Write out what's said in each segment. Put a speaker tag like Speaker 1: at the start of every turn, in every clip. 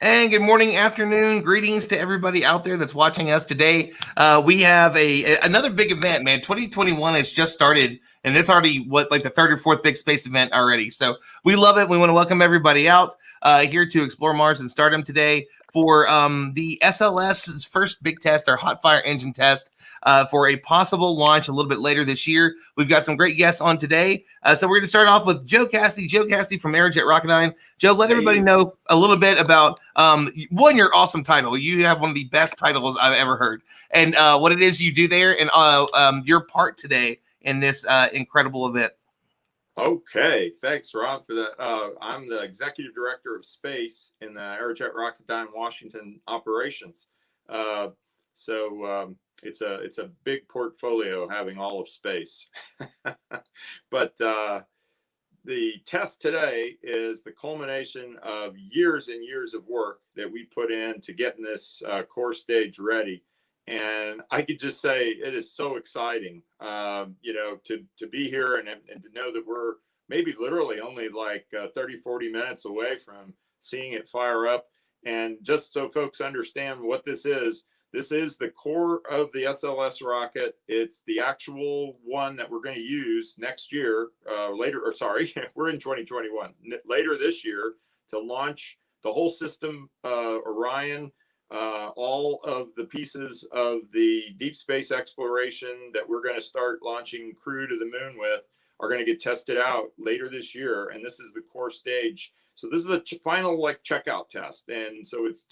Speaker 1: And good morning, afternoon, greetings to everybody out there that's watching us today. We have another big event, man. 2021 has just started, and it's already like the third or fourth big space event already. So we love it. We want to welcome everybody out here to Explore Mars and Stardom today for the SLS's first big test, our hot fire engine test for a possible launch a little bit later this year. We've got some great guests on today. So we're going to start off with Joe Cassidy from Aerojet Rocketdyne. Joe, let everybody know a little bit about your awesome title. You have one of the best titles I've ever heard, and what it is you do there, and your part today in this incredible event.
Speaker 2: Okay, thanks, Rob, for that. I'm the executive director of space in the Aerojet Rocketdyne Washington operations. So it's a big portfolio having all of space. But the test today is the culmination of years and years of work that we put in to getting this core stage ready. And I could just say it is so exciting, to be here and to know that we're maybe literally only like 30, 40 minutes away from seeing it fire up. And just so folks understand what this is the core of the SLS rocket. It's the actual one that we're going to use next year, we're in 2021, later this year, to launch the whole system, Orion. All of the pieces of the deep space exploration that we're going to start launching crew to the moon with are going to get tested out later this year. And this is the core stage. So this is the final checkout test. And so it's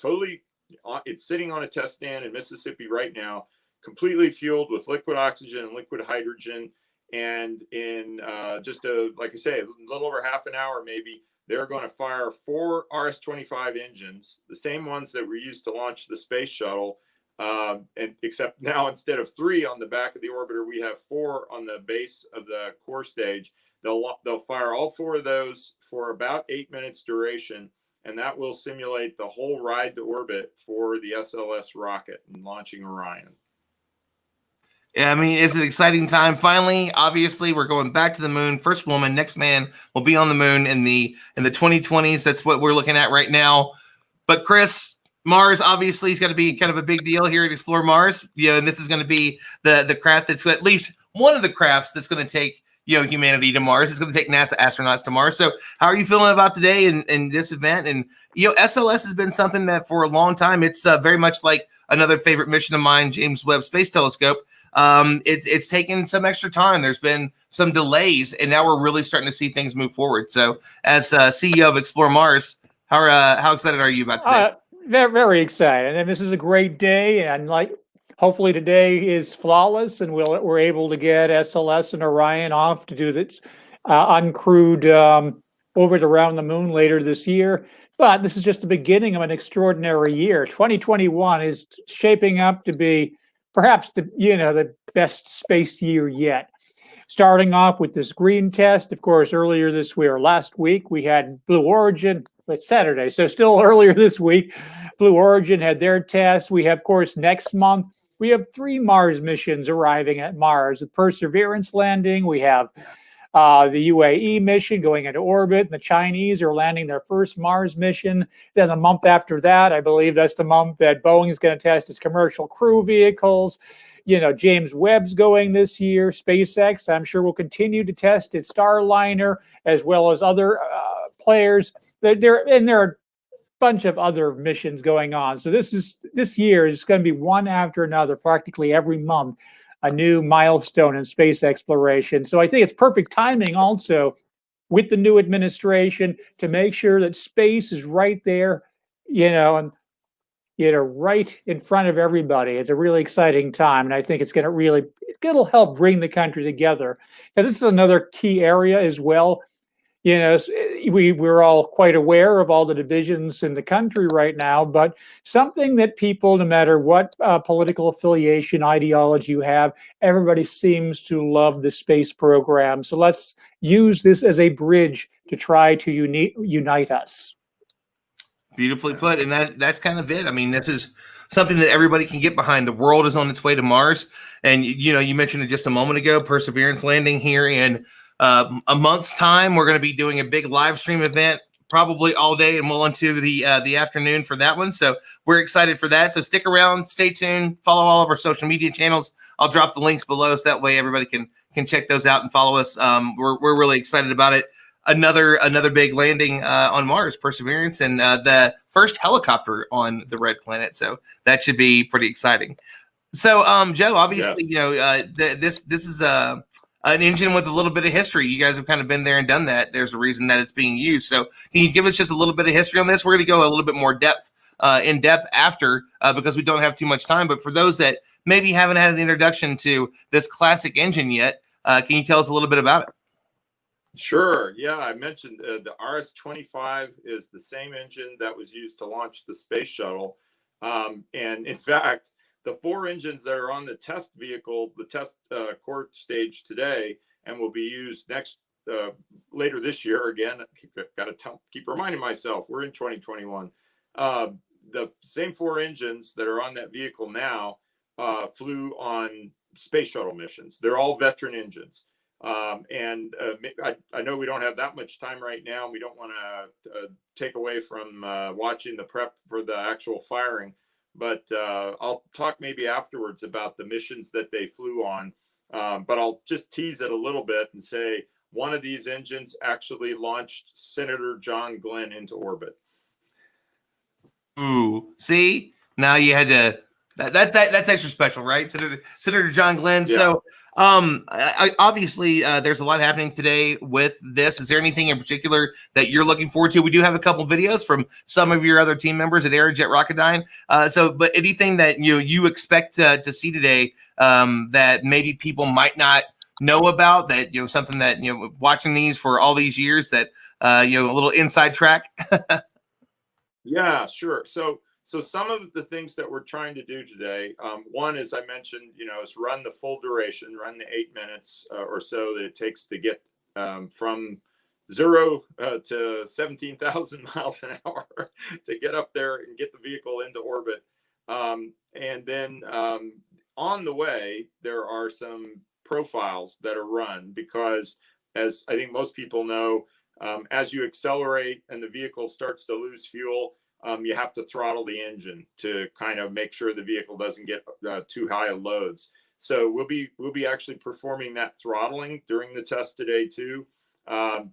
Speaker 2: sitting on a test stand in Mississippi right now, completely fueled with liquid oxygen and liquid hydrogen. And in just a little over half an hour, maybe, they're going to fire 4 RS-25 engines, the same ones that were used to launch the space shuttle, and except now instead of 3 on the back of the orbiter, we have 4 on the base of the core stage. They'll fire all 4 of those for about 8 minutes duration, and that will simulate the whole ride to orbit for the SLS rocket and launching Orion.
Speaker 1: Yeah, I mean, it's an exciting time. Finally, obviously, we're going back to the moon. First woman, next man will be on the moon in the 2020s. That's what we're looking at right now. But Chris, Mars obviously is going to be kind of a big deal here at Explore Mars. And this is going to be the craft that's at least one of the crafts that's going to take humanity to Mars. It's going to take NASA astronauts to Mars. So how are you feeling about today and this event? And SLS has been something that for a long time, it's very much like another favorite mission of mine, James Webb Space Telescope. It's taken some extra time. There's been some delays, and now we're really starting to see things move forward. So as CEO of Explore Mars, how excited are you about today?
Speaker 3: Very, very excited. And this is a great day, and hopefully today is flawless, and we're able to get SLS and Orion off to do this uncrewed orbit around the moon later this year. But this is just the beginning of an extraordinary year. 2021 is shaping up to be perhaps the best space year yet. Starting off with this green test, of course, last week we had Blue Origin. It's Saturday, so still earlier this week, Blue Origin had their test. We have, of course, next month, we have 3 Mars missions arriving at Mars. The Perseverance landing, we have the UAE mission going into orbit, and the Chinese are landing their first Mars mission. Then a month after that, I believe that's the month that Boeing is going to test its commercial crew vehicles. James Webb's going this year. SpaceX, I'm sure, will continue to test its Starliner, as well as other players. There are a bunch of other missions going on. So this year is going to be one after another, practically every month, a new milestone in space exploration. So I think it's perfect timing also with the new administration to make sure that space is right there, right in front of everybody. It's a really exciting time, and I think it'll help bring the country together. And this is another key area as well. We're all quite aware of all the divisions in the country right now, but something that people, no matter what political affiliation, ideology you have, everybody seems to love the space program. So let's use this as a bridge to try to unite us.
Speaker 1: Beautifully put. And that's kind of it. I mean, this is something that everybody can get behind. The world is on its way to Mars. And, you mentioned it just a moment ago, Perseverance landing here in a month's time. We're going to be doing a big live stream event probably all day and well into the afternoon for that one. So we're excited for that. So stick around, stay tuned, follow all of our social media channels. I'll drop the links below so that way everybody can check those out and follow us. We're really excited about it. Another big landing on Mars, Perseverance, and the first helicopter on the red planet. So that should be pretty exciting. So, Joe, obviously, this is an engine with a little bit of history. You guys have kind of been there and done that. There's a reason that it's being used. So, can you give us just a little bit of history on this? We're going to go a little bit more in depth after because we don't have too much time. But for those that maybe haven't had an introduction to this classic engine yet, can you tell us a little bit about it?
Speaker 2: Sure. Yeah, I mentioned the RS-25 is the same engine that was used to launch the space shuttle. And in fact, the 4 engines that are on the test vehicle, the test core stage today, and will be used later this year. Again, got to keep reminding myself, we're in 2021. The same 4 engines that are on that vehicle now flew on space shuttle missions. They're all veteran engines. I know we don't have that much time right now. We don't want to take away from watching the prep for the actual firing, but I'll talk maybe afterwards about the missions that they flew on. But I'll just tease it a little bit and say one of these engines actually launched Senator John Glenn into orbit.
Speaker 1: Ooh, see, now you had to. That's extra special, right? Senator John Glenn. Yeah. So, obviously, there's a lot happening today with this. Is there anything in particular that you're looking forward to? We do have a couple videos from some of your other team members at Aerojet Rocketdyne. But anything that you expect to see today that maybe people might not know about, that something that watching these for all these years that a little inside track.
Speaker 2: Yeah, sure. So some of the things that we're trying to do today, one, as I mentioned, is run the full duration, run the 8 minutes or so that it takes to get from 0 to 17,000 miles an hour to get up there and get the vehicle into orbit. And then on the way, there are some profiles that are run because, as I think most people know, as you accelerate and the vehicle starts to lose fuel, you have to throttle the engine to kind of make sure the vehicle doesn't get too high of loads. So we'll be actually performing that throttling during the test today too.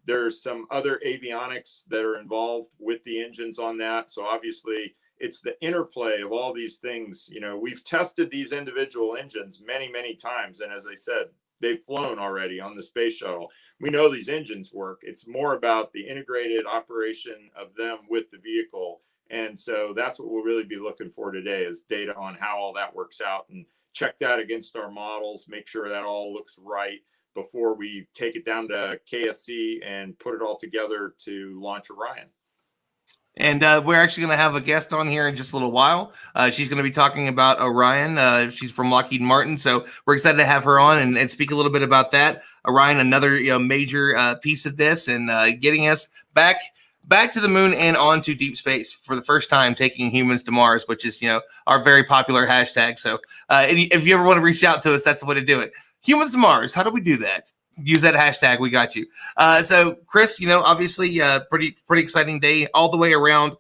Speaker 2: There's some other avionics that are involved with the engines on that. So obviously it's the interplay of all these things. We've tested these individual engines many, many times. And as I said, they've flown already on the space shuttle. We know these engines work. It's more about the integrated operation of them with the vehicle. And so that's what we'll really be looking for today is data on how all that works out and check that against our models, make sure that all looks right before we take it down to KSC and put it all together to launch Orion.
Speaker 1: And we're actually going to have a guest on here in just a little while. She's going to be talking about Orion. She's from Lockheed Martin. So we're excited to have her on and speak a little bit about that. Orion, another major piece of this and getting us back to the moon and onto deep space for the first time, taking humans to Mars, which is, our very popular hashtag. So if you ever want to reach out to us, that's the way to do it. Humans to Mars. How do we do that? Use that hashtag. We got you. So Chris, obviously pretty exciting day all the way around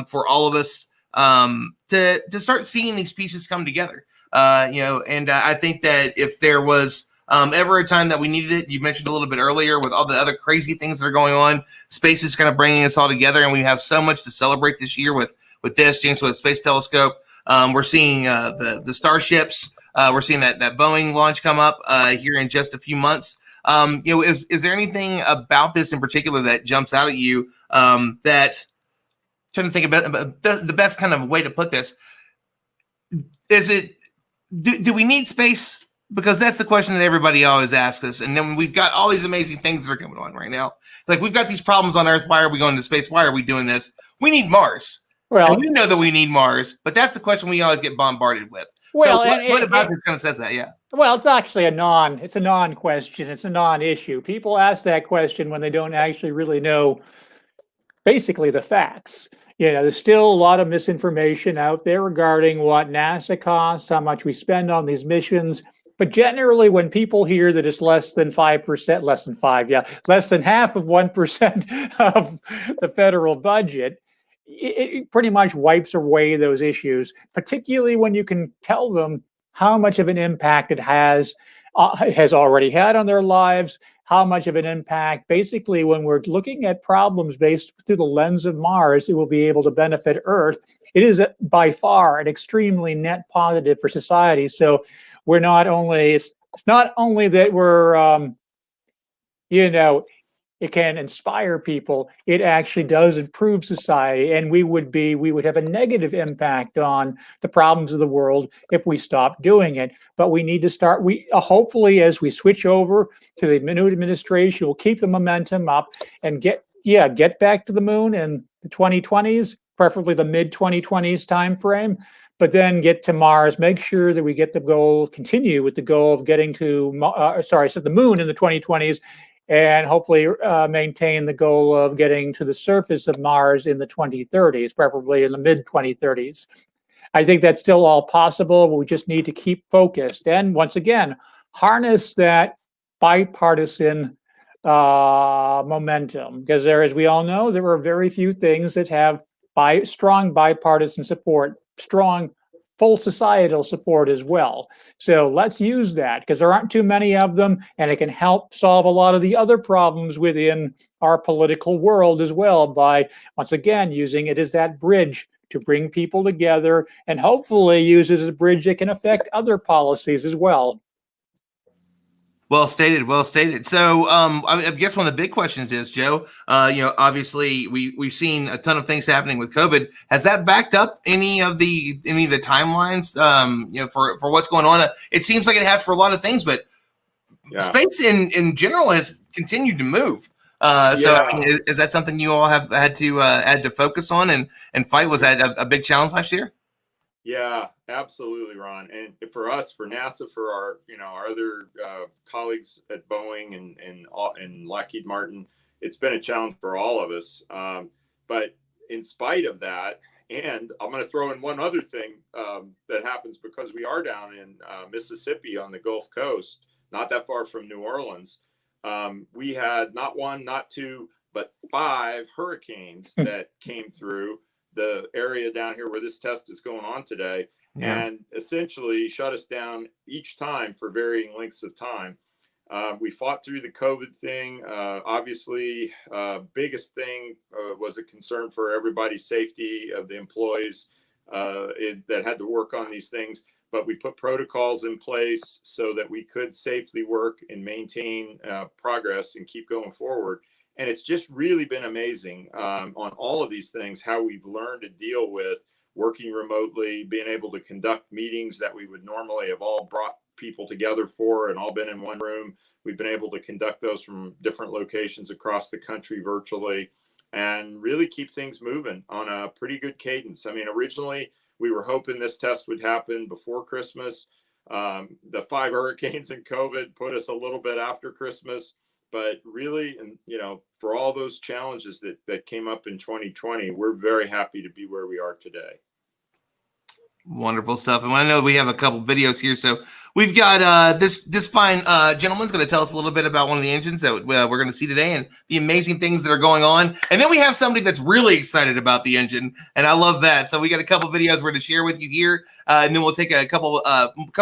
Speaker 1: for all of us to start seeing these pieces come together. And I think that if there was ever a time that we needed it, you mentioned a little bit earlier with all the other crazy things that are going on, space is kind of bringing us all together, and we have so much to celebrate this year with this James Webb Space Telescope. We're seeing the starships. We're seeing that Boeing launch come up here in just a few months. Is there anything about this in particular that jumps out at you that, trying to think about the best kind of way to put this, is it, do we need space? Because that's the question that everybody always asks us. And then we've got all these amazing things that are coming on right now. Like, we've got these problems on Earth. Why are we going to space? Why are we doing this? We need Mars. Well, and we know that we need Mars, but that's the question we always get bombarded with. Well, so what about this kind of says that? Yeah.
Speaker 3: Well, it's actually a non-question. It's a non-issue. People ask that question when they don't actually really know basically the facts. There's still a lot of misinformation out there regarding what NASA costs, how much we spend on these missions. But generally, when people hear that it's less than 5%, less than five, yeah, less than half of 1% of the federal budget, it pretty much wipes away those issues, particularly when you can tell them how much of an impact it has already had on their lives, how much of an impact, basically, when we're looking at problems based through the lens of Mars, it will be able to benefit Earth. It is by far an extremely net positive for society. So we're not only, it's not only that we're, it can inspire people, it actually does improve society, and we would have a negative impact on the problems of the world if we stop doing it. But we need to start, hopefully as we switch over to the new administration, we'll keep the momentum up and get back to the moon in the 2020s, preferably the mid-2020s timeframe, but then get to Mars, make sure that we get the goal, continue with the goal of getting to, the moon in the 2020s, and hopefully maintain the goal of getting to the surface of Mars in the 2030s, preferably in the mid-2030s. I think that's still all possible, but we just need to keep focused. And once again, harness that bipartisan momentum, because there, as we all know, there are very few things that have strong bipartisan support, strong full societal support as well. So let's use that, because there aren't too many of them, and it can help solve a lot of the other problems within our political world as well by, once again, using it as that bridge to bring people together, and hopefully use it as a bridge that can affect other policies as well.
Speaker 1: Well stated. Well stated. So, I guess one of the big questions is, Joe. Obviously, we've seen a ton of things happening with COVID. Has that backed up any of the timelines? For what's going on. It seems like it has for a lot of things, but space in general has continued to move. Is that something you all have had to focus on and fight? Was that a big challenge last year?
Speaker 2: Yeah, absolutely, Ron. And for us, for NASA, for our other colleagues at Boeing and Lockheed Martin, it's been a challenge for all of us. But in spite of that, and I'm going to throw in one other thing that happens because we are down in Mississippi on the Gulf Coast, not that far from New Orleans. We had not one, not two, but 5 hurricanes that came through the area down here where this test is going on today, and essentially shut us down each time for varying lengths of time. We fought through the COVID thing. Obviously, biggest thing was a concern for everybody's safety of the employees that had to work on these things. But we put protocols in place so that we could safely work and maintain progress and keep going forward. And it's just really been amazing on all of these things, how we've learned to deal with working remotely, being able to conduct meetings that we would normally have all brought people together for and all been in one room. We've been able to conduct those from different locations across the country virtually and really keep things moving on a pretty good cadence. I mean, originally we were hoping this test would happen before Christmas. The 5 hurricanes and COVID put us a little bit after Christmas. But really, and for all those challenges that came up in 2020, we're very happy to be where we are today.
Speaker 1: Wonderful stuff. And I know we have a couple videos here. So we've got this fine gentleman's going to tell us a little bit about one of the engines that we're going to see today and the amazing things that are going on. And then we have somebody that's really excited about the engine. And I love that. So we got a couple videos we're going to share with you here. And then we'll take a couple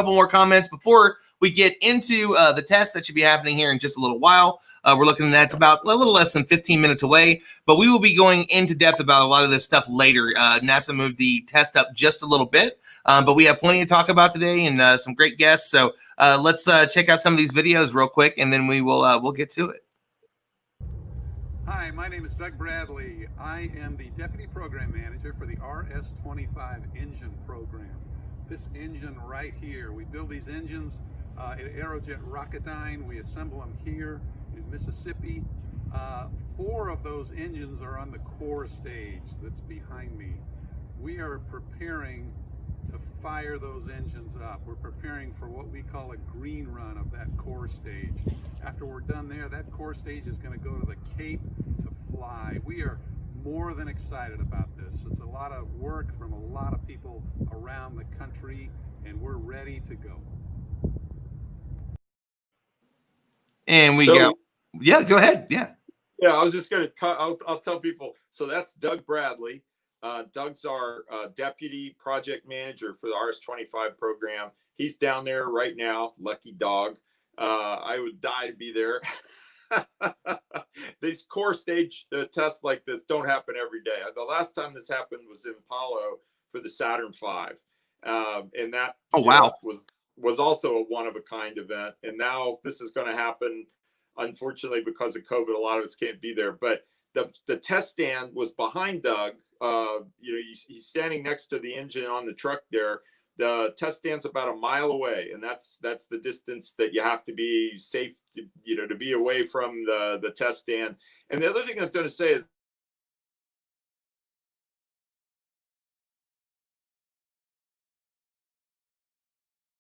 Speaker 1: more comments before we get into the test that should be happening here in just a little while. We're looking at, it's about a little less than 15 minutes away, but we will be going into depth about a lot of this stuff later. NASA moved the test up just a little bit, but we have plenty to talk about today and some great guests. So let's check out some of these videos real quick, and then we'll get to it.
Speaker 4: Hi, my name is Doug Bradley. I am the Deputy Program Manager for the RS-25 engine program. This engine right here, we build these engines at Aerojet Rocketdyne. We assemble them here in Mississippi. 4 of those engines are on the core stage that's behind me. We are preparing to fire those engines up. We're preparing for what we call a green run of that core stage. After we're done there, that core stage is going to go to the Cape to fly. We are more than excited about this. It's a lot of work from a lot of people around the country, and we're ready to go.
Speaker 1: And we
Speaker 2: So-
Speaker 1: go, yeah, go ahead. Yeah.
Speaker 2: Yeah, I was just going to, I'll tell people. So that's Doug Bradley. Doug's our deputy project manager for the RS-25 program. He's down there right now. Lucky dog. I would die to be there. These core stage tests like this don't happen every day. The last time this happened was in Apollo for the Saturn V. And that was also a one-of-a-kind event. And now this is going to happen. Unfortunately, because of COVID, a lot of us can't be there. But the test stand was behind Doug. He's standing next to the engine on the truck there. The test stand's about a mile away, and that's the distance that you have to be safe to be away from the test stand. And the other thing I'm going to say is,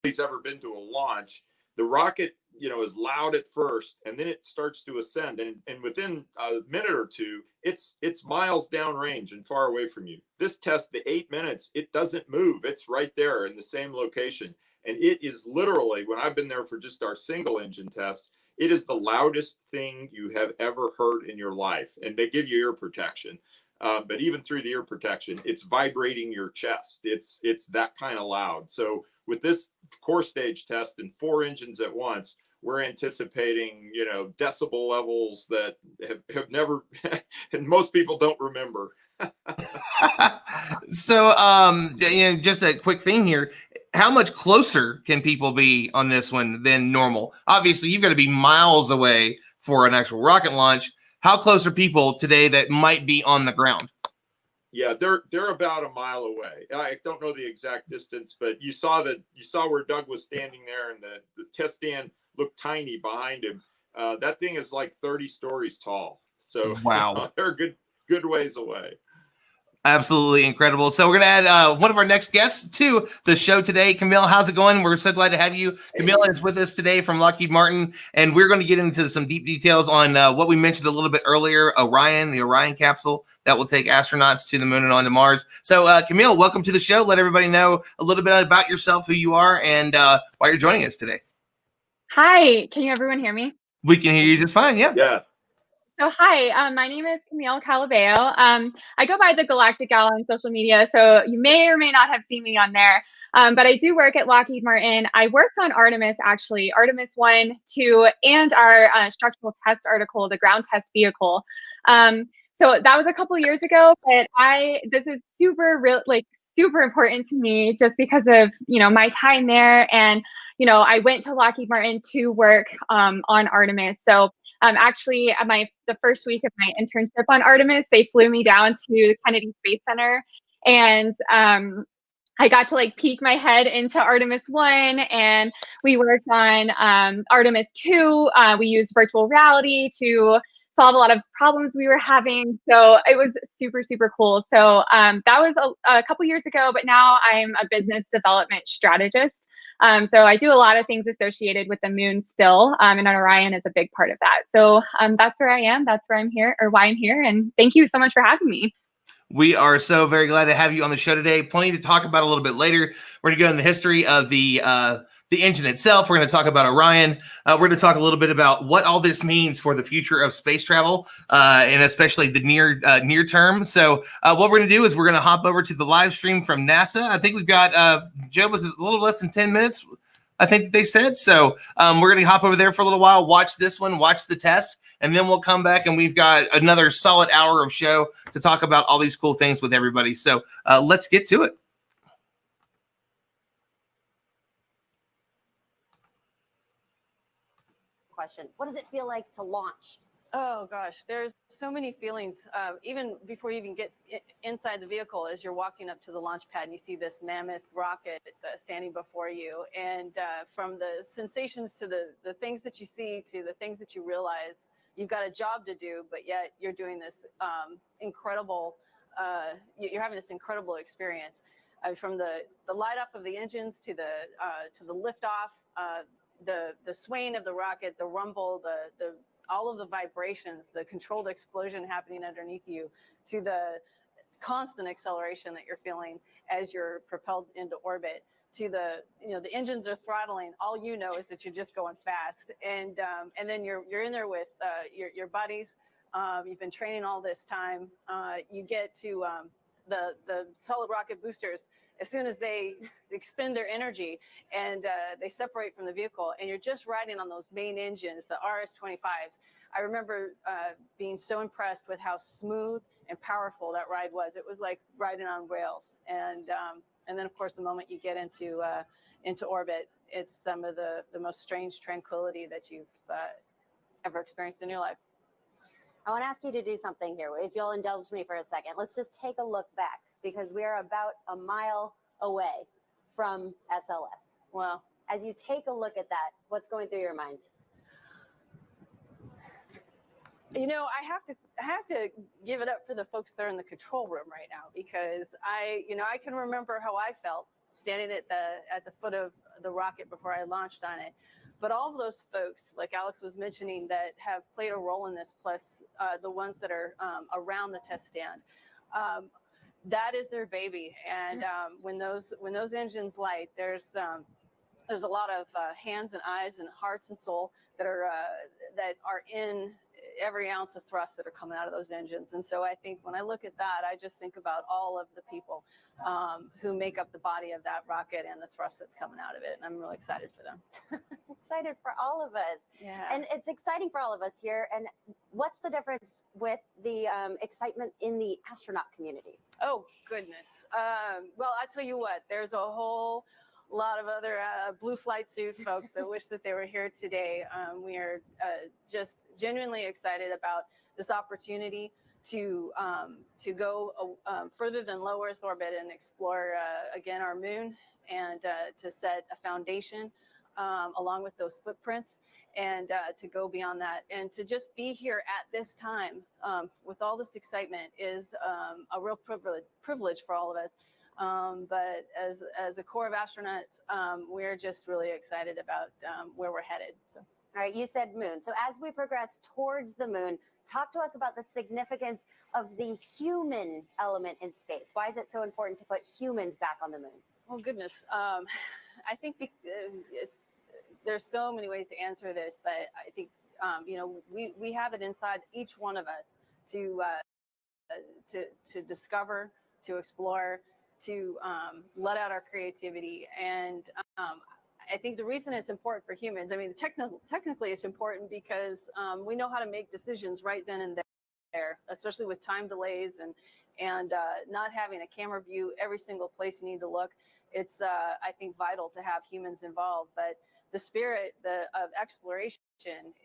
Speaker 2: he's ever been to a launch, the rocket is loud at first, and then it starts to ascend, and within a minute or two it's miles downrange and far away from you. This test, the 8 minutes, it doesn't move. It's right there in the same location, and it is literally, when I've been there for just our single engine test, it is the loudest thing you have ever heard in your life. And they give you ear protection, but even through the ear protection, it's vibrating your chest. It's that kind of loud. So with this core stage test and 4 engines at once, we're anticipating, decibel levels that have never, and most people don't remember.
Speaker 1: So, just a quick thing here. How much closer can people be on this one than normal? Obviously, you've got to be miles away for an actual rocket launch. How close are people today that might be on the ground?
Speaker 2: Yeah, they're about a mile away. I don't know the exact distance, but you saw where Doug was standing there, and the test stand looked tiny behind him. That thing is like 30 stories tall. So
Speaker 1: wow,
Speaker 2: they're a good ways away.
Speaker 1: Absolutely incredible. So we're going to add one of our next guests to the show today. Camille, how's it going? We're so glad to have you. Camille is with us today from Lockheed Martin, and we're going to get into some deep details on what we mentioned a little bit earlier, Orion, the Orion capsule that will take astronauts to the moon and onto Mars. So Camille, welcome to the show. Let everybody know a little bit about yourself, who you are, and why you're joining us today.
Speaker 5: Hi, can you everyone hear me?
Speaker 1: We can hear you just fine, yeah.
Speaker 2: Yeah.
Speaker 5: So hi, my name is Camille Calabeo. I go by the Galactic Gal on social media, so you may or may not have seen me on there. But I do work at Lockheed Martin. I worked on Artemis, actually, Artemis 1, 2, and our structural test article, the ground test vehicle. So that was a couple years ago, but this is super important to me just because of, my time there. And, I went to Lockheed Martin to work on Artemis. So actually, the first week of my internship on Artemis, they flew me down to the Kennedy Space Center, and I got to peek my head into Artemis 1, and we worked on Artemis 2. We used virtual reality to solve a lot of problems we were having. So it was super, super cool. So that was a couple years ago, but now I'm a business development strategist. So I do a lot of things associated with the moon still, and Orion is a big part of that. So that's where I am. That's where I'm here, or why I'm here. And thank you so much for having me.
Speaker 1: We are so very glad to have you on the show today. Plenty to talk about a little bit later. We're going to go in the history of the engine itself. We're going to talk about Orion. We're going to talk a little bit about what all this means for the future of space travel, and especially the near term. So what we're going to do is we're going to hop over to the live stream from NASA. I think we've got, Joe, was it a little less than 10 minutes? I think they said. So we're going to hop over there for a little while, watch this one, watch the test, and then we'll come back and we've got another solid hour of show to talk about all these cool things with everybody. So let's get to it.
Speaker 6: Question. What does it feel like to launch?
Speaker 7: Oh gosh, there's so many feelings. Even before you even get inside the vehicle, as you're walking up to the launch pad and you see this mammoth rocket standing before you, and from the sensations to the things that you see to the things that you realize, you've got a job to do, but yet you're doing this incredible, you're having this incredible experience. From the light off of the engines to the lift off, the swaying of the rocket, the rumble, the all of the vibrations, the controlled explosion happening underneath you, to the constant acceleration that you're feeling as you're propelled into orbit, to the, the engines are throttling. All you know is that you're just going fast, and then you're in there with your buddies. You've been training all this time. You get to the solid rocket boosters as soon as they expend their energy and they separate from the vehicle, and you're just riding on those main engines, the RS-25s. I remember being so impressed with how smooth and powerful that ride was. It was like riding on rails. And then, of course, the moment you get into orbit, it's some of the most strange tranquility that you've ever experienced in your life.
Speaker 6: I want to ask you to do something here. If you'll indulge me for a second, let's just take a look back, because we are about a mile away from SLS.
Speaker 7: Well,
Speaker 6: as you take a look at that, what's going through your mind?
Speaker 7: I have to give it up for the folks that are in the control room right now, because I can remember how I felt standing at the foot of the rocket before I launched on it. But all of those folks, like Alex was mentioning, that have played a role in this, plus the ones that are around the test stand, that is their baby. And when those engines light, there's a lot of hands and eyes and hearts and soul that are in every ounce of thrust that are coming out of those engines. And so I think when I look at that, I just think about all of the people who make up the body of that rocket and the thrust that's coming out of it. And I'm really excited for them.
Speaker 6: Excited for all of us.
Speaker 7: Yeah.
Speaker 6: And it's exciting for all of us here. And what's the difference with the excitement in the astronaut community?
Speaker 7: Oh, goodness. Well, I tell you what, there's a whole lot of other blue flight suit folks that wish that they were here today. We are just genuinely excited about this opportunity to go further than low Earth orbit and explore again our moon, and to set a foundation along with those footprints, and to go beyond that, and to just be here at this time with all this excitement is a real privilege for all of us. But as a corps of astronauts, we're just really excited about where we're headed. So.
Speaker 6: All right, you said moon. So as we progress towards the moon, talk to us about the significance of the human element in space. Why is it so important to put humans back on the moon?
Speaker 7: Oh, goodness. I think there's so many ways to answer this, but I think, we have it inside each one of us to discover, to explore, to let out our creativity. And I think the reason it's important for humans, I mean, technically it's important because we know how to make decisions right then and there, especially with time delays and not having a camera view every single place you need to look. It's, I think, vital to have humans involved. But the spirit of exploration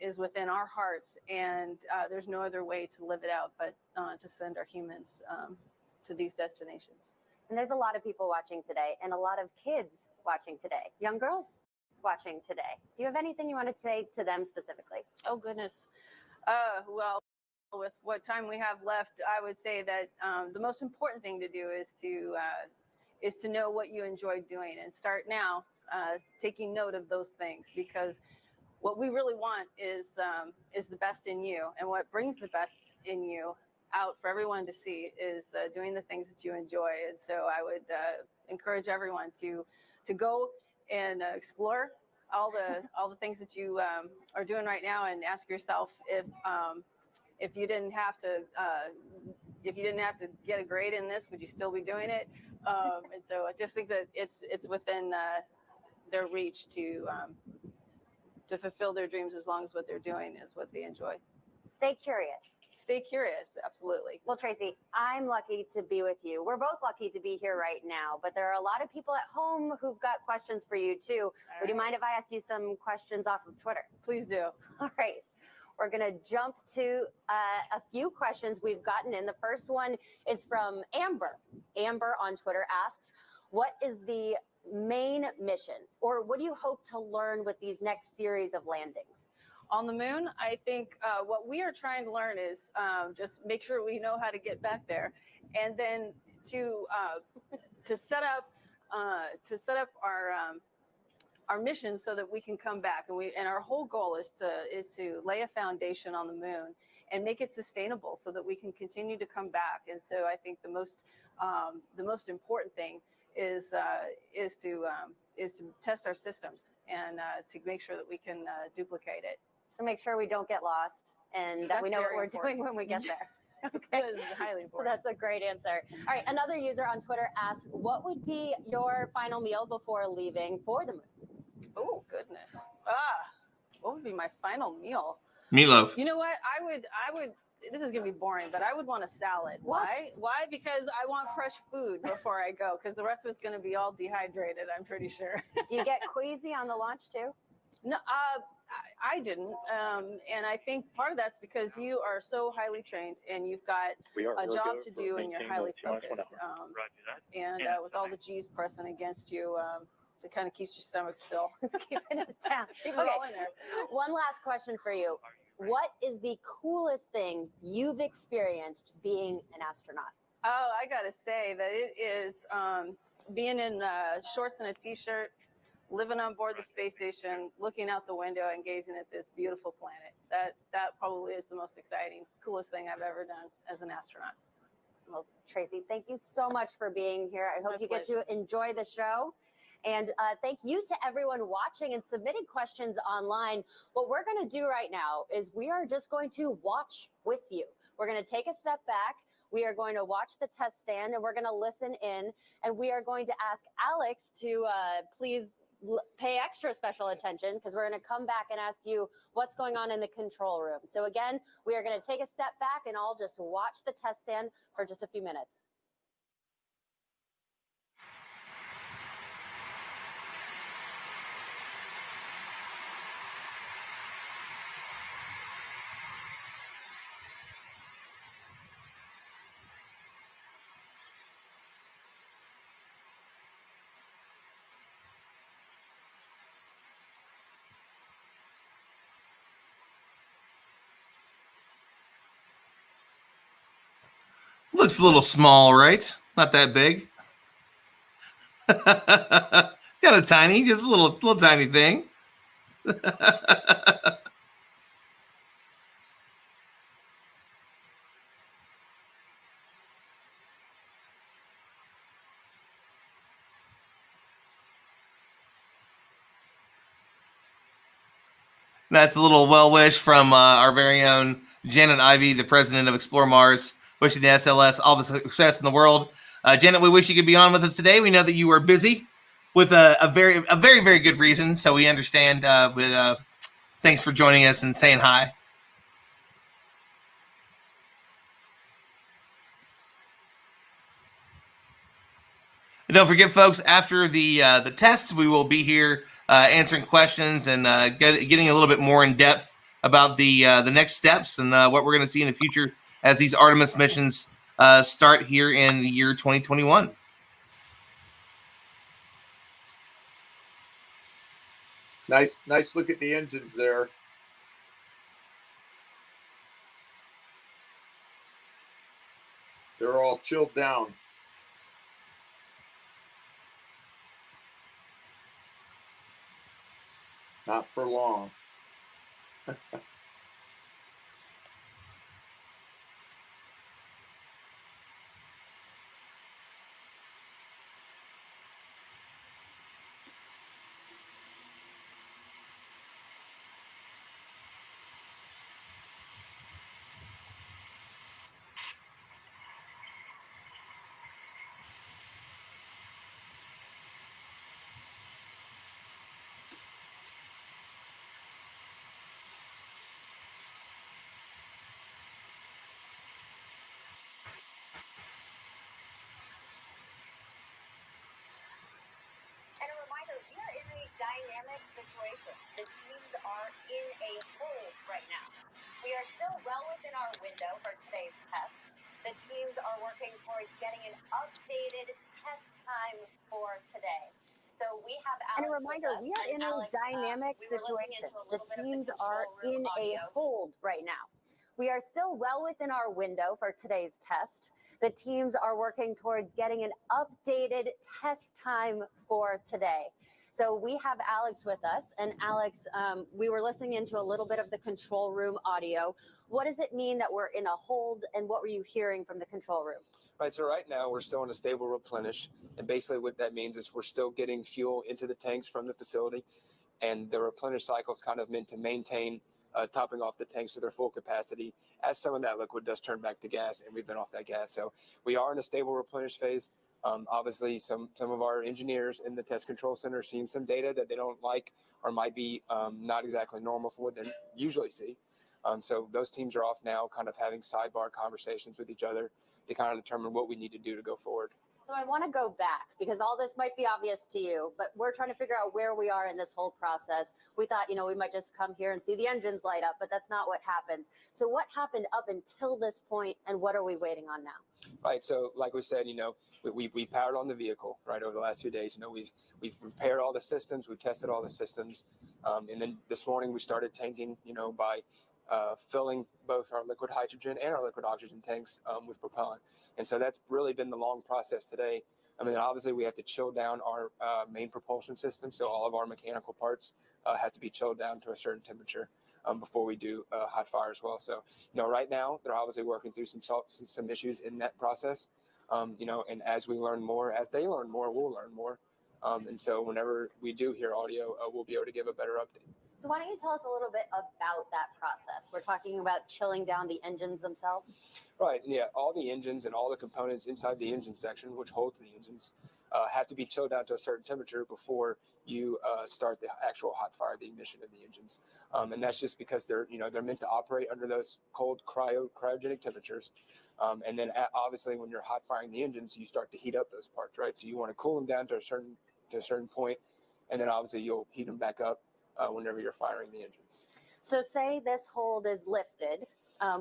Speaker 7: is within our hearts, and there's no other way to live it out but to send our humans to these destinations.
Speaker 6: And there's a lot of people watching today, and a lot of kids watching today, young girls watching today. Do you have anything you want to say to them specifically?
Speaker 7: Oh, goodness. Well, with what time we have left, I would say that the most important thing to do is to know what you enjoy doing, and start now taking note of those things, because what we really want is the best in you, and what brings the best in you out for everyone to see is doing the things that you enjoy. And so I would encourage everyone to go and explore all the things that you are doing right now, and ask yourself if you didn't have to get a grade in this, would you still be doing it? And so I just think that it's within their reach to fulfill their dreams, as long as what they're doing is what they enjoy.
Speaker 6: Stay curious.
Speaker 7: Stay curious, absolutely.
Speaker 6: Well, Tracy, I'm lucky to be with you. We're both lucky to be here right now, but there are a lot of people at home who've got questions for you too. Would you mind if I asked you some questions off of Twitter?
Speaker 7: Please do.
Speaker 6: All right. We're going to jump to a few questions we've gotten in. The first one is from Amber. Amber on Twitter asks, what is the main mission, or what do you hope to learn with these next series of landings?
Speaker 7: On the moon, I think what we are trying to learn is just make sure we know how to get back there, and then to set up our mission so that we can come back. And our whole goal is to lay a foundation on the moon and make it sustainable so that we can continue to come back. And so I think the most important thing is to test our systems and to make sure that we can duplicate it.
Speaker 6: So make sure we don't get lost and that
Speaker 7: That's
Speaker 6: we know what
Speaker 7: very
Speaker 6: we're
Speaker 7: important.
Speaker 6: doing when we get there. Okay.
Speaker 7: That is highly important.
Speaker 6: That's a great answer. All right. Another user on Twitter asked, what would be your final meal before leaving for the moon?
Speaker 7: Oh, goodness. What would be my final meal?
Speaker 1: Meatloaf.
Speaker 7: You know what? I would, this is going to be boring, but I would want a salad.
Speaker 6: What?
Speaker 7: Why? Because I want fresh food before I go, because the rest of it's going to be all dehydrated, I'm pretty sure.
Speaker 6: Do you get queasy on the launch too?
Speaker 7: No, I didn't. And I think part of that's because you are so highly trained and you've got a job to do and you're highly focused. And with all the G's pressing against you, it kind of keeps your stomach still.
Speaker 6: It's keeping it down.
Speaker 7: Keep it
Speaker 6: Okay.
Speaker 7: all in there.
Speaker 6: One last question for you. What is the coolest thing you've experienced being an astronaut?
Speaker 7: Oh, I got to say that it is being in shorts and a t-shirt, living on board the space station, looking out the window and gazing at this beautiful planet. That probably is the most exciting, coolest thing I've ever done as an astronaut.
Speaker 6: Well, Tracy, thank you so much for being here. I hope you get to enjoy the show. And thank you to everyone watching and submitting questions online. What we're going to do right now is we are just going to watch with you. We're going to take a step back. We are going to watch the test stand and we're going to listen in. And we are going to ask Alex to please pay extra special attention because we're going to come back and ask you what's going on in the control room. So again, we are going to take a step back and I'll just watch the test stand for just a few minutes.
Speaker 1: Looks a little small, right? Not that big. Got a tiny, just a little tiny thing. That's a little well wish from our very own Janet Ivey, the president of Explore Mars, wishing the SLS all the success in the world. Janet, we wish you could be on with us today. We know that you are busy with a very, very good reason, so we understand. But thanks for joining us and saying hi. And don't forget, folks, after the tests, we will be here answering questions and getting a little bit more in depth about the next steps and what we're going to see in the future as these Artemis missions start here in the year 2021.
Speaker 2: Nice look at the engines there. They're all chilled down. Not for long.
Speaker 6: And a reminder, we are in a dynamic situation. The teams are in a hold right now. We are still well within our window for today's test. The teams are working towards getting an updated test time for today. So we have Alex. And a reminder, we are in a dynamic situation. The teams are in a hold right now. We are still well within our window for today's test. The teams are working towards getting an updated test time for today. So we have Alex with us. And Alex, we were listening into a little bit of the control room audio. What does it mean that we're in a hold and what were you hearing from the control room?
Speaker 8: Right, so right now we're still in a stable replenish, and basically what that means is we're still getting fuel into the tanks from the facility, and the replenish cycle is kind of meant to maintain topping off the tanks to their full capacity as some of that liquid does turn back to gas, and we've been off that gas. So we are in a stable replenish phase. Obviously, some of our engineers in the test control center are seeing some data that they don't like or might be not exactly normal for what they usually see. So those teams are off now, kind of having sidebar conversations with each other to kind of determine what we need to do to go forward.
Speaker 6: So I want to go back because all this might be obvious to you, but we're trying to figure out where we are in this whole process. We thought, we might just come here and see the engines light up, but that's not what happens. So what happened up until this point, and what are we waiting on now?
Speaker 8: Right. So like we said, we powered on the vehicle, right, over the last few days. We've repaired all the systems, we've tested all the systems. And then this morning we started tanking, by filling both our liquid hydrogen and our liquid oxygen tanks with propellant. And so that's really been the long process today. I mean, obviously we have to chill down our main propulsion system. So all of our mechanical parts have to be chilled down to a certain temperature before we do hot fire as well. So, right now they're obviously working through some issues in that process. And as we learn more, as they learn more, we'll learn more. And so whenever we do hear audio, we'll be able to give a better update.
Speaker 6: So why don't you tell us a little bit about that process? We're talking about chilling down the engines themselves.
Speaker 8: Right. Yeah. All the engines and all the components inside the engine section, which holds the engines, have to be chilled down to a certain temperature before you start the actual hot fire, the ignition of the engines. And that's just because they're meant to operate under those cold cryogenic temperatures. And then obviously when you're hot firing the engines, you start to heat up those parts, right? So you want to cool them down to a certain point, and then obviously you'll heat them back up whenever you're firing the engines.
Speaker 6: So say this hold is lifted,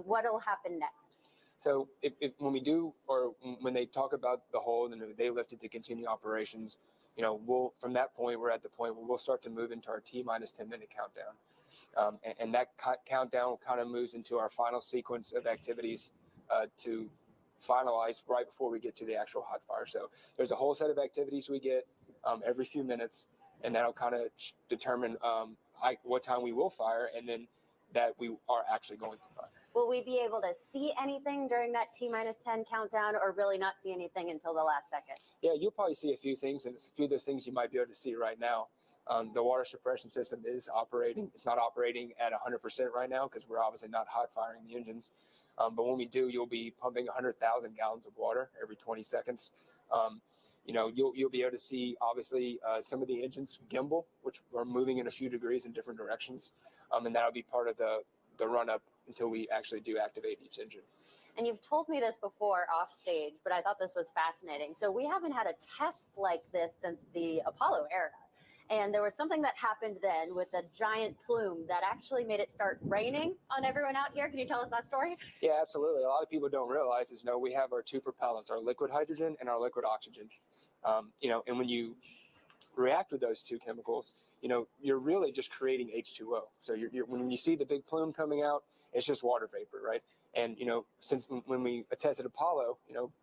Speaker 6: what will happen next?
Speaker 8: So when we do, or when they talk about the hold and they lift it to continue operations, from that point, we're at the point where we'll start to move into our T-minus 10-minute countdown. And that countdown kind of moves into our final sequence of activities to finalize right before we get to the actual hot fire. So there's a whole set of activities we get every few minutes, and that'll kind of determine what time we will fire, and then that we are actually going to fire.
Speaker 6: Will we be able to see anything during that T-minus 10 countdown, or really not see anything until the last second?
Speaker 8: Yeah, you'll probably see a few things, and a few of those things you might be able to see right now. The water suppression system is operating. It's not operating at 100% right now because we're obviously not hot firing the engines. But when we do, you'll be pumping 100,000 gallons of water every 20 seconds. You'll be able to see, obviously, some of the engines gimbal, which are moving in a few degrees in different directions. And that'll be part of the run-up until we actually do activate each engine.
Speaker 6: And you've told me this before off stage, but I thought this was fascinating. So we haven't had a test like this since the Apollo era. And there was something that happened then with a giant plume that actually made it start raining on everyone out here. Can you tell us that story?
Speaker 8: Yeah, absolutely. A lot of people don't realize is, we have our two propellants, our liquid hydrogen and our liquid oxygen. And when you react with those two chemicals, you're really just creating H2O. So when you see the big plume coming out, it's just water vapor, right? And, since when we tested Apollo,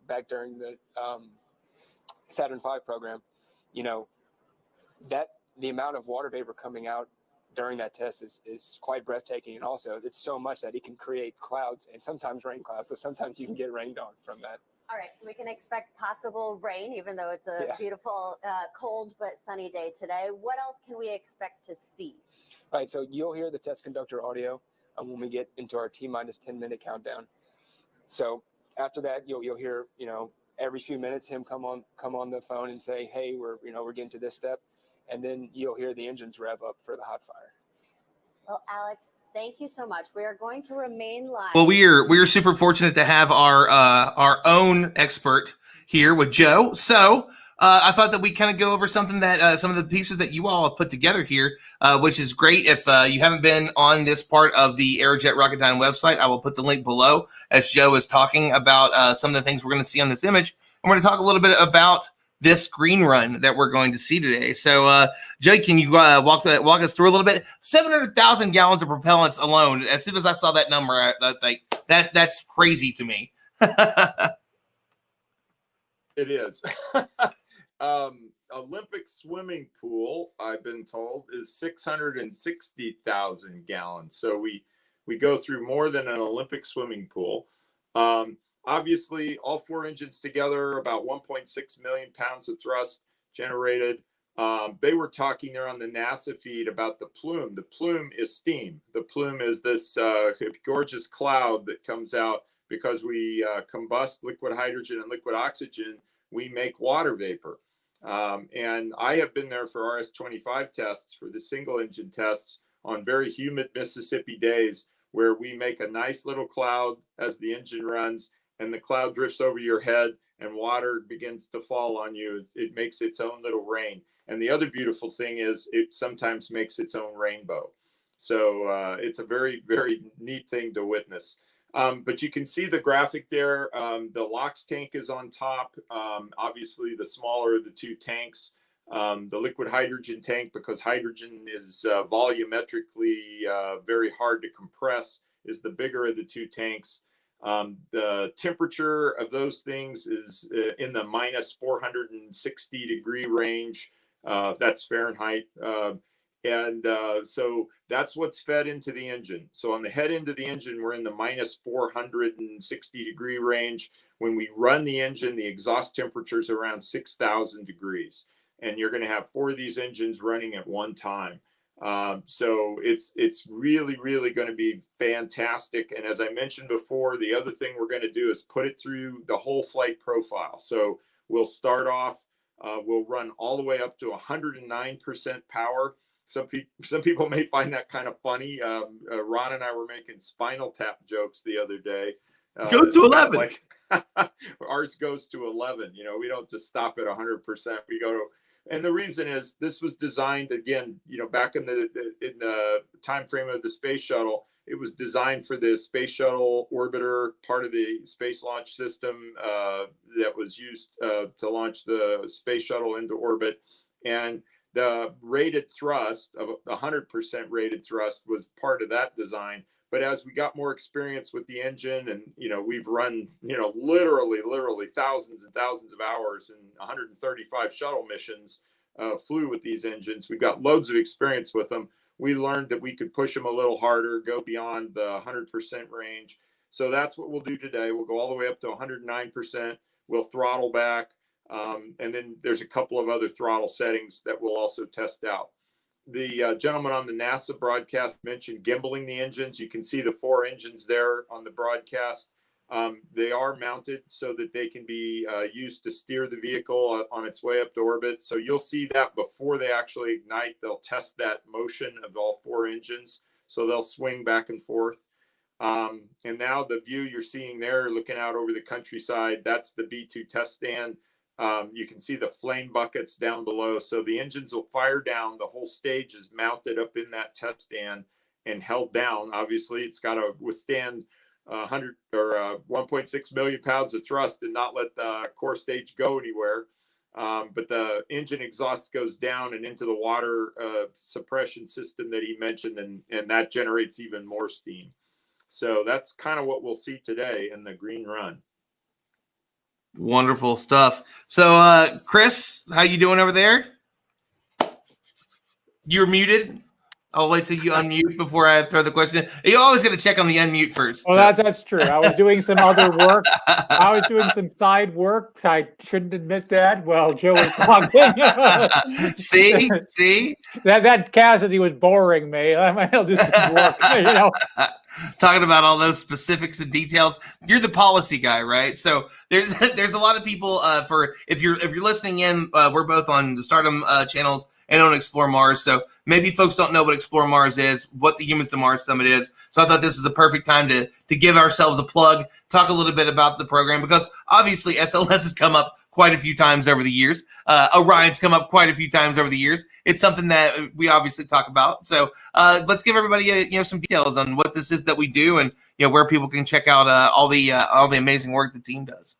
Speaker 8: back during the Saturn V program, that the amount of water vapor coming out during that test is quite breathtaking. And also it's so much that it can create clouds and sometimes rain clouds. So sometimes you can get rained on from that.
Speaker 6: All right, so we can expect possible rain, even though it's a beautiful, cold but sunny day today. What else can we expect to see?
Speaker 8: Right, so you'll hear the test conductor audio when we get into our T-minus 10-minute countdown. So after that, you'll hear, every few minutes him come on the phone and say, hey, we're getting to this step. And then you'll hear the engines rev up for the hot fire.
Speaker 6: Well, Alex, thank you so much. We are going to remain live.
Speaker 1: Well, we are super fortunate to have our own expert here with Joe. So I thought that we kind of go over something that some of the pieces that you all have put together here, which is great. If you haven't been on this part of the Aerojet Rocketdyne website, I will put the link below as Joe is talking about some of the things we're going to see on this image. And we're going to talk a little bit about this green run that we're going to see today. So, Jay, can you walk us through a little bit? 700,000 gallons of propellants alone. As soon as I saw that number, that's crazy to me.
Speaker 2: It is. Olympic swimming pool, I've been told, is 660,000 gallons. So we go through more than an Olympic swimming pool. obviously, all 4 engines together, about 1.6 million pounds of thrust generated. They were talking there on the NASA feed about the plume. The plume is steam. The plume is this gorgeous cloud that comes out because we combust liquid hydrogen and liquid oxygen. We make water vapor. And I have been there for RS-25 tests, for the single engine tests on very humid Mississippi days, where we make a nice little cloud as the engine runs, and the cloud drifts over your head and water begins to fall on you. It makes its own little rain. And the other beautiful thing is it sometimes makes its own rainbow. So it's a very, very neat thing to witness. But you can see the graphic there. The LOX tank is on top. Obviously, the smaller of the 2 tanks. The liquid hydrogen tank, because hydrogen is volumetrically very hard to compress, is the bigger of the 2 tanks. The temperature of those things is in the minus 460 degree range. That's Fahrenheit. So that's what's fed into the engine. So on the head end of the engine, we're in the minus 460 degree range. When we run the engine, the exhaust temperature is around 6,000 degrees. And you're going to have 4 of these engines running at one time. So it's really, really going to be fantastic. And as I mentioned before, the other thing we're going to do is put it through the whole flight profile. So we'll start off, we'll run all the way up to 109% power. Some people may find that kind of funny. Ron and I were making Spinal Tap jokes the other day.
Speaker 1: Goes to 11.
Speaker 2: Like, ours goes to 11. You know, we don't just stop at 100%. We go to, and the reason is this was designed, again, you know, back in the time frame of the space shuttle. It was designed for the space shuttle orbiter, part of the space launch system that was used to launch the space shuttle into orbit. And the rated thrust of 100% rated thrust was part of that design. But as we got more experience with the engine, and, you know, we've run, you know, literally thousands and thousands of hours and 135 shuttle missions flew with these engines. We've got loads of experience with them. We learned that we could push them a little harder, go beyond the 100% range. So that's what we'll do today. We'll go all the way up to 109%. We'll throttle back. And then there's a couple of other throttle settings that we'll also test out. The gentleman on the NASA broadcast mentioned gimbaling the engines. You can see the 4 engines there on the broadcast. They are mounted so that they can be used to steer the vehicle on its way up to orbit. So you'll see that before they actually ignite. They'll test that motion of all 4 engines. So they'll swing back and forth. And now the view you're seeing there, looking out over the countryside, that's the B-2 test stand. You can see the flame buckets down below. So the engines will fire down. The whole stage is mounted up in that test stand and held down. Obviously, it's got to withstand 1.6 million pounds of thrust and not let the core stage go anywhere. But the engine exhaust goes down and into the water suppression system that he mentioned, and that generates even more steam. So that's kind of what we'll see today in the green run.
Speaker 1: Wonderful stuff. So, Chris, how you doing over there? You're muted. I'll wait till you unmute before I throw the question. You always got to check on the unmute first.
Speaker 3: Well, that's true. I was doing some other work. I was doing some side work. I shouldn't admit that. Well, Joe was talking.
Speaker 1: See?
Speaker 3: That Cassidy was boring me. I'll do some work, you know.
Speaker 1: Talking about all those specifics and details. You're the policy guy, right? So there's a lot of people for if you're listening in, we're both on the Stardom channels and on Explore Mars. So maybe folks don't know what Explore Mars is, what the Humans to Mars Summit is. So I thought this is a perfect time to give ourselves a plug, talk a little bit about the program, because obviously SLS has come up quite a few times over the years. Orion's come up quite a few times over the years. It's something that we obviously talk about. So let's give everybody some details on what this is that we do, and where people can check out all the amazing work the team does.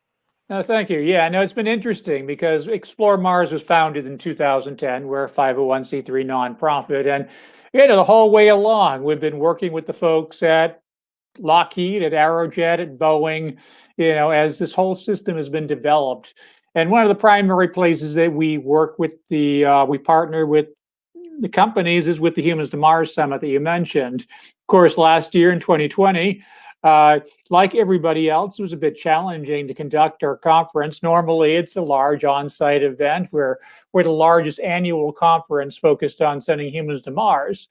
Speaker 3: No, thank you. Yeah, no, it's been interesting because Explore Mars was founded in 2010. We're a 501c3 nonprofit, and the whole way along, we've been working with the folks at Lockheed, at Aerojet, at Boeing, as this whole system has been developed. And one of the primary places that we work with we partner with the companies is with the Humans to Mars Summit that you mentioned. Of course, last year in 2020, Like everybody else, it was a bit challenging to conduct our conference. Normally, it's a large on-site event. We're the largest annual conference focused on sending humans to Mars.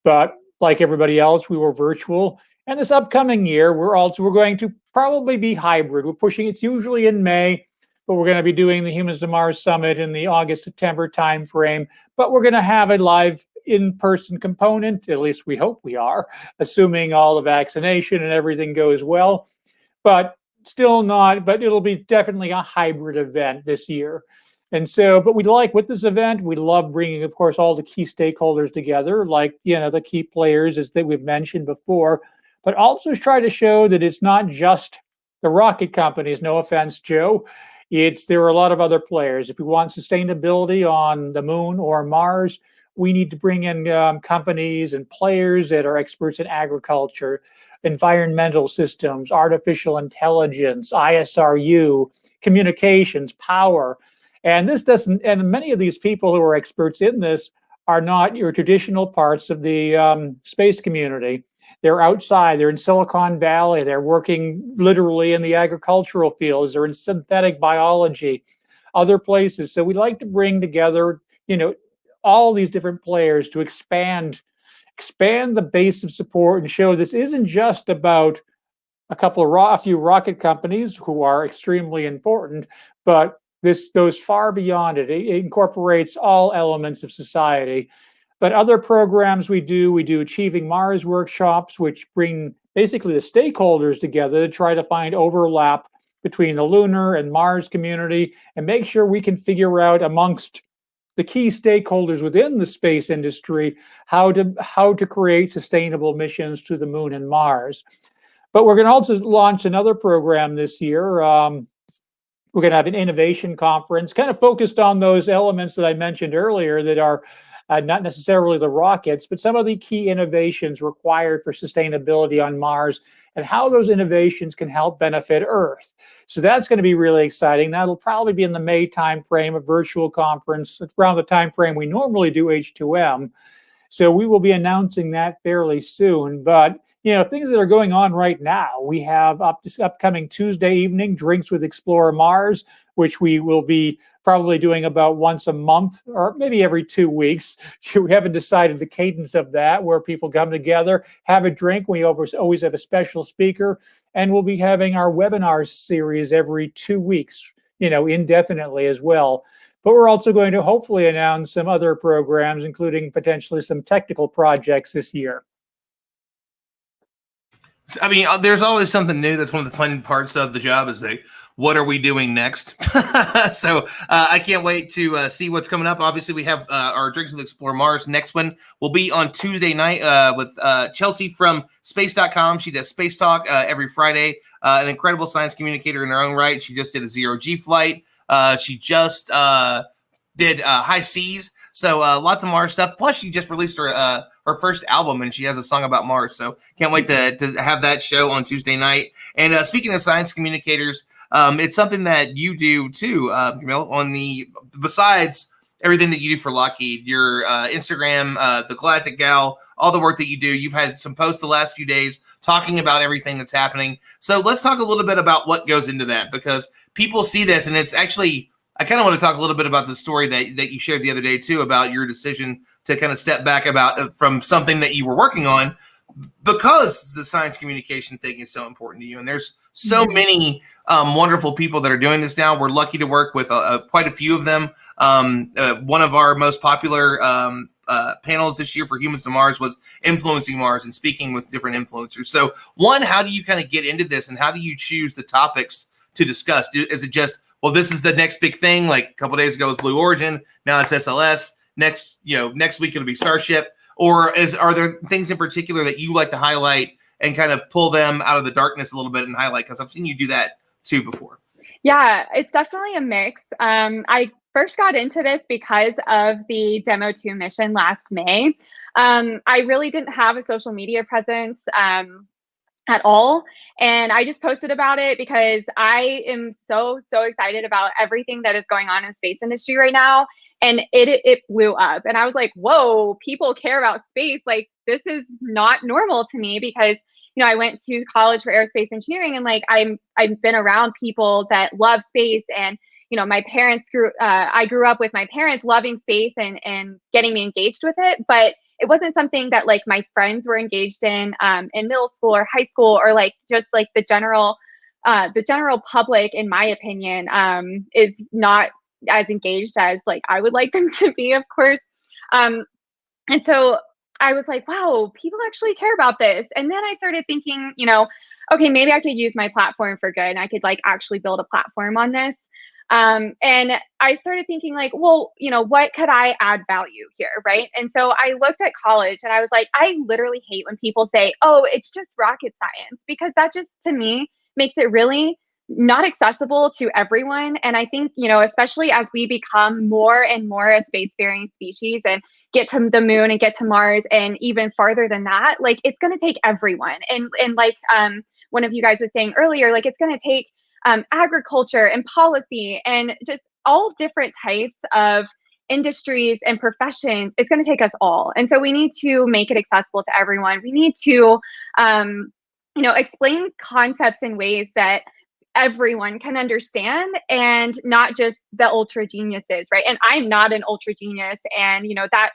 Speaker 3: But like everybody else, we were virtual. And this upcoming year, we're going to probably be hybrid. We're pushing, it's usually in May, but we're going to be doing the Humans to Mars Summit in the August-September timeframe. But we're going to have a live in-person component, at least we hope we are, assuming all the vaccination and everything goes well. But still not, but it'll be definitely a hybrid event this year. And so, but we like with this event, we love bringing, of course, all the key stakeholders together, like, the key players as that we've mentioned before, but also try to show that it's not just the rocket companies. No offense, Joe. There are a lot of other players. If we want sustainability on the moon or Mars, we need to bring in companies and players that are experts in agriculture, environmental systems, artificial intelligence, ISRU, communications, power. And this doesn't, and many of these people who are experts in this are not your traditional parts of the space community. They're outside, they're in Silicon Valley, they're working literally in the agricultural fields, they're in synthetic biology, other places. So we like to bring together, all these different players to expand the base of support and show this isn't just about a few rocket companies who are extremely important, but this goes far beyond it. It incorporates all elements of society. But other programs we do Achieving Mars workshops, which bring basically the stakeholders together to try to find overlap between the lunar and Mars community and make sure we can figure out amongst the key stakeholders within the space industry how to create sustainable missions to the moon and Mars. But we're going to also launch another program this year. We're going to have an innovation conference kind of focused on those elements that I mentioned earlier that are not necessarily the rockets, but some of the key innovations required for sustainability on Mars and how those innovations can help benefit Earth. So that's going to be really exciting. That'll probably be in the May timeframe, a virtual conference. It's around the timeframe we normally do H2M. So we will be announcing that fairly soon. But, things that are going on right now, we have upcoming Tuesday evening, Drinks with Explore Mars, which we will be probably doing about once a month or maybe every 2 weeks. We haven't decided the cadence of that, where people come together, have a drink. We always have a special speaker, and we'll be having our webinar series every 2 weeks, indefinitely as well. But we're also going to hopefully announce some other programs, including potentially some technical projects this year.
Speaker 1: I mean, there's always something new. That's one of the fun parts of the job is what are we doing next? So I can't wait to see what's coming up. Obviously, we have our Drinks with Explore Mars. Next one will be on Tuesday night with Chelsea from space.com. She does Space Talk every Friday. An incredible science communicator in her own right. She just did a zero-G flight. She just did High Seas. So lots of Mars stuff. Plus, she just released her first album, and she has a song about Mars. So can't wait to have that show on Tuesday night. And speaking of science communicators, it's something that you do too, Camille, besides everything that you do for Lockheed, your Instagram, the Galactic Gal, all the work that you do. You've had some posts the last few days talking about everything that's happening. So let's talk a little bit about what goes into that, because people see this, and it's actually, I kind of want to talk a little bit about the story that you shared the other day too, about your decision to kind of step back from something that you were working on, because the science communication thing is so important to you. And there's so many wonderful people that are doing this now. We're lucky to work with quite a few of them. One of our most popular panels this year for Humans to Mars was Influencing Mars and speaking with different influencers. So one, how do you kind of get into this, and how do you choose the topics to discuss? Is it just, well, this is the next big thing? Like a couple of days ago was Blue Origin. Now it's SLS. Next week it'll be Starship. Or are there things in particular that you like to highlight and kind of pull them out of the darkness a little bit and highlight? Because I've seen you do that too before.
Speaker 5: Yeah, it's definitely a mix. I first got into this because of the Demo 2 mission last May. I really didn't have a social media presence at all. And I just posted about it because I am so excited about everything that is going on in the space industry right now. And it blew up. And I was like, whoa, people care about space. Like, this is not normal to me, because, I went to college for aerospace engineering, and like I've been around people that love space, and my parents I grew up with my parents loving space and getting me engaged with it, but it wasn't something that like my friends were engaged in middle school or high school, or like just like the general public, in my opinion, is not as engaged as like I would like them to be, of course. And so I was like, wow, people actually care about this. And then I started thinking, okay, maybe I could use my platform for good, and I could like actually build a platform on this. And I started thinking like, well, what could I add value here, right? And so I looked at college, and I was like, I literally hate when people say, oh, it's just rocket science, because that just, to me, makes it really not accessible to everyone. And I think, especially as we become more and more a spacefaring species and get to the moon and get to Mars and even farther than that, like it's going to take everyone. And like one of you guys was saying earlier, like it's going to take agriculture and policy and just all different types of industries and professions. It's going to take us all. And so we need to make it accessible to everyone. We need to, explain concepts in ways that everyone can understand, and not just the ultra geniuses, right? And I'm not an ultra genius, and that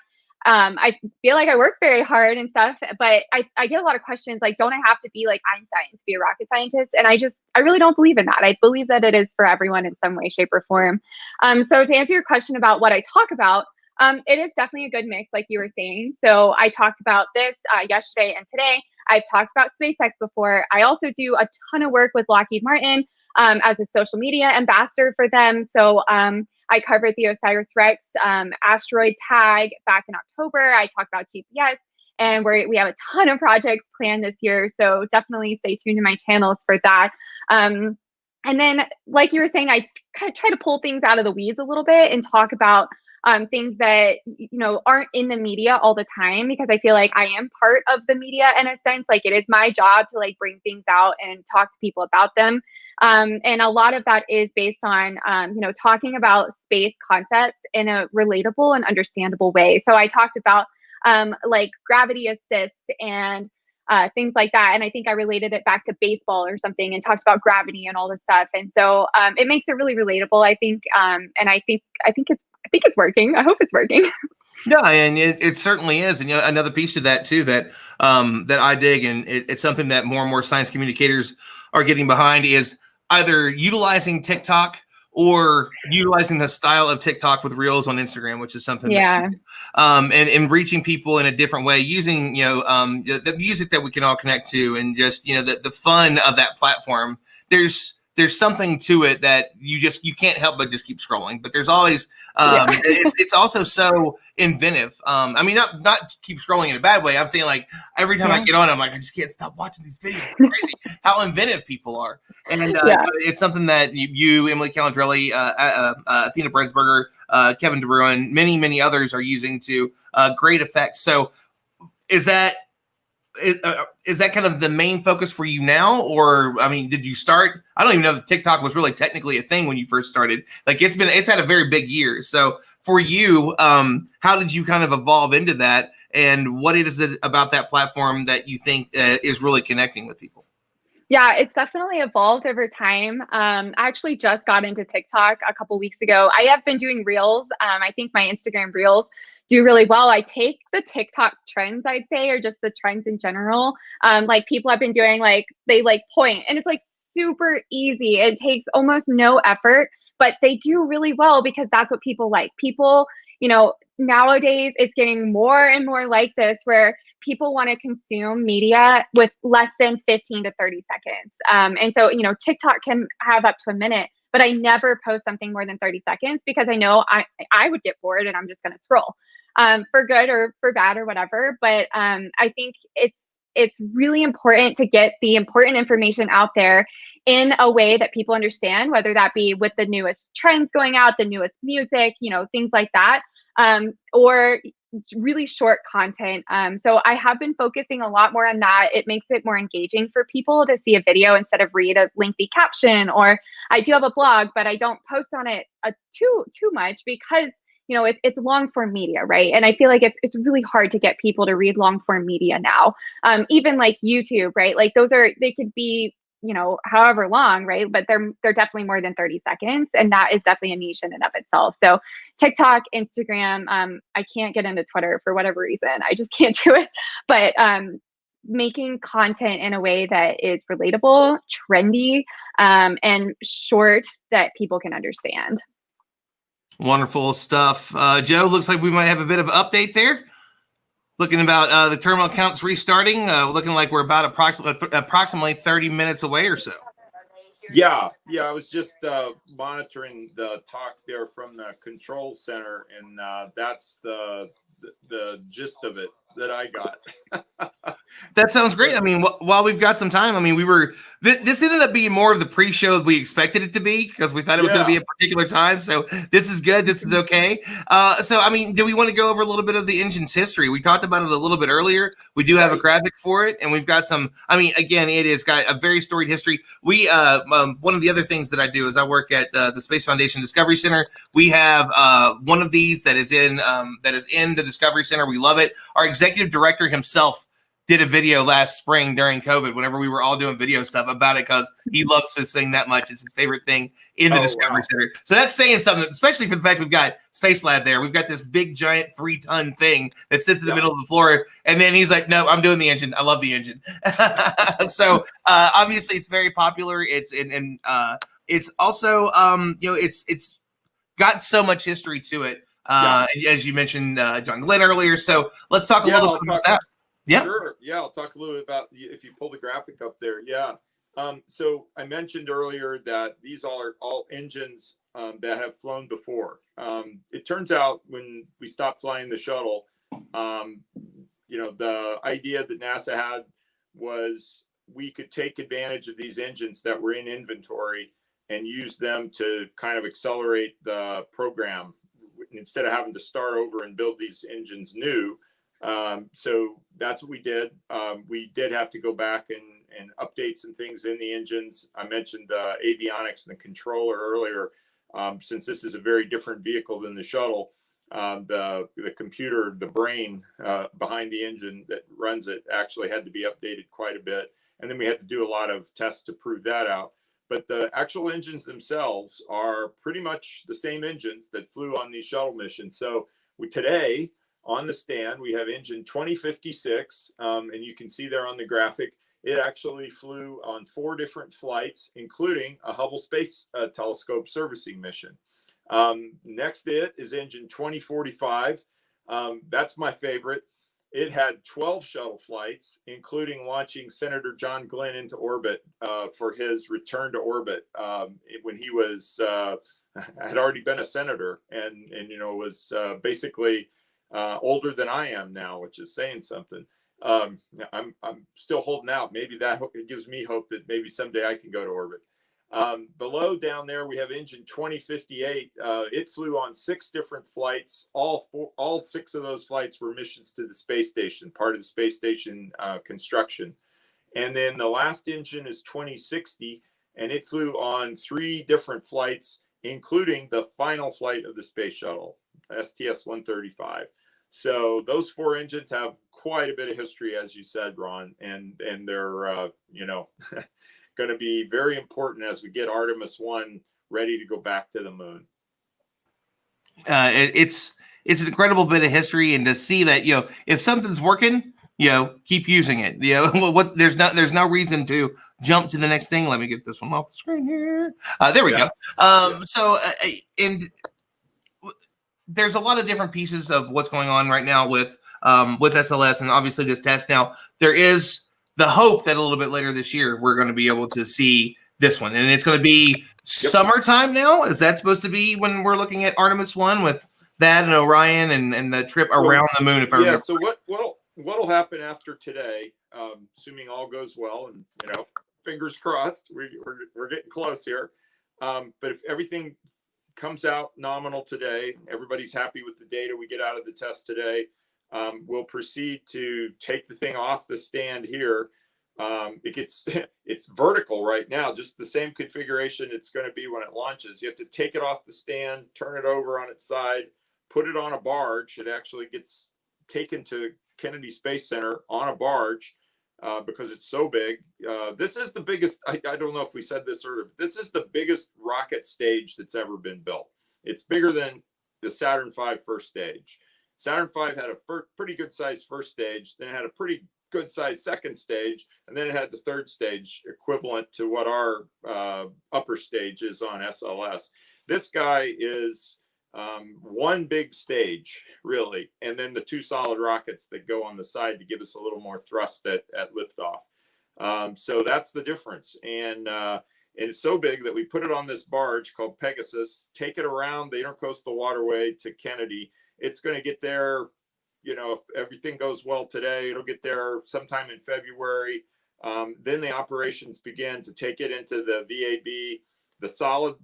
Speaker 5: I feel like I work very hard and stuff, but I get a lot of questions like, don't I have to be like Einstein to be a rocket scientist? And I really don't believe in that. I believe that it is for everyone in some way, shape, or form. So to answer your question about what I talk about, it is definitely a good mix, like you were saying. So I talked about this yesterday and today. I've talked about SpaceX before. I also do a ton of work with Lockheed Martin as a social media ambassador for them. So I covered the OSIRIS-REx asteroid tag back in October. I talked about GPS, and we have a ton of projects planned this year. So definitely stay tuned to my channels for that. And then, like you were saying, I kind of try to pull things out of the weeds a little bit and talk about things that aren't in the media all the time, because I feel like I am part of the media in a sense. Like it is my job to like bring things out and talk to people about them. And a lot of that is based on talking about space concepts in a relatable and understandable way. So I talked about like gravity assist and things like that. And I think I related it back to baseball or something, and talked about gravity and all this stuff. And so it makes it really relatable, I think. And I think it's working. I hope it's working.
Speaker 1: Yeah, and it certainly is. And another piece to that too that I dig, and it's something that more and more science communicators are getting behind, is either utilizing TikTok or utilizing the style of TikTok with Reels on Instagram, which is something and reaching people in a different way, using the music that we can all connect to, and just the fun of that platform. There's something to it that you can't help but just keep scrolling. But there's always it's also so inventive. I mean, not keep scrolling in a bad way. I'm saying like every time I get on, I'm like, I just can't stop watching these videos. It's crazy how inventive people are. And it's something that you, Emily Calandrelli, Athena Brensberger, Kevin DeBruin, many others are using to great effect. So is that kind of the main focus for you now? Or, I mean, did you start? I don't even know if TikTok was really technically a thing when you first started. Like it's had a very big year. So for you, how did you kind of evolve into that? And what is it about that platform that you think is really connecting with people?
Speaker 5: Yeah, it's definitely evolved over time. I actually just got into TikTok a couple weeks ago. I have been doing Reels. I think my Instagram Reels do really well. I take the TikTok trends, I'd say, or just the trends in general. Like people have been doing like, they like point, and it's like super easy. It takes almost no effort, but they do really well because that's what people like. People, nowadays it's getting more and more like this, where people want to consume media with less than 15 to 30 seconds. And so, TikTok can have up to a minute, but I never post something more than 30 seconds because I know I would get bored and I'm just going to scroll for good or for bad or whatever. But I think it's really important to get the important information out there in a way that people understand, whether that be with the newest trends going out, the newest music, things like that, or really short content. So I have been focusing a lot more on that. It makes it more engaging for people to see a video instead of read a lengthy caption. Or I do have a blog, but I don't post on it too much because it's long form media, right? And I feel like it's really hard to get people to read long form media now. Even like YouTube, right? Like they could be, however long, right? But they're definitely more than 30 seconds. And that is definitely a niche in and of itself. So TikTok, Instagram, I can't get into Twitter for whatever reason. I just can't do it. But making content in a way that is relatable, trendy, and short that people can understand.
Speaker 1: Wonderful stuff. Joe, looks like we might have a bit of an update there. Looking about the terminal counts restarting, looking like we're about approximately 30 minutes away or so.
Speaker 2: Yeah. I was just monitoring the talk there from the control center, and that's the gist of it that I got.
Speaker 1: That sounds great. I mean, while we've got some time, I mean, this ended up being more of the pre-show we expected it to be, because we thought it was going to be a particular time. So this is good. This is okay. So, I mean, do we want to go over a little bit of the engine's history? We talked about it a little bit earlier. We do have a graphic for it, and we've got some, I mean, again, it has got a very storied history. We, one of the other things that I do is I work at the Space Foundation Discovery Center. We have one of these that is in the Discovery Center. We love it. Our executive director himself did a video last spring during COVID, whenever we were all doing video stuff about it, because he loves this thing that much. It's his favorite thing in the Discovery Center. So that's saying something, especially for the fact we've got Space Lab there. We've got this big, giant 3-ton thing that sits in the middle of the floor. And then he's like, no, I'm doing the engine. I love the engine. So obviously it's very popular. It's it's also, it's got so much history to it. As you mentioned, John Glenn earlier. So let's talk a little bit about that. Yeah.
Speaker 2: Sure. Yeah, I'll talk a little bit about, if you pull the graphic up there. Yeah. So I mentioned earlier that these are all engines that have flown before. It turns out when we stopped flying the shuttle, the idea that NASA had was we could take advantage of these engines that were in inventory and use them to kind of accelerate the program instead of having to start over and build these engines new. So that's what we did. We did have to go back and update some things in the engines. I mentioned the avionics and the controller earlier. Since this is a very different vehicle than the shuttle, the computer, the brain behind the engine that runs it actually had to be updated quite a bit. And then we had to do a lot of tests to prove that out. But the actual engines themselves are pretty much the same engines that flew on these shuttle missions. So today, on the stand, we have engine 2056, and you can see there on the graphic, it actually flew on 4 different flights, including a Hubble Space Telescope servicing mission. Next is engine 2045. That's my favorite. It had 12 shuttle flights, including launching Senator John Glenn into orbit for his return to orbit when he was had already been a senator and was basically older than I am now, which is saying something. I'm still holding out. Maybe it gives me hope that maybe someday I can go to orbit. Below down there, we have engine 2058. It flew on 6 different flights. All 6 of those flights were missions to the space station, part of the space station construction. And then the last engine is 2060, and it flew on 3 different flights, including the final flight of the space shuttle, STS-135. So those 4 engines have quite a bit of history, as you said, Ron, and they're going to be very important as we get Artemis 1 ready to go back to the moon.
Speaker 1: It's an incredible bit of history, and to see that if something's working, keep using it. There's no reason to jump to the next thing. Let me get this one off the screen here. There we go. So and there's a lot of different pieces of what's going on right now with SLS, and obviously this test. Now there is the hope that a little bit later this year we're going to be able to see this one, and it's going to be summertime now. Is that supposed to be when we're looking at Artemis 1 with that and Orion and the trip around the moon? If I remember.
Speaker 2: So what'll happen after today, assuming all goes well, and fingers crossed, we're getting close here. But if everything comes out nominal today, everybody's happy with the data we get out of the test today, we'll proceed to take the thing off the stand here. It's vertical right now, just the same configuration it's going to be when it launches. You have to take it off the stand, turn it over on its side, put it on a barge. It actually gets taken to Kennedy Space Center on a barge because it's so big. This is the biggest, I don't know if we said this earlier, but this is the biggest rocket stage that's ever been built. It's bigger than the Saturn V first stage. Saturn V had a pretty good sized first stage, then it had a pretty good sized second stage, and then it had the third stage equivalent to what our upper stage is on SLS. This guy is one big stage, really, and then the two solid rockets that go on the side to give us a little more thrust at liftoff. So that's the difference. And it's so big that we put it on this barge called Pegasus, take it around the Intercoastal Waterway to Kennedy. It's going to get there, you know, if everything goes well today, it'll get there sometime in February. Then the operations begin to take it into the VAB. The solid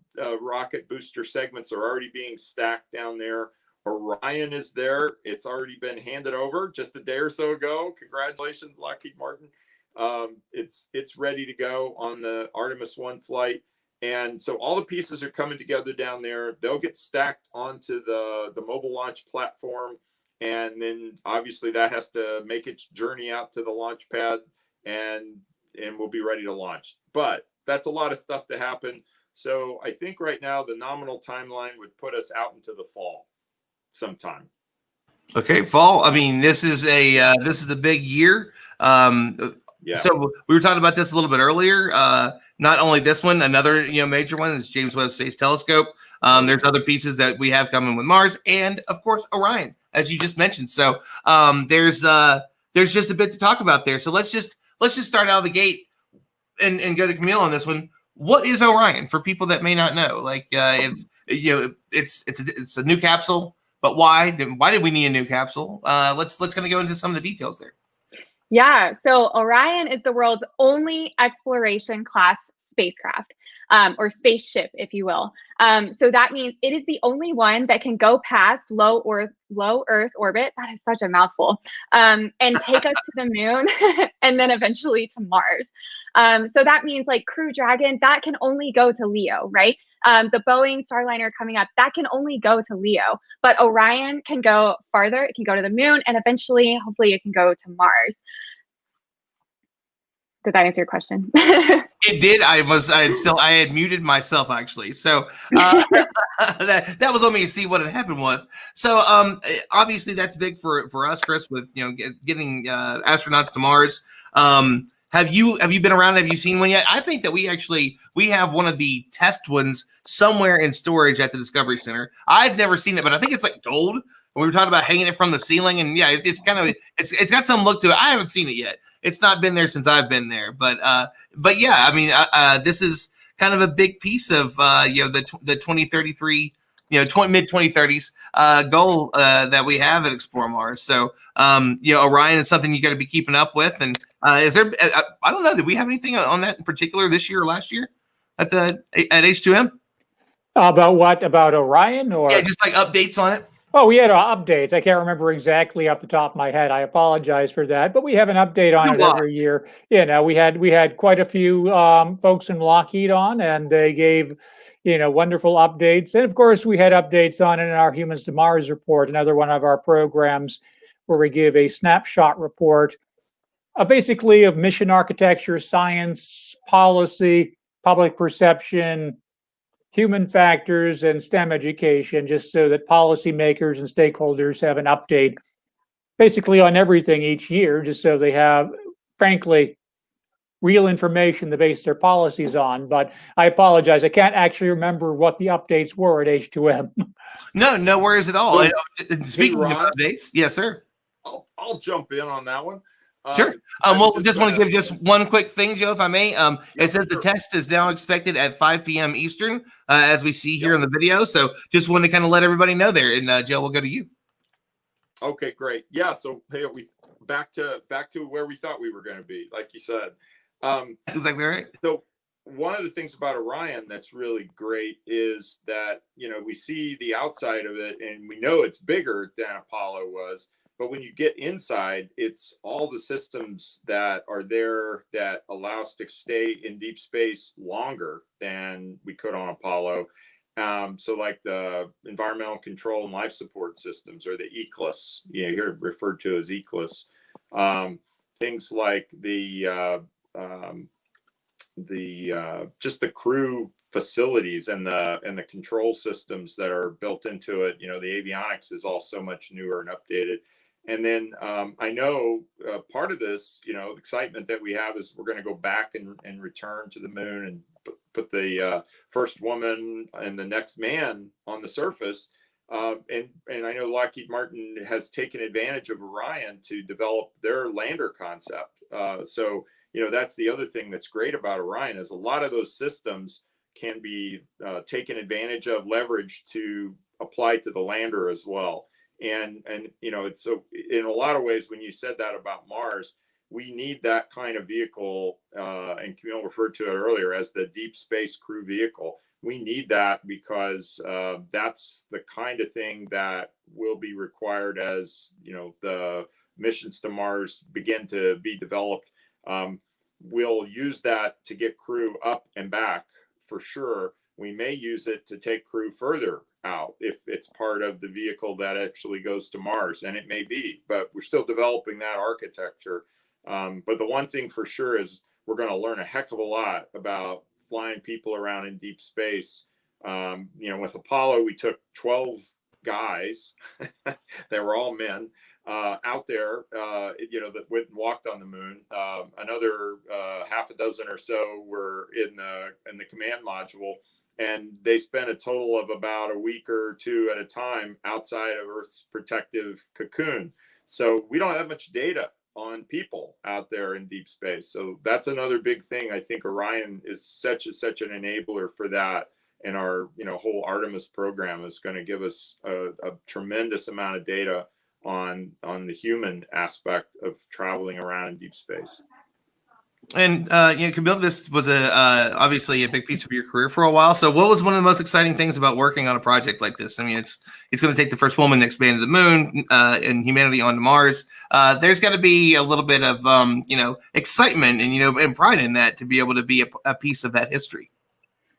Speaker 2: rocket booster segments are already being stacked down there. Orion is there. It's already been handed over just a day or so ago. Congratulations, Lockheed Martin. It's ready to go on the Artemis 1 flight. And so all the pieces are coming together down there. They'll get stacked onto the mobile launch platform. And then obviously that has to make its journey out to the launch pad, and we'll be ready to launch. But that's a lot of stuff to happen. So I think right now the nominal timeline would put us out into the fall sometime.
Speaker 1: Okay, fall. I mean, this is a big year.
Speaker 2: Yeah.
Speaker 1: So we were talking about this a little bit earlier. Not only this one, another major one is James Webb Space Telescope. There's other pieces that we have coming with Mars, and of course Orion, as you just mentioned. So there's just a bit to talk about there. So let's just start out of the gate and go to Camille on this one. What is Orion for people that may not know? Like, if it's a new capsule, but why did we need a new capsule? Let's kind of go into some of the details there.
Speaker 5: Yeah, so Orion is the world's only exploration class spacecraft, or spaceship, if you will. So that means it is the only one that can go past low Earth orbit. That is such a mouthful. And take us to the moon and then eventually to Mars. So that means like Crew Dragon, that can only go to Leo, right? The Boeing Starliner coming up, that can only go to Leo. But Orion can go farther. It can go to the moon, and eventually, hopefully, it can go to Mars. Did that answer your question?
Speaker 1: It did. I had muted myself actually. So that was on me to see what had happened was. So obviously that's big for us, Chris, with getting astronauts to Mars. Have you been around? Have you seen one yet? I think that we have one of the test ones somewhere in storage at the Discovery Center. I've never seen it, but I think it's like gold. We were talking about hanging it from the ceiling, and yeah, it's it's got some look to it. I haven't seen it yet. It's not been there since I've been there, but yeah, I mean, this is kind of a big piece of the 2033, mid 2030s goal that we have at Explore Mars. So Orion is something you got to be keeping up with. And is there? I don't know. Did we have anything on that in particular this year or last year at H2M?
Speaker 3: About what? About Orion, or
Speaker 1: yeah, just like updates on it.
Speaker 3: Oh, we had updates. I can't remember exactly off the top of my head. I apologize for that, but we have an update on it every year. We had quite a few folks from Lockheed on, and they gave wonderful updates. And of course, we had updates on it in our Humans to Mars report, another one of our programs where we give a snapshot report, basically of mission architecture, science, policy, public perception, human factors, and STEM education, just so that policymakers and stakeholders have an update basically on everything each year, just so they have, frankly, real information to base their policies on. But I apologize, I can't actually remember what the updates were at H2M.
Speaker 1: No worries at all. Speaking
Speaker 2: Ron,
Speaker 1: of updates, yes, sir.
Speaker 2: I'll jump in on that one.
Speaker 1: Sure. Well, just want to give just one quick thing, Joe, if I may. It says the test is now expected at 5 p.m. Eastern, as we see here in the video. So just wanted to kind of let everybody know there. And Joe, we'll go to you.
Speaker 2: Okay, great. Yeah. So hey, we back to where we thought we were going to be, like you said.
Speaker 1: Exactly right.
Speaker 2: So one of the things about Orion that's really great is that we see the outside of it, and we know it's bigger than Apollo was. But when you get inside, it's all the systems that are there that allow us to stay in deep space longer than we could on Apollo. So like the environmental control and life support systems, or the ECLS, here referred to as ECLS. Things like just the crew facilities and the control systems that are built into it. The avionics is all so much newer and updated. And then I know part of this, excitement that we have is we're going to go back and return to the moon and put the first woman and the next man on the surface. And I know Lockheed Martin has taken advantage of Orion to develop their lander concept. So that's the other thing that's great about Orion, is a lot of those systems can be taken advantage of, leveraged to apply to the lander as well. And it's so, in a lot of ways, when you said that about Mars, we need that kind of vehicle, and Camille referred to it earlier as the deep space crew vehicle. We need that because that's the kind of thing that will be required as the missions to Mars begin to be developed. We'll use that to get crew up and back for sure. We may use it to take crew further out if it's part of the vehicle that actually goes to Mars, and it may be, but we're still developing that architecture. But the one thing for sure is we're going to learn a heck of a lot about flying people around in deep space. With Apollo, we took 12 guys that were all men out there, that went and walked on the moon. Another half a dozen or so were in the command module, and they spent a total of about a week or two at a time outside of Earth's protective cocoon. So we don't have much data on people out there in deep space. So that's another big thing. I think Orion is such an enabler for that. And our whole Artemis program is going to give us a tremendous amount of data on the human aspect of traveling around in deep space.
Speaker 1: And Camille, this was obviously a big piece of your career for a while. So what was one of the most exciting things about working on a project like this? I mean, it's going to take the first woman to expand to the moon and humanity onto Mars. There's got to be a little bit of excitement and pride in that, to be able to be a piece of that history.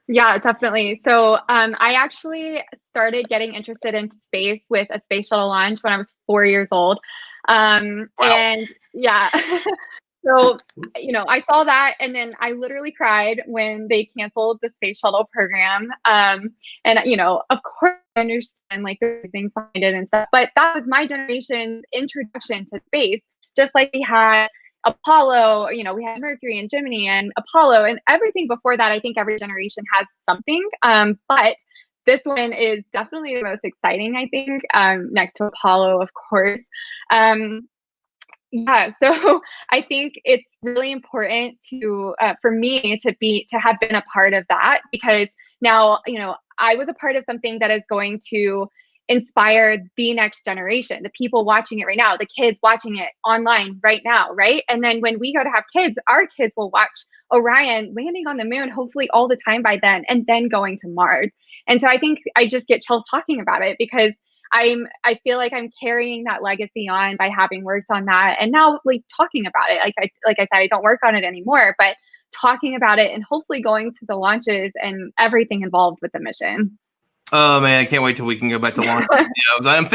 Speaker 5: Yeah, definitely. So I actually started getting interested in space with a space shuttle launch when I was 4 years old. Wow. And yeah. So, I saw that, and then I literally cried when they canceled the space shuttle program. And, of course, I understand like the things behind it and stuff, but that was my generation's introduction to space. Just like we had Apollo, we had Mercury and Gemini and Apollo and everything before that. I think every generation has something. But this one is definitely the most exciting, I think, next to Apollo, of course. Yeah, so I think it's really important for me to have been a part of that, because now, I was a part of something that is going to inspire the next generation, the people watching it right now, the kids watching it online right now, right? And then when we go to have kids, our kids will watch Orion landing on the moon, hopefully all the time by then, and then going to Mars. And so I think I just get chills talking about it, because I feel like I'm carrying that legacy on by having worked on that, and now like talking about it. Like I said, I don't work on it anymore, but talking about it and hopefully going to the launches and everything involved with the mission.
Speaker 1: Oh man, I can't wait till we can go back to launch. I'm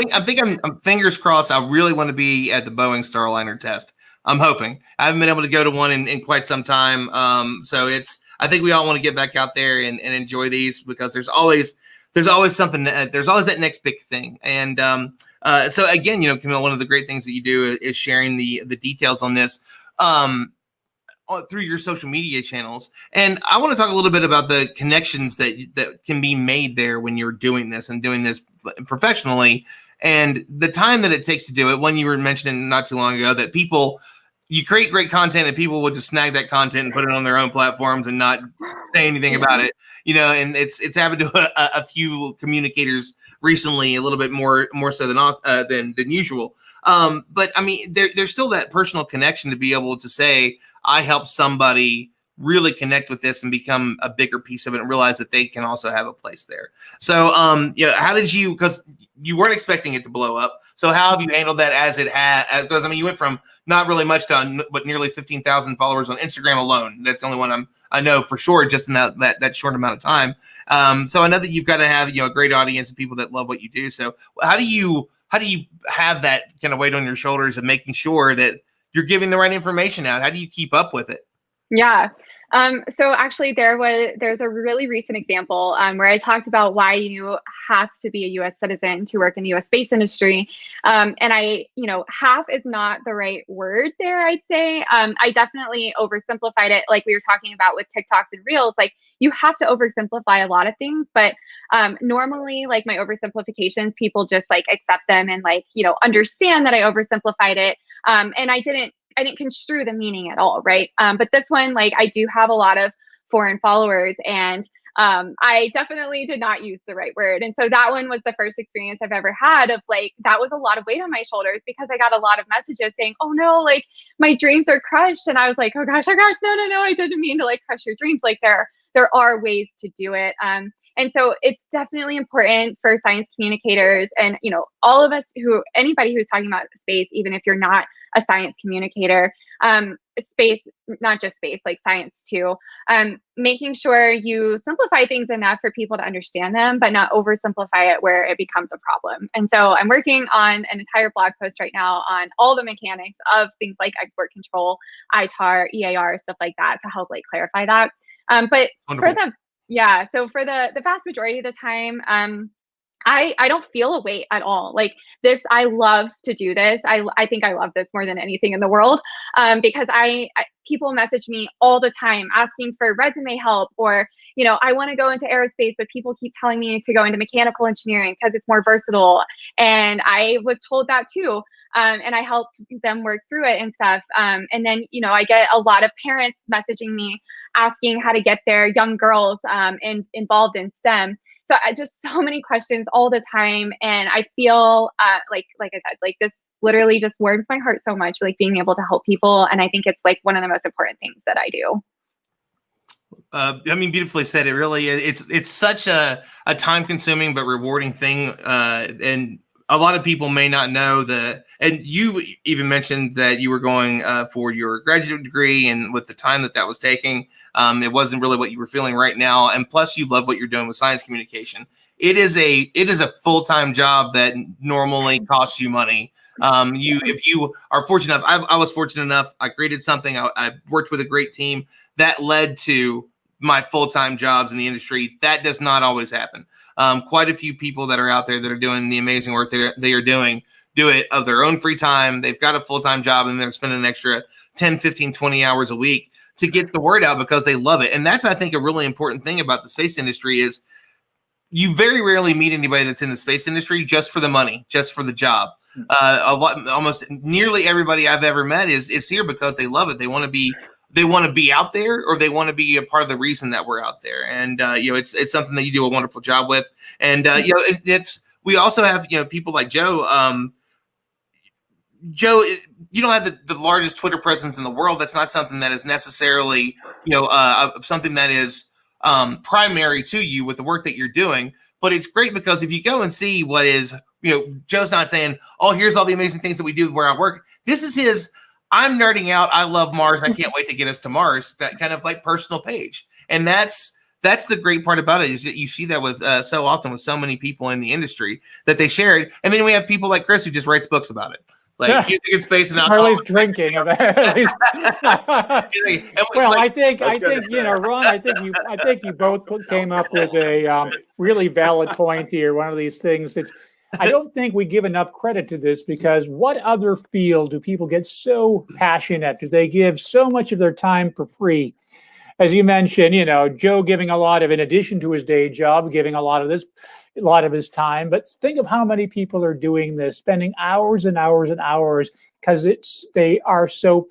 Speaker 1: fingers crossed. I really want to be at the Boeing Starliner test. I'm hoping. I haven't been able to go to one in quite some time. So I think we all want to get back out there and enjoy these, because there's always something. There's always that next big thing. And so again, Camille, one of the great things that you do is sharing the details on this through your social media channels. And I want to talk a little bit about the connections that can be made there when you're doing this and doing this professionally, and the time that it takes to do it. One, you were mentioning not too long ago that you create great content and people will just snag that content and put it on their own platforms and not say anything about it, and it's happened to a few communicators recently, a little bit more so than usual. But I mean, there's still that personal connection to be able to say, I helped somebody really connect with this and become a bigger piece of it and realize that they can also have a place there. So, how did you, because you weren't expecting it to blow up. So how have you handled that as it had, because I mean, you went from not really much to but nearly 15,000 followers on Instagram alone. That's the only one I know for sure, just in that short amount of time. So I know that you've got to have, a great audience of people that love what you do. So how do you have that kind of weight on your shoulders of making sure that you're giving the right information out? How do you keep up with it?
Speaker 5: Yeah. So actually there's a really recent example where I talked about why you have to be a US citizen to work in the US space industry. And half is not the right word there, I'd say. I definitely oversimplified it, like we were talking about with TikToks and Reels. Like, you have to oversimplify a lot of things, but normally, like, my oversimplifications, people just like accept them and understand that I oversimplified it. And I didn't construe the meaning at all, right? But this one, like, I do have a lot of foreign followers, and I definitely did not use the right word. And so that one was the first experience I've ever had of, like, that was a lot of weight on my shoulders, because I got a lot of messages saying, oh no, like, my dreams are crushed. And I was like, oh gosh, no, I didn't mean to, like, crush your dreams. Like, there are ways to do it. And so it's definitely important for science communicators and, all of us anybody who's talking about space, even if you're not a science communicator, space, not just space, like science too, making sure you simplify things enough for people to understand them, but not oversimplify it where it becomes a problem. And so I'm working on an entire blog post right now on all the mechanics of things like export control, ITAR, EAR, stuff like that, to help, like, clarify that. But Wonderful. So for the vast majority of the time, I don't feel a weight at all. Like, this, I love to do this. I think I love this more than anything in the world, because people message me all the time asking for resume help, or, I want to go into aerospace, but people keep telling me to go into mechanical engineering because it's more versatile. And I was told that too. And I helped them work through it and stuff. And then, I get a lot of parents messaging me asking how to get their young girls involved in STEM. So just so many questions all the time. And I feel like I said, like, this literally just warms my heart so much, like, being able to help people. And I think it's, like, one of the most important things that I do.
Speaker 1: Beautifully said. It really, it's such a time consuming but rewarding thing. And a lot of people may not know and you even mentioned that you were going for your graduate degree, and with the time that was taking, it wasn't really what you were feeling right now. And plus, you love what you're doing with science communication. It is a full-time job that normally costs you money. If you are fortunate enough, I was fortunate enough, I created something, I worked with a great team that led to my full-time jobs in the industry. That does not always happen. Quite a few people that are out there that are doing the amazing work they are doing do it of their own free time. They've got a full-time job and they're spending an extra 10, 15, 20 hours a week to get the word out because they love it. And that's, I think, a really important thing about the space industry is you very rarely meet anybody that's in the space industry just for the money, just for the job. Almost nearly everybody I've ever met is here because they love it. They want to be out there, or they want to be a part of the reason that we're out there. And it's something that you do a wonderful job with. And we also have people like Joe. Joe, you don't have the largest Twitter presence in the world. That's not something that is necessarily something that is primary to you with the work that you're doing. But it's great because if you go and see what is, Joe's not saying, oh, here's all the amazing things that we do where I work. This is his, I'm nerding out, I love Mars, I can't wait to get us to Mars, that kind of like personal page. And that's the great part about it, is that you see that with so often with so many people in the industry that they share it. And then we have people like Chris who just writes books about it. Like music and space and alcohol.
Speaker 3: Or at least drinking of it. Well, I think Ron, I think you both came up with a really valid point here. One of these things that I don't think we give enough credit to this, because what other field do people get so passionate? Do they give so much of their time for free? As you mentioned, Joe giving a lot of, in addition to his day job, giving a lot of his time. But think of how many people are doing this, spending hours and hours and hours, because they are so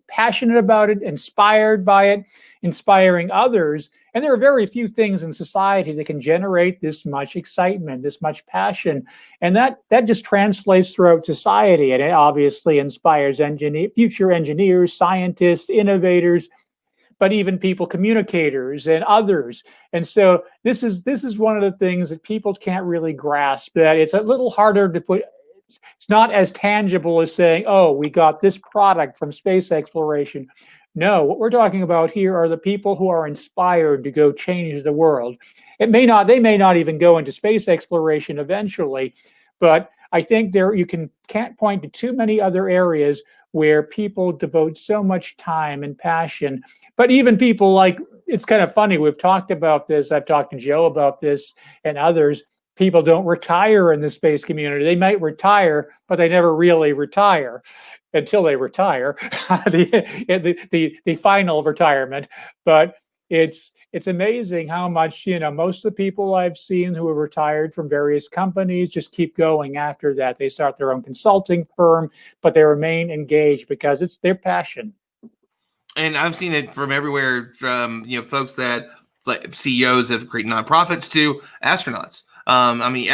Speaker 3: passionate about it, inspired by it, inspiring others. And there are very few things in society that can generate this much excitement, this much passion. And that just translates throughout society. And it obviously inspires future engineers, scientists, innovators. but even people, communicators and others. And so this is one of the things that people can't really grasp, that it's a little harder to put. It's not as tangible as saying, oh, we got this product from space exploration. No, what we're talking about here are the people who are inspired to go change the world. They may not even go into space exploration eventually, but I think you can't point to too many other areas where people devote so much time and passion. But even people like, it's kind of funny, we've talked about this, I've talked to Joe about this and others. People don't retire in the space community. They might retire, but they never really retire until they retire, the final retirement. But it's amazing how much, most of the people I've seen who have retired from various companies just keep going after that. They start their own consulting firm, but they remain engaged because it's their passion. And
Speaker 1: I've seen it from everywhere, from folks that like CEOs of great nonprofits to astronauts. I mean,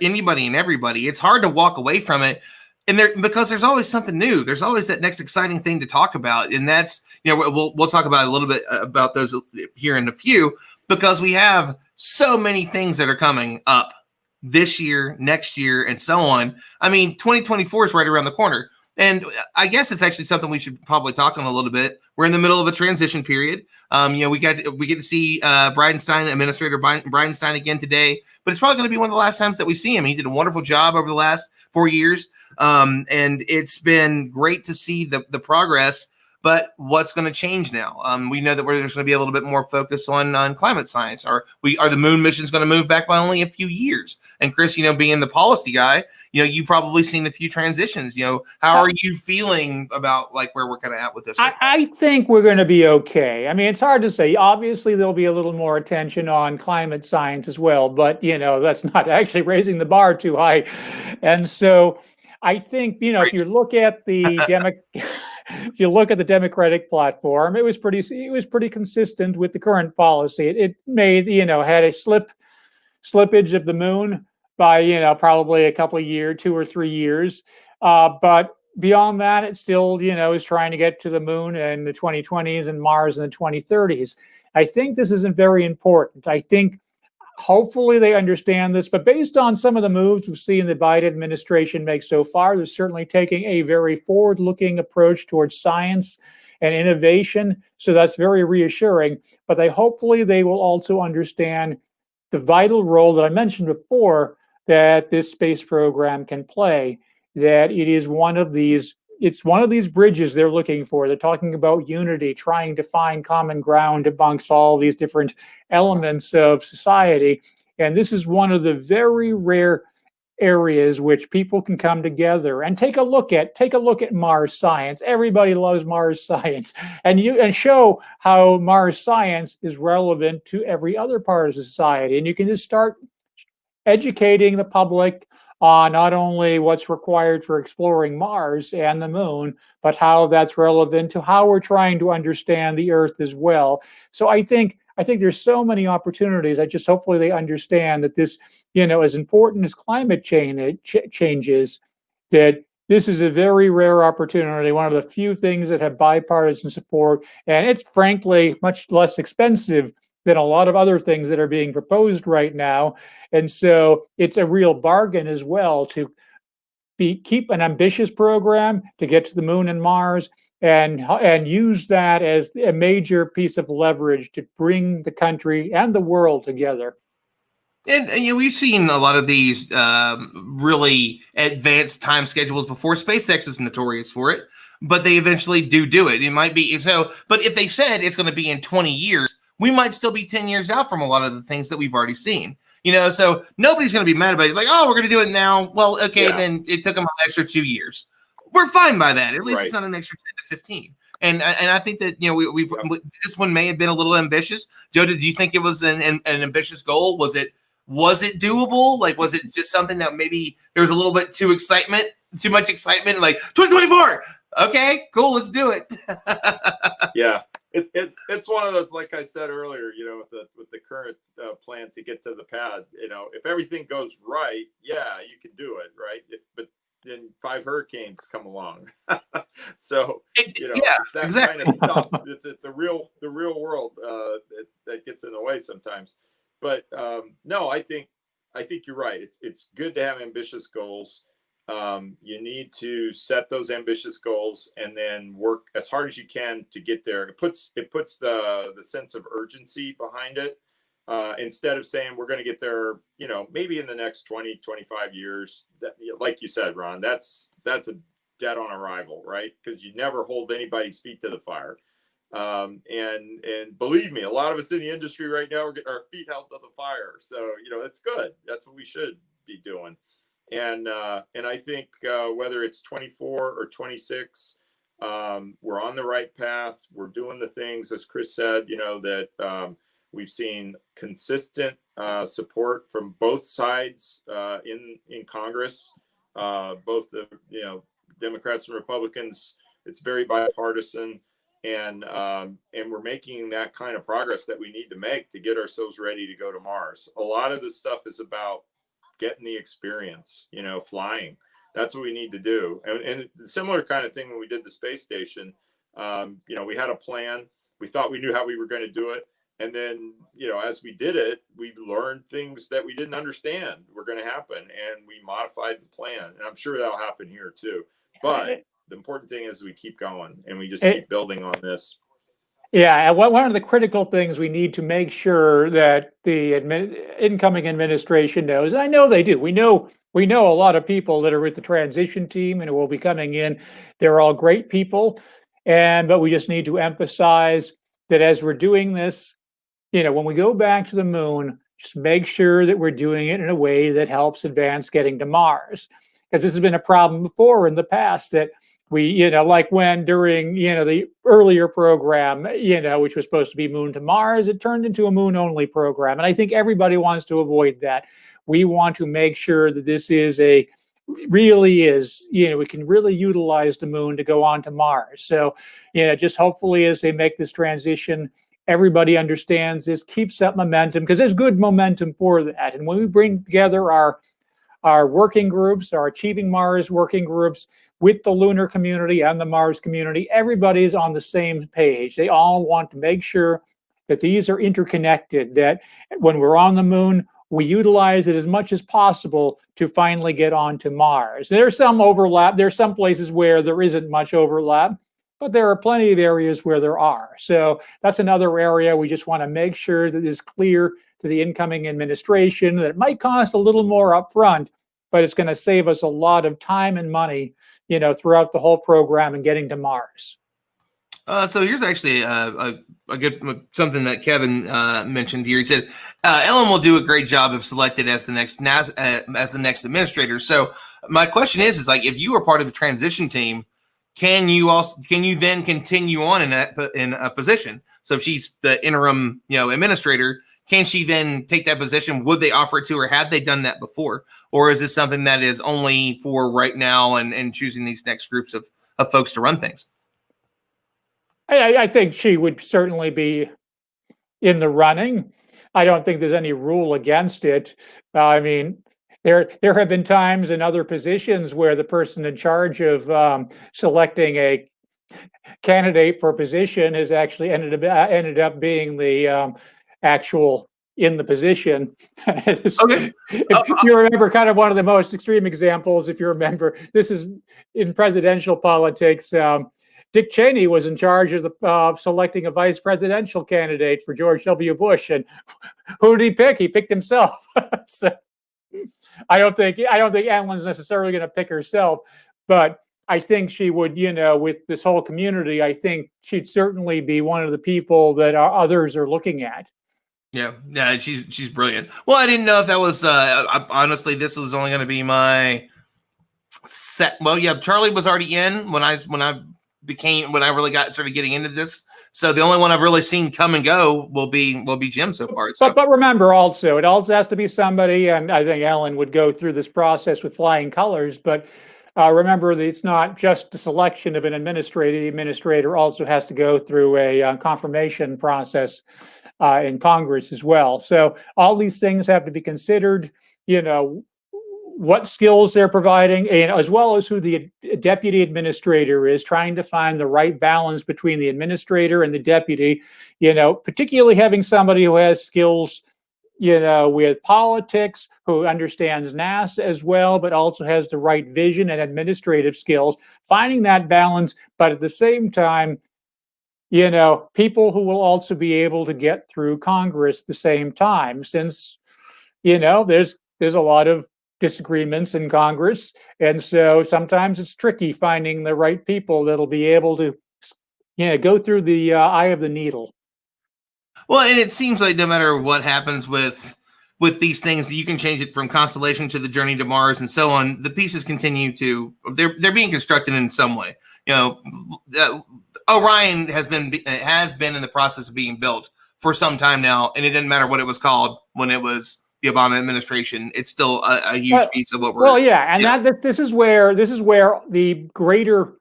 Speaker 1: anybody and everybody. It's hard to walk away from it, and because there's always something new. There's always that next exciting thing to talk about, and that's we'll talk about a little bit about those here in a few, because we have so many things that are coming up this year, next year, and so on. I mean, 2024 is right around the corner. And I guess it's actually something we should probably talk on a little bit. We're in the middle of a transition period. We get to see Administrator Bridenstine again today, but it's probably going to be one of the last times that we see him. He did a wonderful job over the last 4 years, and it's been great to see the progress. But what's going to change now? We know that there's going to be a little bit more focus on climate science. Are the moon missions going to move back by only a few years? And Chris, being the policy guy, you've probably seen a few transitions. How are you feeling about like where we're kind of at with this?
Speaker 3: I think we're going to be okay. I mean, it's hard to say. Obviously, there'll be a little more attention on climate science as well, but that's not actually raising the bar too high. And so I think, if you look at the if you look at the Democratic platform, it was pretty consistent with the current policy. It made, had a slippage of the moon by, probably a couple of years, 2 or 3 years. But beyond that, it still, is trying to get to the moon in the 2020s and Mars in the 2030s. I think this isn't very important. I think hopefully they understand this, but based on some of the moves we've seen the Biden administration make so far, they're certainly taking a very forward-looking approach towards science and innovation. So that's very reassuring. But hopefully they will also understand the vital role that I mentioned before that this space program can play, that it's one of these bridges they're looking for. They're talking about unity, trying to find common ground amongst all these different elements of society. And this is one of the very rare areas which people can come together and take a look at Mars science. Everybody loves Mars science, and show how Mars science is relevant to every other part of society. And you can just start educating the public on not only what's required for exploring Mars and the moon, but how that's relevant to how we're trying to understand the Earth as well. So I think there's so many opportunities. Hopefully they understand that this, as important as climate change is, that this is a very rare opportunity, one of the few things that have bipartisan support, and it's frankly much less expensive than a lot of other things that are being proposed right now. And so it's a real bargain as well to keep an ambitious program to get to the moon and Mars, and use that as a major piece of leverage to bring the country and the world together.
Speaker 1: And we've seen a lot of these really advanced time schedules before. SpaceX is notorious for it, but they eventually do it. It might be so, but if they said it's going to be in 20 years, we might still be 10 years out from a lot of the things that we've already seen. So nobody's going to be mad about it. Like, oh, we're going to do it now. Well, okay, then it took them an extra 2 years. We're fine by that. At least it's not an extra 10 to 15. And I think that this one may have been a little ambitious. Joe, did you think it was an ambitious goal? Was it doable? Like, was it just something that maybe there was a little bit too much excitement? Like 2024. Okay, cool, let's do it.
Speaker 2: Yeah, it's one of those, like I said earlier, with the current plan to get to the pad, if everything goes right, yeah, you can do it, right? But then 5 hurricanes come along. So, you know,
Speaker 1: Yeah,
Speaker 2: it's that
Speaker 1: exactly.
Speaker 2: kind of stuff. It's the real world that gets in the way sometimes. But no, I think you're right. It's good to have ambitious goals. You need to set those ambitious goals and then work as hard as you can to get there. It puts the sense of urgency behind it. Instead of saying we're going to get there, you know, maybe in the next 20, 25 years, that, like you said, Ron, that's a dead on arrival, right? Because you never hold anybody's feet to the fire. And believe me, a lot of us in the industry right now are getting our feet held to the fire. So, you know, it's good. That's what we should be doing. And I think whether it's 24 or 26, we're on the right path. We're doing the things, as Chris said, you know, that we've seen consistent support from both sides in Congress, both the, you know, Democrats and Republicans. It's very bipartisan, and we're making that kind of progress that we need to make to get ourselves ready to go to Mars. A lot of this stuff is about getting the experience, you know, flying. That's what we need to do. And similar kind of thing when we did the space station. You know, we had a plan. We thought we knew how we were going to do it. And then, you know, as we did it, we learned things that we didn't understand were going to happen, and we modified the plan. And I'm sure that'll happen here too. But the important thing is we keep going and we just keep building on this.
Speaker 3: Yeah, and one of the critical things we need to make sure that the incoming administration knows, and I know they do. We know a lot of people that are with the transition team and who will be coming in. They're all great people, but we just need to emphasize that as we're doing this, you know, when we go back to the moon, just make sure that we're doing it in a way that helps advance getting to Mars, because this has been a problem before in the past that we, you know, like when during, you know, the earlier program, you know, which was supposed to be Moon to Mars, it turned into a moon only program. And I think everybody wants to avoid that. We want to make sure that this really is, you know, we can really utilize the moon to go on to Mars. So, you know, just hopefully as they make this transition, everybody understands this, keeps up momentum, because there's good momentum for that. And when we bring together our working groups, our Achieving Mars working groups, with the lunar community and the Mars community, everybody's on the same page. They all want to make sure that these are interconnected, that when we're on the moon, we utilize it as much as possible to finally get onto Mars. There's some overlap. There's some places where there isn't much overlap, but there are plenty of areas where there are. So that's another area we just want to make sure that is clear to the incoming administration, that it might cost a little more upfront, but it's going to save us a lot of time and money, you know, throughout the whole program and getting to Mars.
Speaker 1: So here's actually a good something that Kevin mentioned here. He said Ellen will do a great job if selected as the next administrator. So my question is like, if you were part of the transition team, can you then continue on in a position? So if she's the interim, you know, administrator, can she then take that position? Would they offer it to her? Have they done that before? Or is this something that is only for right now and choosing these next groups of folks to run things?
Speaker 3: I think she would certainly be in the running. I don't think there's any rule against it. I mean, there have been times in other positions where the person in charge of selecting a candidate for a position has actually ended up being the actual in the position.
Speaker 1: Okay.
Speaker 3: If you remember, kind of one of the most extreme examples, if you remember, this is in presidential politics. Dick Cheney was in charge of selecting a vice presidential candidate for George W. Bush, and who did he pick? He picked himself. So I don't think Ellen's necessarily going to pick herself, but I think she would, you know, with this whole community, I think she'd certainly be one of the people that others are looking at.
Speaker 1: Yeah, she's brilliant. Well, I didn't know if that was honestly, this was only going to be my set. Well, yeah, Charlie was already in when I really started getting into this. So the only one I've really seen come and go will be Jim so far. So.
Speaker 3: But remember also, it also has to be somebody, and I think Ellen would go through this process with flying colors, but remember that it's not just the selection of an administrator. The administrator also has to go through a confirmation process in Congress as well. So all these things have to be considered. You know, what skills they're providing, and as well as who the deputy administrator is, trying to find the right balance between the administrator and the deputy, particularly having somebody who has skills, with politics, who understands NASA as well, but also has the right vision and administrative skills, finding that balance, but at the same time, people who will also be able to get through Congress at the same time, since, there's a lot of disagreements in Congress. And so sometimes it's tricky finding the right people that'll be able to, go through the eye of the needle.
Speaker 1: Well, and it seems like no matter what happens with these things, you can change it from Constellation to the Journey to Mars and so on. The pieces continue to they're being constructed in some way. Orion has been in the process of being built for some time now, and it didn't matter what it was called when it was the Obama administration. It's still a huge piece of what we're.
Speaker 3: Well, yeah, and this is where the greater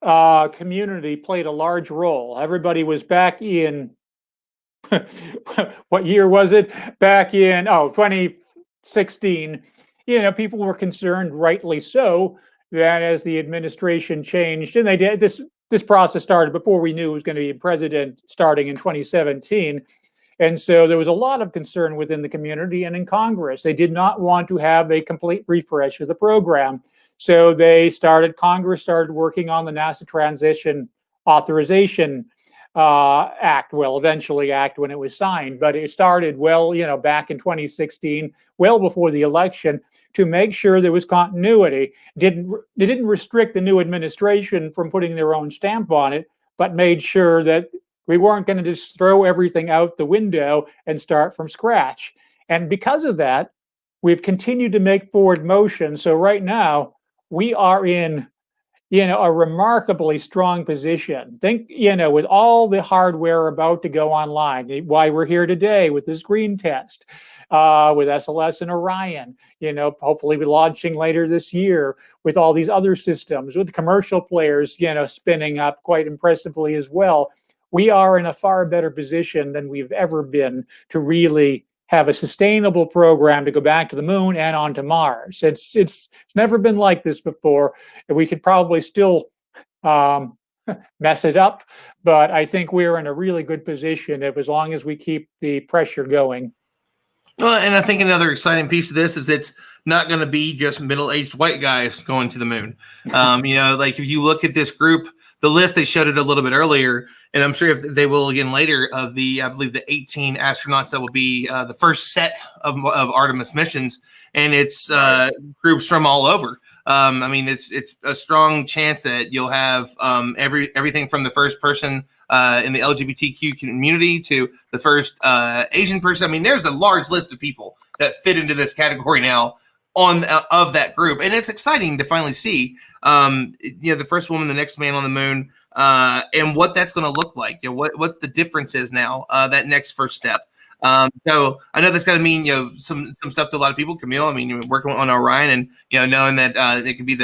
Speaker 3: community played a large role. Everybody was back in. What year was it? Back in 2016. People were concerned, rightly so, that as the administration changed, and they did this process started before we knew it was going to be president starting in 2017. And so there was a lot of concern within the community and in Congress. They did not want to have a complete refresh of the program. So Congress started working on the NASA Transition Authorization Act, eventually Act when it was signed, but it started back in 2016, well before the election, to make sure there was continuity. They didn't restrict the new administration from putting their own stamp on it, but made sure that we weren't going to just throw everything out the window and start from scratch. And because of that, we've continued to make forward motion. So right now we are in a remarkably strong position. Think, with all the hardware about to go online, why we're here today with this green test, with SLS and Orion, hopefully be launching later this year, with all these other systems, with commercial players, spinning up quite impressively as well. We are in a far better position than we've ever been to really have a sustainable program to go back to the moon and onto Mars. It's never been like this before. We could probably still mess it up, but I think we're in a really good position as long as we keep the pressure going.
Speaker 1: Well, and I think another exciting piece of this is it's not going to be just middle-aged white guys going to the moon. Like if you look at this group, the list, they showed it a little bit earlier, and I'm sure if they will again later, of I believe the 18 astronauts that will be the first set of Artemis missions, and it's groups from all over. It's a strong chance that you'll have everything from the first person in the LGBTQ community to the first Asian person. There's a large list of people that fit into this category now of that group, and it's exciting to finally see the first woman, the next man on the moon, and what that's going to look like. What the difference is now, that next first step. So I know that's going to mean some stuff to a lot of people. Camille, working on Orion and knowing that it could be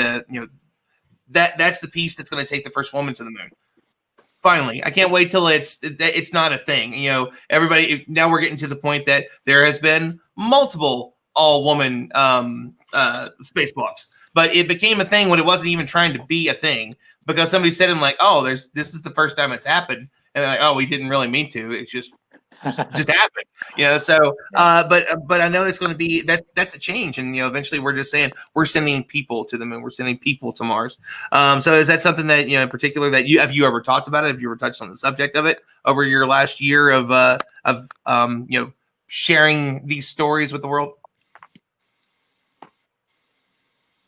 Speaker 1: that's the piece that's going to take the first woman to the moon. Finally, I can't wait till it's not a thing. Everybody, now we're getting to the point that there has been multiple all-woman spacewalks, but it became a thing when it wasn't even trying to be a thing, because somebody said this is the first time it's happened, and they're like, we didn't really mean to. It's just happened, So, but I know it's going to be that's a change, and eventually we're just saying we're sending people to the moon, we're sending people to Mars. So is that something that in particular that have you ever talked about it? Have you ever touched on the subject of it over your last year of sharing these stories with the world?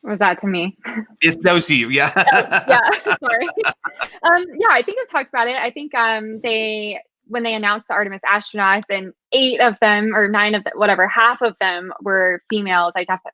Speaker 5: Was that to me?
Speaker 1: It's those to you, yeah.
Speaker 5: Yeah, sorry. I think I've talked about it. I think when they announced the Artemis astronauts, and 8 of them or 9 of them, whatever, half of them were females. I talked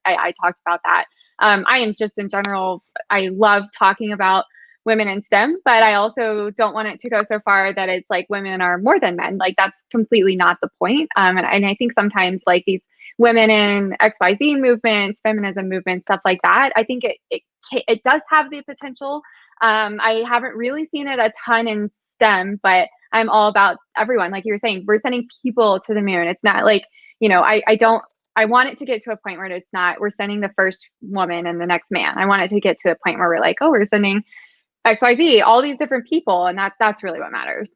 Speaker 5: about that. I am just in general, I love talking about women in STEM, but I also don't want it to go so far that it's like women are more than men. Like that's completely not the point. And I think sometimes like these women in XYZ movements, feminism movements, stuff like that, I think it does have the potential. I haven't really seen it a ton in STEM, but I'm all about everyone. Like you were saying, we're sending people to the moon. It's not like, I don't I want it to get to a point where it's not, we're sending the first woman and the next man. I want it to get to a point where we're like, oh, we're sending XYZ, all these different people. And that's really what matters.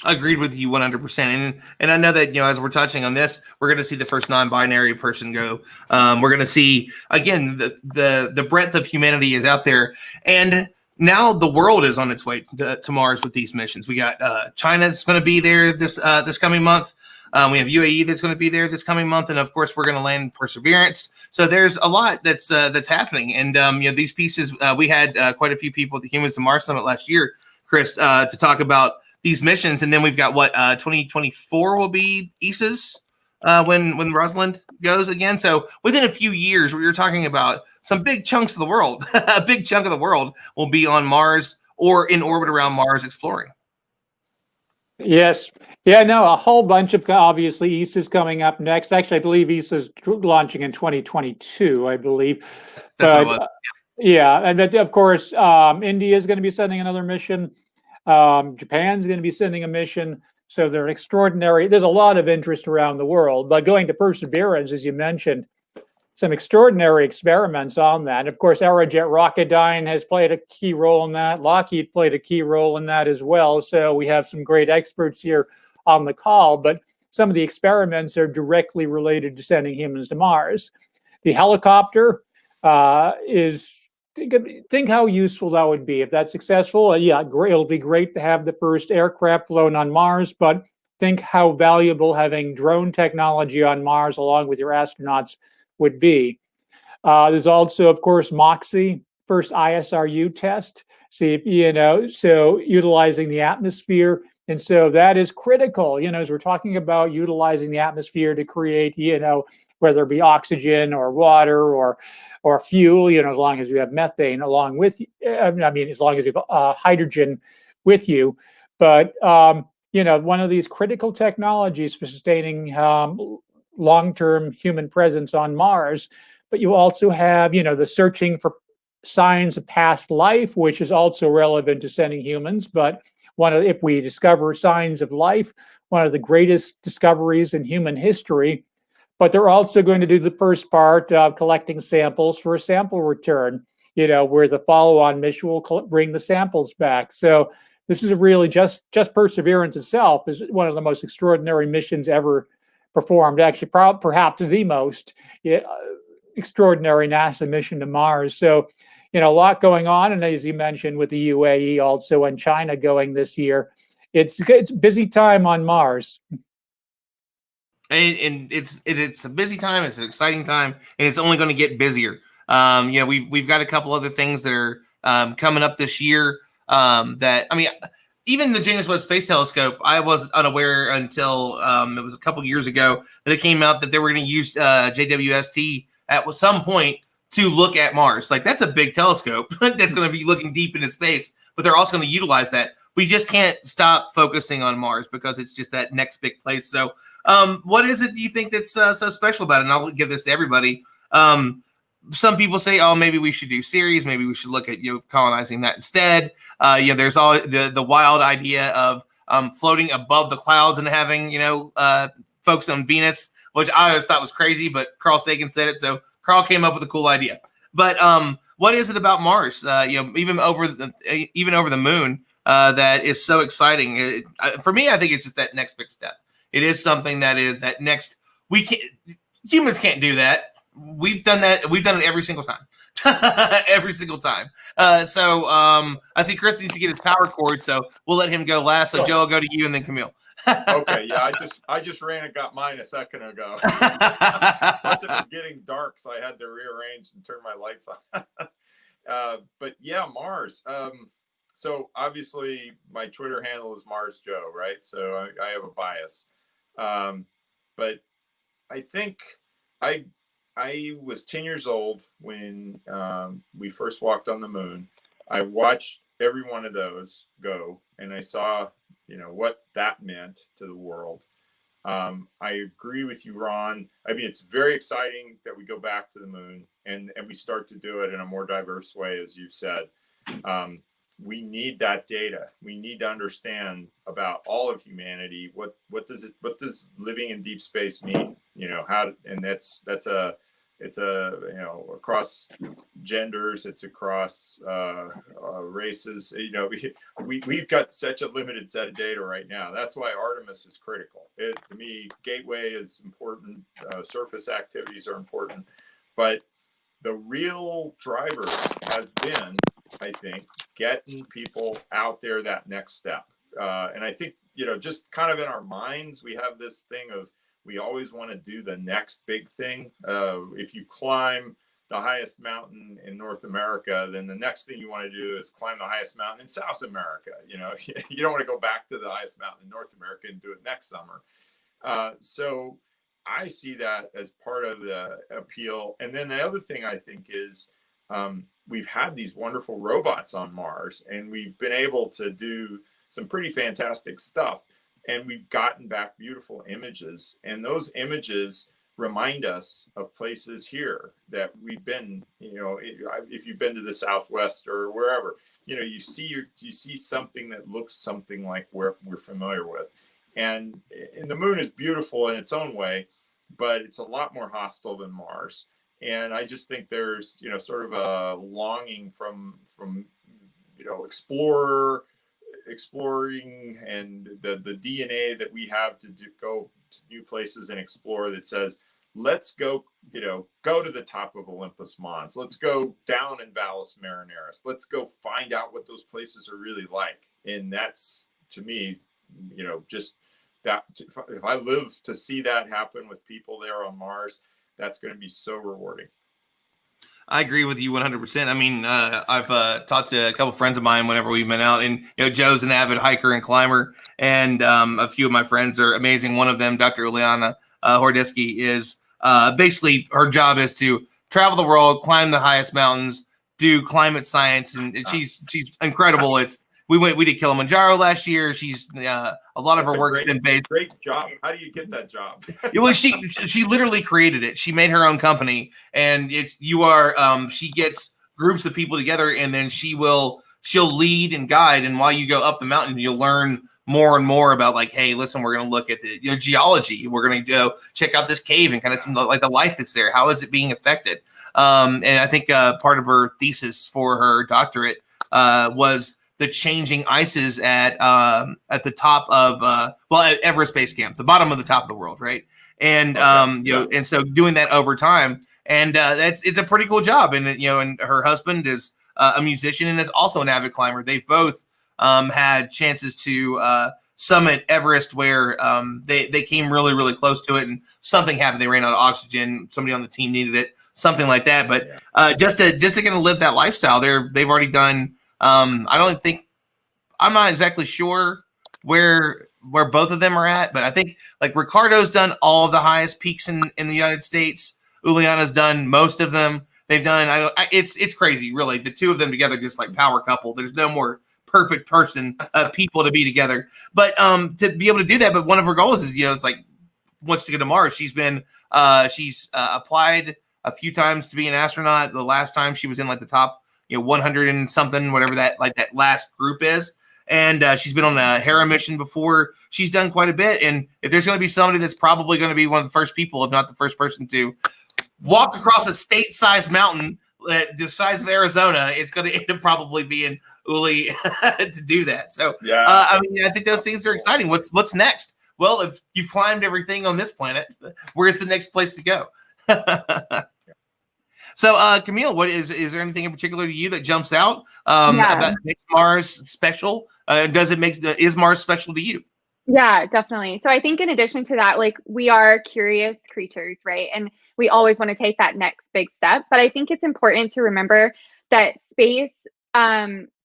Speaker 1: Agreed with you 100%. And I know that, as we're touching on this, we're going to see the first non-binary person go. We're going to see, again, the breadth of humanity is out there. And now the world is on its way to Mars with these missions. We got China's going to be there this coming month. We have UAE that's going to be there this coming month. And of course, we're going to land Perseverance. So there's a lot that's happening. And, these pieces, we had quite a few people at the Humans to Mars Summit last year, Chris, to talk about these missions. And then we've got 2024 will be ESA's when Rosalind goes again. So within a few years, we were talking about some big chunks of the world. A big chunk of the world will be on Mars or in orbit around Mars exploring.
Speaker 3: Yes. Yeah, no, a whole bunch of, obviously, ESA's coming up next. Actually, I believe ESA's launching in 2022, I believe.
Speaker 1: That's what it was.
Speaker 3: Yeah, and of course, India is going to be sending another mission. Japan's going to be sending a mission. So there's a lot of interest around the world. But going to Perseverance, as you mentioned, some extraordinary experiments on that. Of course, Aerojet Rocketdyne has played a key role in that. Lockheed played a key role in that as well. So we have some great experts here on the call, but some of the experiments are directly related to sending humans to Mars. The helicopter think how useful that would be if that's successful. Yeah, great. It'll be great to have the first aircraft flown on Mars, but think how valuable having drone technology on Mars along with your astronauts would be. There's also, of course, MOXIE, first ISRU test. So utilizing the atmosphere. And so that is critical, as we're talking about utilizing the atmosphere to create, whether it be oxygen or water or fuel, as long as you have methane along with you. As long as you have hydrogen with you. But, one of these critical technologies for sustaining long-term human presence on Mars. But you also have, the searching for signs of past life, which is also relevant to sending humans. But if we discover signs of life, one of the greatest discoveries in human history. But they're also going to do the first part of collecting samples for a sample return, where the follow-on mission will bring the samples back. So this is really just Perseverance itself is one of the most extraordinary missions ever performed. Actually, perhaps the most extraordinary NASA mission to Mars. So, a lot going on. And as you mentioned, with the UAE also and China going this year, it's busy time on Mars.
Speaker 1: And it's a busy time. It's an exciting time, and it's only going to get busier. We've got a couple other things that are coming up this year. Even the James Webb Space Telescope, I was unaware until it was a couple years ago that it came out that they were going to use JWST at some point to look at Mars. Like, that's a big telescope that's going to be looking deep into space, but they're also going to utilize that. We just can't stop focusing on Mars because it's just that next big place. So what is it you think that's so special about it? And I'll give this to everybody. Some people say, oh, maybe we should do Ceres. Maybe we should look at colonizing that instead. There's all the wild idea of floating above the clouds and having folks on Venus, which I always thought was crazy, but Carl Sagan said it, so Carl came up with a cool idea. But what is it about Mars? Even over the moon that is so exciting. For me, I think it's just that next big step. It is something that is that next. Humans can't do that. We've done that. We've done it every single time. Every single time. So I see Chris needs to get his power cord, so we'll let him go last. So Joe, I'll go to you and then Camille.
Speaker 2: Okay, yeah, I just ran and got mine a second ago. Plus it was getting dark, so I had to rearrange and turn my lights on. But yeah, Mars. So obviously my Twitter handle is Mars Joe, right? So I have a bias. But I think I was 10 years old when we first walked on the moon. I watched every one of those go, and I saw, what that meant to the world. I agree with you, Ron. I mean, it's very exciting that we go back to the moon and we start to do it in a more diverse way, as you've said. We need that data. We need to understand about all of humanity. What does living in deep space mean? you know, and that's it's you know, across genders, it's across races. You know, we've got such a limited set of data right now. That's why Artemis is critical. To me, gateway is important. Surface activities are important, but the real driver has been, I think, getting people out there that next step. And I think, you know, just kind of in our minds, we have this thing of, we always want to do the next big thing. If you climb the highest mountain in North America, then the next thing you want to do is climb the highest mountain in South America. You know, you don't want to go back to the highest mountain in North America and do it next summer. So I see that as part of the appeal. And then the other thing I think is we've had these wonderful robots on Mars, and we've been able to do some pretty fantastic stuff. And we've gotten back beautiful images. And those images remind us of places here that we've been. You know, if you've been to the Southwest or wherever, you know, you see something that looks something like where we're familiar with. And the moon is beautiful in its own way, but it's a lot more hostile than Mars. And I just think there's, you know, sort of a longing from you know, exploring and the DNA that we have to go to new places and explore, that says, let's go, you know, go to the top of Olympus Mons. Let's go down in Valles Marineris. Let's go find out what those places are really like. And that's, to me, you know, just that, if I live to see that happen with people there on Mars, that's going to be so rewarding.
Speaker 1: I agree with you 100%. I mean, I've talked to a couple friends of mine whenever we've been out, and you know, Joe's an avid hiker and climber, and a few of my friends are amazing. One of them, Dr. Uliana Hordisky, is basically, her job is to travel the world, climb the highest mountains, do climate science, and she's incredible. We did Kilimanjaro last year. She's a lot of her work's been based.
Speaker 2: Great job. How do you get that job?
Speaker 1: Well, she literally created it. She made her own company, and she gets groups of people together, and then she'll lead and guide. And while you go up the mountain, you'll learn more and more about, like, hey, listen, we're going to look at the geology. We're going to go check out this cave and kind of see like the life that's there. How is it being affected? And I think part of her thesis for her doctorate was the changing ices at the top of at Everest Base Camp, the bottom of the top of the world, right? And you know, and so doing that over time, and it's a pretty cool job. And you know, and her husband is a musician and is also an avid climber. They've both had chances to summit Everest where they came really, really close to it, and something happened. They ran out of oxygen. Somebody on the team needed it, something like that. But just to kind of live that lifestyle, they've already done. I'm not exactly sure where both of them are at, but I think like Ricardo's done all of the highest peaks in the United States. Uliana's done most of them. They've done, it's crazy, really. The two of them together, just like power couple. There's no more perfect people to be together. But to be able to do that, but one of her goals is, you know, it's like, wants to go to Mars. She's applied a few times to be an astronaut. The last time she was in like the top, you know, 100 and something, whatever that last group is. And she's been on a Hera mission before. She's done quite a bit. And if there's going to be somebody that's probably going to be one of the first people, if not the first person to walk across a state-sized mountain the size of Arizona, it's going to end up probably being Uli to do that. So, I mean, I think those things are exciting. What's next? Well, if you've climbed everything on this planet, where's the next place to go? So, Camille, is there anything in particular to you that jumps out that makes Mars special? Is Mars special to you?
Speaker 5: Yeah, definitely. So I think in addition to that, like, we are curious creatures, right? And we always want to take that next big step. But I think it's important to remember that space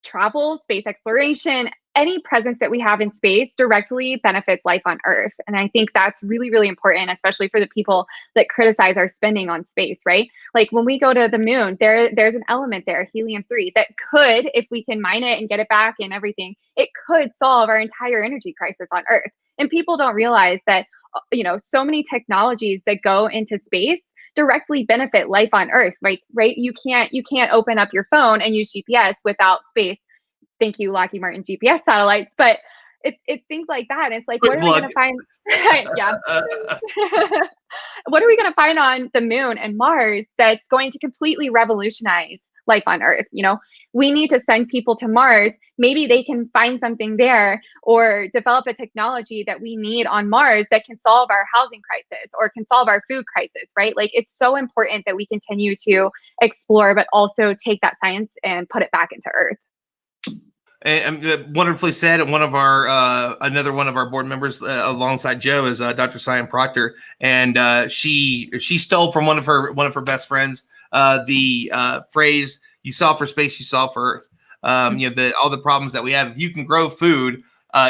Speaker 5: travel, space exploration, any presence that we have in space directly benefits life on Earth. And I think that's really, really important, especially for the people that criticize our spending on space, right? Like when we go to the moon, there's an element there, helium-3, that could, if we can mine it and get it back and everything, it could solve our entire energy crisis on Earth. And people don't realize that, you know, so many technologies that go into space directly benefit life on Earth, right? You can't open up your phone and use GPS without space. Thank you, Lockheed Martin GPS satellites. But it's things like that. It's like, what are we going to find? Yeah. what are we going to find on the moon and Mars that's going to completely revolutionize life on Earth? You know, we need to send people to Mars. Maybe they can find something there or develop a technology that we need on Mars that can solve our housing crisis or can solve our food crisis, right? Like, it's so important that we continue to explore, but also take that science and put it back into Earth.
Speaker 1: And wonderfully said. And one of our another one of our board members alongside Joe is Dr. Cyan Proctor, and she stole from one of her best friends the phrase "You solve for space, you solve for Earth." You know, all the problems that we have. If you can grow food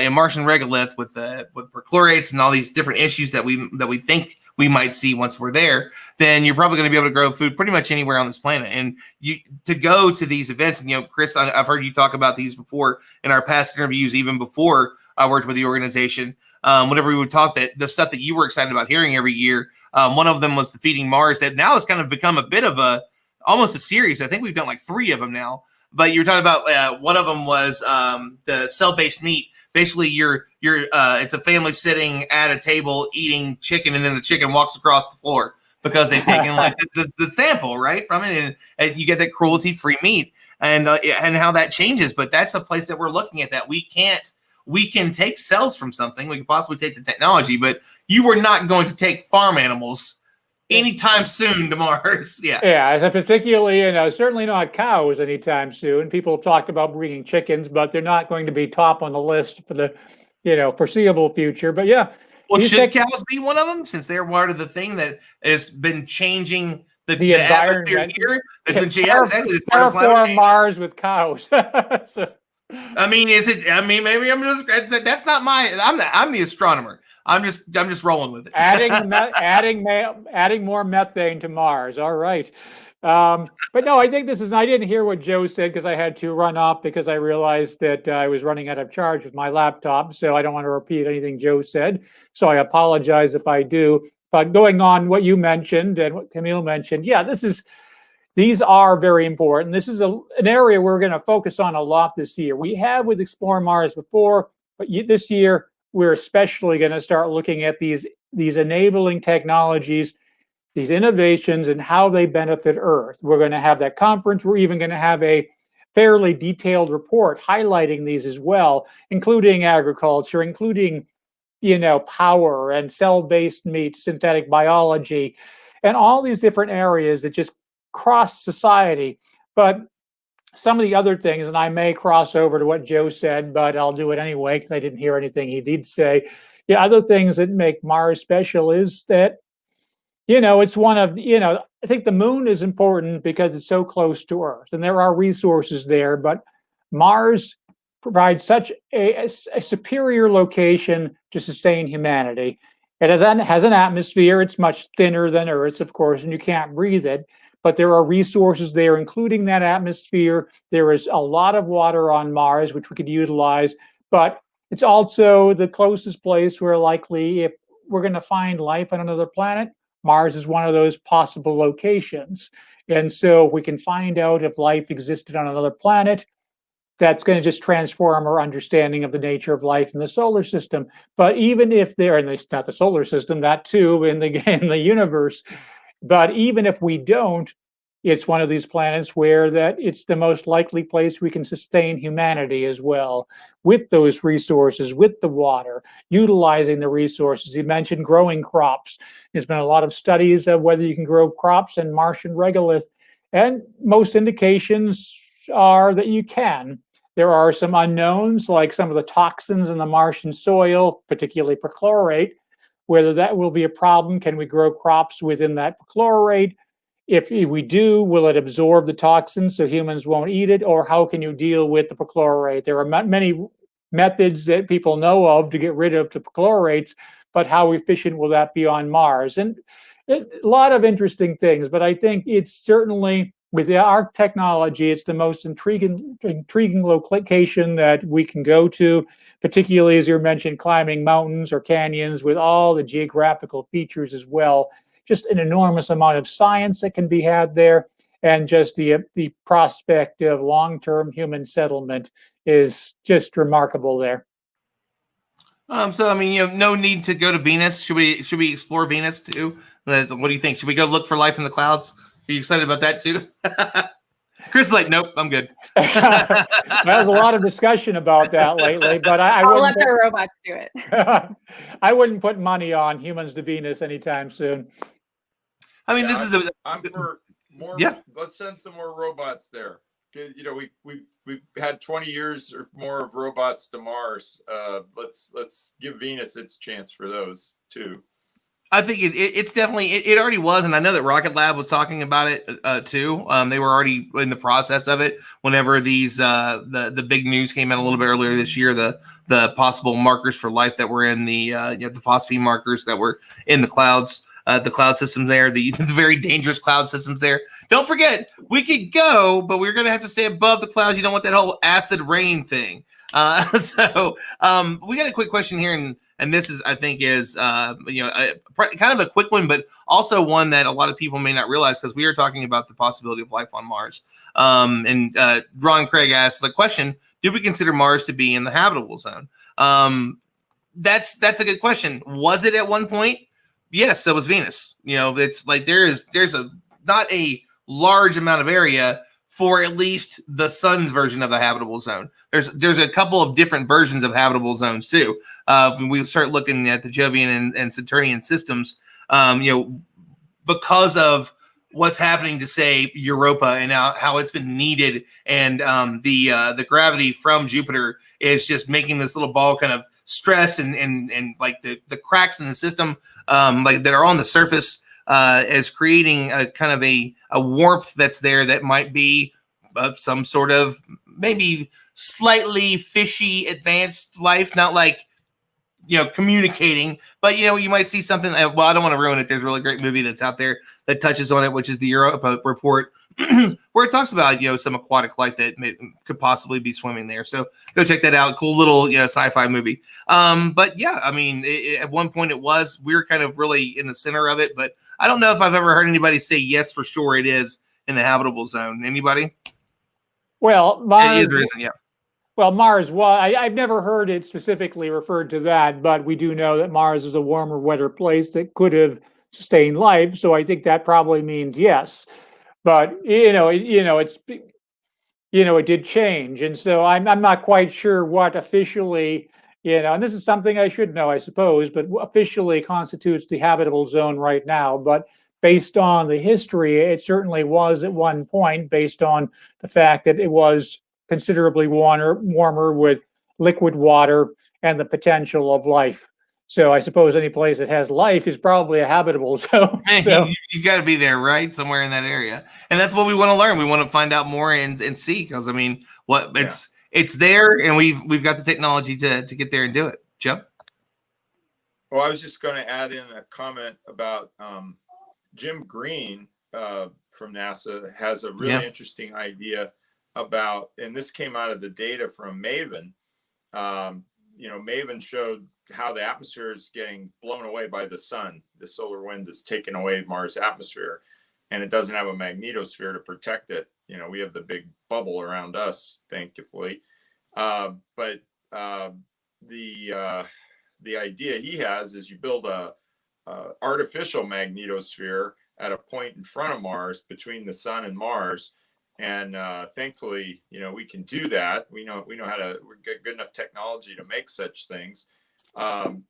Speaker 1: in Martian regolith with perchlorates and all these different issues that we think we might see once we're there, then you're probably going to be able to grow food pretty much anywhere on this planet. And you to go to these events, and you know, Chris, I've heard you talk about these before in our past interviews, even before I worked with the organization. Whenever we would talk, that the stuff that you were excited about hearing every year, one of them was the Feeding Mars, that now has kind of become a bit of almost a series. I think we've done like 3 of them now. But you were talking about one of them was the cell-based meat. Basically, it's a family sitting at a table eating chicken, and then the chicken walks across the floor because they've taken like the sample right from it, and you get that cruelty-free meat, and how that changes. But that's a place that we're looking at, that we can take cells from something. We can possibly take the technology, but you were not going to take farm animals anytime soon to Mars.
Speaker 3: Yeah, particularly, certainly not cows anytime soon. People have talked about bringing chickens, but they're not going to be top on the list for the, foreseeable future. But yeah.
Speaker 1: Well, should cows be one of them, since they're part of the thing that has been changing the
Speaker 3: environment
Speaker 1: here? Exactly. It's part of climate change.
Speaker 3: Mars with cows.
Speaker 1: So. I mean, maybe I'm just, that's not I'm the astronomer. I'm just rolling with it.
Speaker 3: adding more methane to Mars. All right. But no, I think I didn't hear what Joe said because I had to run off because I realized that I was running out of charge with my laptop. So I don't want to repeat anything Joe said. So I apologize if I do. But going on what you mentioned and what Camille mentioned, these are very important. This is an area we're going to focus on a lot this year. We have with Explore Mars before, but this year we're especially going to start looking at these enabling technologies, these innovations, and how they benefit Earth. We're going to have that conference. We're even going to have a fairly detailed report highlighting these as well, including agriculture, including power and cell-based meat, synthetic biology, and all these different areas that just cross society. But some of the other things, and I may cross over to what Joe said, but I'll do it anyway because I didn't hear anything he did say. Other things that make Mars special is that, it's one of, I think the moon is important because it's so close to Earth and there are resources there, but Mars provides such a superior location to sustain humanity. It has an atmosphere. It's much thinner than Earth's, of course, and you can't breathe it. But there are resources there, including that atmosphere. There is a lot of water on Mars, which we could utilize. But it's also the closest place where likely, if we're going to find life on another planet, Mars is one of those possible locations. And so we can find out if life existed on another planet. That's going to just transform our understanding of the nature of life in the solar system. But even if and it's not the solar system, that too, in the universe. But even if we don't, it's one of these planets where it's the most likely place we can sustain humanity as well, with those resources, with the water, utilizing the resources. You mentioned growing crops. There's been a lot of studies of whether you can grow crops in Martian regolith, and most indications are that you can. There are some unknowns, like some of the toxins in the Martian soil, particularly perchlorate. Whether that will be a problem, can we grow crops within that perchlorate? If we do, will it absorb the toxins so humans won't eat it? Or how can you deal with the perchlorate? There are many methods that people know of to get rid of the perchlorates, but how efficient will that be on Mars? And a lot of interesting things, but I think it's certainly, with our technology, it's the most intriguing location that we can go to, particularly, as you mentioned, climbing mountains or canyons with all the geographical features as well. Just an enormous amount of science that can be had there, and just the prospect of long-term human settlement is just remarkable there.
Speaker 1: So I mean, no need to go to Venus. Should we explore Venus too? What do you think? Should we go look for life in the clouds? Are you excited about that too? Chris is like, nope, I'm good.
Speaker 3: There's a lot of discussion about that lately, but I
Speaker 5: I'll
Speaker 3: wouldn't
Speaker 5: let the robots do it.
Speaker 3: I wouldn't put money on humans to Venus anytime soon.
Speaker 1: I mean,
Speaker 2: Yeah,
Speaker 1: this is a
Speaker 2: I'm for more.
Speaker 1: Yeah.
Speaker 2: Let's send some more robots there. You know, we've had 20 years or more of robots to Mars. Let's give Venus its chance for those too.
Speaker 1: I think it's definitely it already was, and I know that Rocket Lab was talking about it too. They were already in the process of it whenever these the big news came out a little bit earlier this year. The possible markers for life that were in the the phosphine markers that were in the clouds, the cloud systems there, the very dangerous cloud systems there. Don't forget, we could go, but we're gonna have to stay above the clouds. You don't want that whole acid rain thing. So we got a quick question here, and this is, I think, is kind of a quick one, but also one that a lot of people may not realize, because we are talking about the possibility of life on Mars. And Ron Craig asks the question: do we consider Mars to be in the habitable zone? That's a good question. Was it at one point? Yes, so was Venus. It's like there's a not a large amount of area for at least the sun's version of the habitable zone. There's a couple of different versions of habitable zones too. When we start looking at the Jovian and Saturnian systems, because of what's happening to, say, Europa and how it's been kneaded, and the gravity from Jupiter is just making this little ball kind of stress, and like the cracks in the system like that are on the surface is creating a kind of a warmth that's there that might be some sort of maybe slightly fishy advanced life, not like communicating, but you might see something. Well, I don't want to ruin it. There's a really great movie that's out there that touches on it, which is the Europa Report, where it talks about some aquatic life that could possibly be swimming there. So go check that out. Cool little sci-fi movie. But yeah, I mean, at one point we were kind of really in the center of it, but I don't know if I've ever heard anybody say yes for sure it is in the habitable zone. Anybody?
Speaker 3: Well, Mars
Speaker 1: it is or isn't. Yeah.
Speaker 3: Well, Mars, I've never heard it specifically referred to that, but we do know that Mars is a warmer, wetter place that could have sustained life. So I think that probably means yes. But it did change, and so I'm not quite sure what officially, and this is something I should know, I suppose, but officially constitutes the habitable zone right now. But based on the history, it certainly was at one point, based on the fact that it was considerably warmer with liquid water and the potential of life. So I suppose any place that has life is probably a habitable zone. So
Speaker 1: you got to be there, right? Somewhere in that area. And that's what we want to learn. We want to find out more and see, because I mean, it's there, and we've got the technology to get there and do it. Joe?
Speaker 2: Well, I was just going to add in a comment about Jim Green from NASA has a really interesting idea about, and this came out of the data from MAVEN. MAVEN showed how the atmosphere is getting blown away by the sun. The solar wind is taking away Mars' atmosphere, and it doesn't have a magnetosphere to protect it. We have the big bubble around us, thankfully. But the idea he has is you build a artificial magnetosphere at a point in front of Mars, between the sun and Mars. And thankfully, we can do that. We know how to. We're good enough technology to make such things, and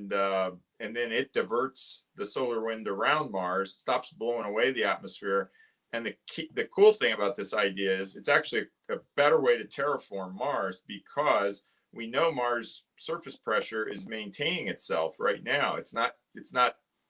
Speaker 2: then it diverts the solar wind around Mars, stops blowing away the atmosphere. And the cool thing about this idea is it's actually a better way to terraform Mars, because we know Mars surface pressure is maintaining itself right now. It's not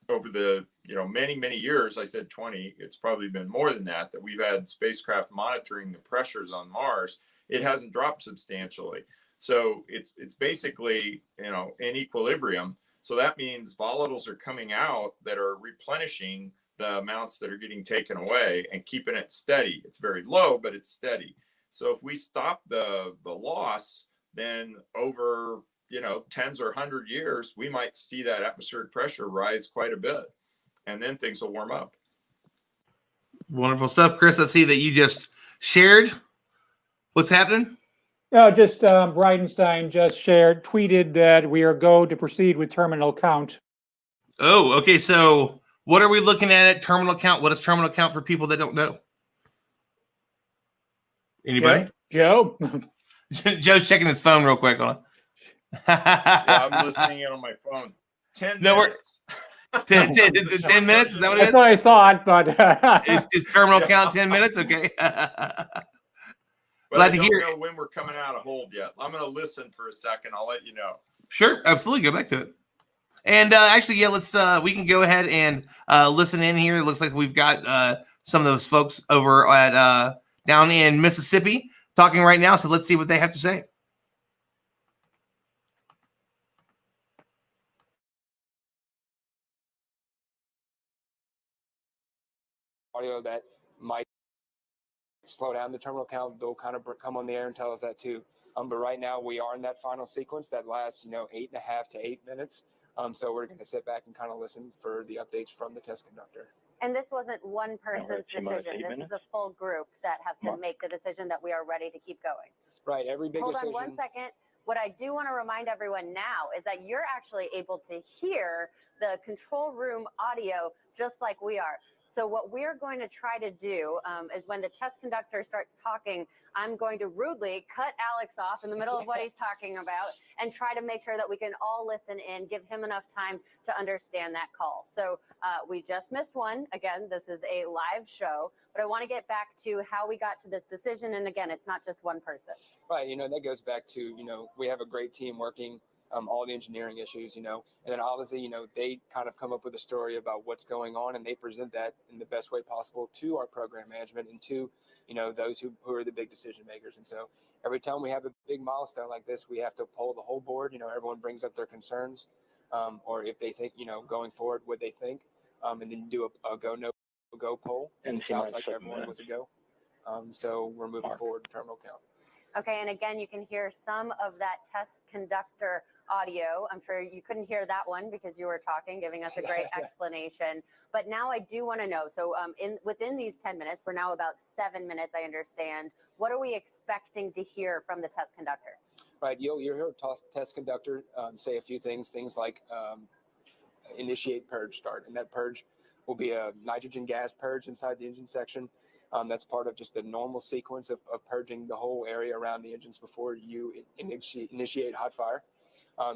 Speaker 2: over the many years. I said 20. It's probably been more than that we've had spacecraft monitoring the pressures on Mars. It hasn't dropped substantially, so it's basically in equilibrium. So that means volatiles are coming out that are replenishing the amounts that are getting taken away and keeping it steady. It's very low, but it's steady. So if we stop the loss, then over tens or 100 years, we might see that atmospheric pressure rise quite a bit, and then things will warm up.
Speaker 1: Wonderful stuff, Chris. I see that you just shared what's happening.
Speaker 3: Just Bridenstine just tweeted that we are go to proceed with terminal count.
Speaker 1: Oh, okay. So what are we looking at terminal count? What is terminal count for people that don't know? Anybody?
Speaker 3: Joe?
Speaker 1: Joe's checking his phone real quick. Hold on.
Speaker 2: Yeah, I'm listening in on my phone. 10
Speaker 1: No,
Speaker 2: minutes.
Speaker 1: 10 minutes? Is that what it
Speaker 3: That's
Speaker 1: is?
Speaker 3: what I thought, but
Speaker 1: Is terminal count 10 minutes? Okay.
Speaker 2: But
Speaker 1: Glad
Speaker 2: I
Speaker 1: to
Speaker 2: don't
Speaker 1: hear.
Speaker 2: know when we're coming out of hold yet. I'm going to listen for a second. I'll let you know.
Speaker 1: Sure, absolutely. Go back to it. And actually, yeah, let's we can go ahead and listen in here. It looks like we've got some of those folks over at down in Mississippi talking right now. So let's see what they have to say.
Speaker 8: Audio that might slow down the terminal count, they'll kind of come on the air and tell us that too. But right now we are in that final sequence that lasts, 8.5 to 8 minutes. So we're going to sit back and kind of listen for the updates from the test conductor.
Speaker 6: And this wasn't one person's decision. This is a full group that has to make the decision that we are ready to keep going.
Speaker 8: Right. Every big decision.
Speaker 6: Hold on one second. What I do want to remind everyone now is that you're actually able to hear the control room audio just like we are. So what we're going to try to do is when the test conductor starts talking, I'm going to rudely cut Alex off in the middle of what he's talking about and try to make sure that we can all listen in, give him enough time to understand that call. So we just missed one. Again, this is a live show, but I want to get back to how we got to this decision. And again, it's not just one person.
Speaker 8: Right. That goes back to, we have a great team working all the engineering issues, and then obviously, they kind of come up with a story about what's going on and they present that in the best way possible to our program management and to, those who are the big decision makers. And so every time we have a big milestone like this, we have to poll the whole board. Everyone brings up their concerns or if they think, going forward, what they think, and then do a go, no go poll. And it sounds like everyone was a go. So we're moving forward to terminal count.
Speaker 6: Okay, and again, you can hear some of that test conductor audio. I'm sure you couldn't hear that one because you were talking, giving us a great explanation. But now I do want to know, so within these 10 minutes, we're now about 7 minutes, I understand. What are we expecting to hear from the test conductor?
Speaker 8: Right, you'll hear a test conductor say a few things like initiate purge start. And that purge will be a nitrogen gas purge inside the engine section. That's part of just the normal sequence of purging the whole area around the engines before you initiate hot fire.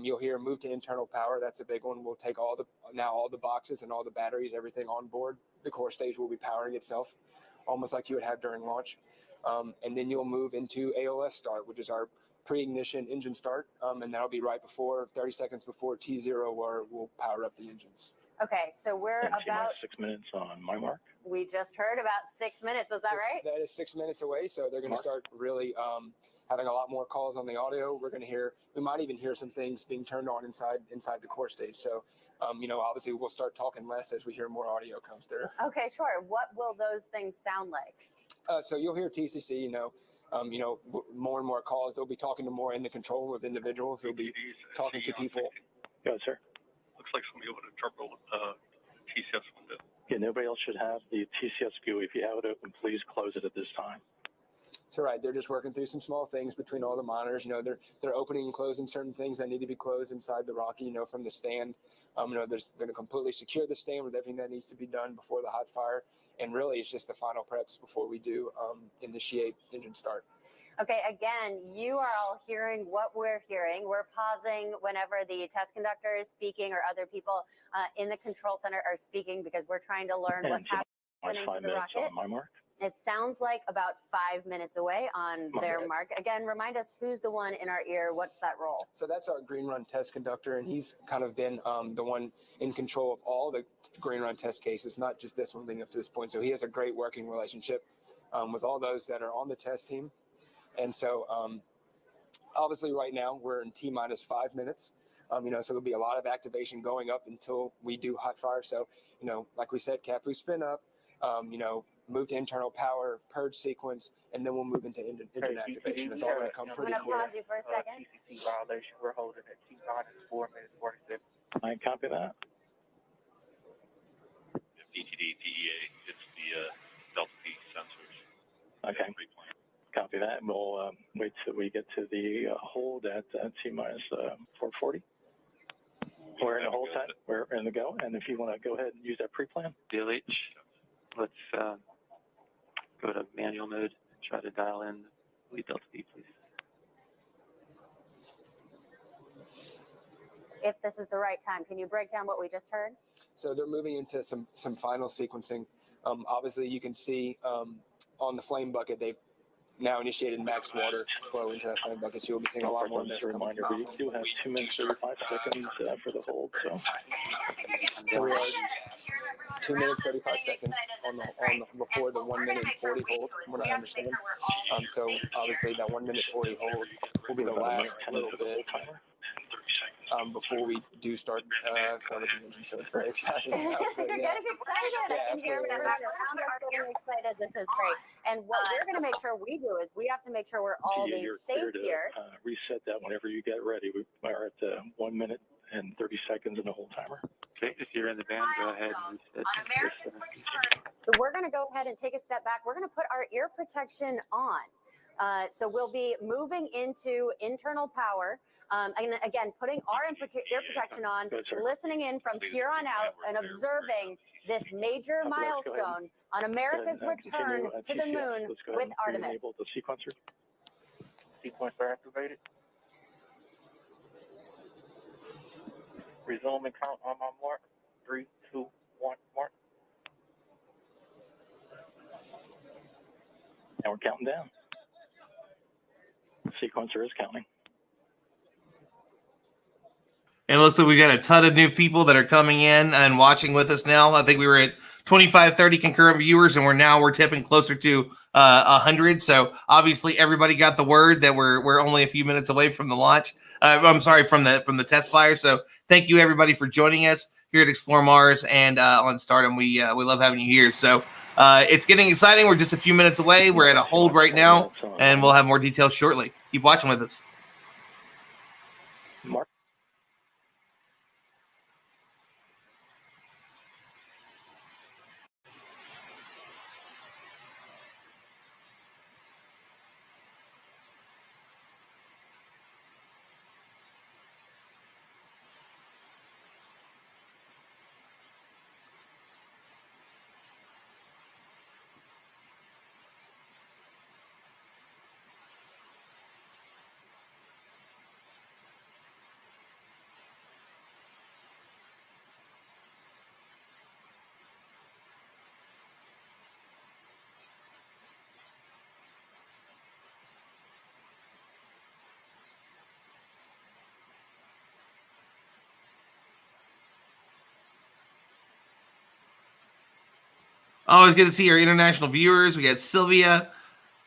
Speaker 8: You'll hear move to internal power. That's a big one. We'll take all the boxes and all the batteries, everything on board. The core stage will be powering itself, almost like you would have during launch. And then you'll move into ALS start, which is our pre-ignition engine start. And that'll be right before, 30 seconds before T0, where we'll power up the engines.
Speaker 6: Okay, so we're about
Speaker 9: 6 minutes on my mark.
Speaker 6: We just heard about 6 minutes. Was that right?
Speaker 8: That is 6 minutes away. So they're going to start really having a lot more calls on the audio. We might even hear some things being turned on inside the core stage. So, obviously we'll start talking less as we hear more audio come through.
Speaker 6: Okay, sure. What will those things sound like?
Speaker 8: So you'll hear TCC, more and more calls. They'll be talking to more in the control room with individuals. They'll be talking to people.
Speaker 9: Go ahead, sir.
Speaker 10: Looks like somebody opened a terminal TCS window.
Speaker 9: Yeah, nobody else should have the TCS view. If you have it open, please close it at this time.
Speaker 8: So right, they're just working through some small things between all the monitors. They're opening and closing certain things that need to be closed inside the Rocky. From the stand. They're going to completely secure the stand with everything that needs to be done before the hot fire. And really, it's just the final preps before we do initiate engine start.
Speaker 6: Okay, again, you are all hearing what we're hearing. We're pausing whenever the test conductor is speaking or other people in the control center are speaking because we're trying to learn what's happening to the rocket.
Speaker 9: On my mark.
Speaker 6: It sounds like about 5 minutes away on their mark. Again, remind us who's the one in our ear. What's that role?
Speaker 8: So that's our green run test conductor, and he's kind of been the one in control of all the green run test cases, not just this one leading up to this point. So he has a great working relationship with all those that are on the test team. And so obviously right now we're in T-minus 5 minutes. So there'll be a lot of activation going up until we do hot fire. So, like we said, CAPU spin up, move to internal power, purge sequence, and then we'll move into engine activation. It's all going to come pretty quick.
Speaker 6: I'm going to pause you for a second.
Speaker 9: TCC violation, we're holding at T-minus 4 minutes 46. I copy that.
Speaker 10: DTD, DEA, it's the Delta P sensors.
Speaker 9: Okay. Copy. Copy that. We'll wait till we get to the hold at T-minus 440. We're in the hold time. We're in the go. And if you want to go ahead and use that pre-plan.
Speaker 10: DLH, let's go to manual mode and try to dial in lead delta V, please.
Speaker 6: If this is the right time, can you break down what we just heard?
Speaker 8: So they're moving into some final sequencing. Obviously, you can see on the flame bucket, they've now initiated max water flow into that flame bucket, so you'll be seeing a lot more mist coming
Speaker 9: Reminder,
Speaker 8: from
Speaker 9: we do have 2 minutes 35 seconds for the hold.
Speaker 8: So we are 2 minutes 35 seconds before the 1 minute and 40 hold, from what I understand. So obviously that 1 minute 40 hold will be the last little bit before we do start with the engine. So it's very exciting.
Speaker 6: You're getting excited. I can hear everyone around us getting excited. This is great. And what we're going to make sure we do is we have to make sure we're all being safe here.
Speaker 9: Reset that whenever you get ready. We are at 1 minute and 30 seconds in the hold timer.
Speaker 10: Okay, if you're in the band, go ahead and reset.
Speaker 6: So we're going to go ahead and take a step back. We're going to put our ear protection on. So we'll be moving into internal power. And again, putting our ear protection on, listening in from here on out and observing this major milestone on America's return to the moon with Artemis.
Speaker 9: Enable the sequencer.
Speaker 10: Sequencer activated. Resume and count on my mark. 3, 2, 1, mark.
Speaker 9: And we're counting down. The sequencer is counting.
Speaker 1: And it looks like we got a ton of new people that are coming in and watching with us now. I think we were at 25, 30 concurrent viewers, and we're tipping closer to 100. So obviously everybody got the word that we're only a few minutes away from the launch. I'm sorry, from the test fire. So thank you everybody for joining us here at Explore Mars and on Stardom. We love having you here. So it's getting exciting. We're just a few minutes away. We're at a hold right now, and we'll have more details shortly. Keep watching with us.
Speaker 9: Mark.
Speaker 1: Always good to see our international viewers. We got Sylvia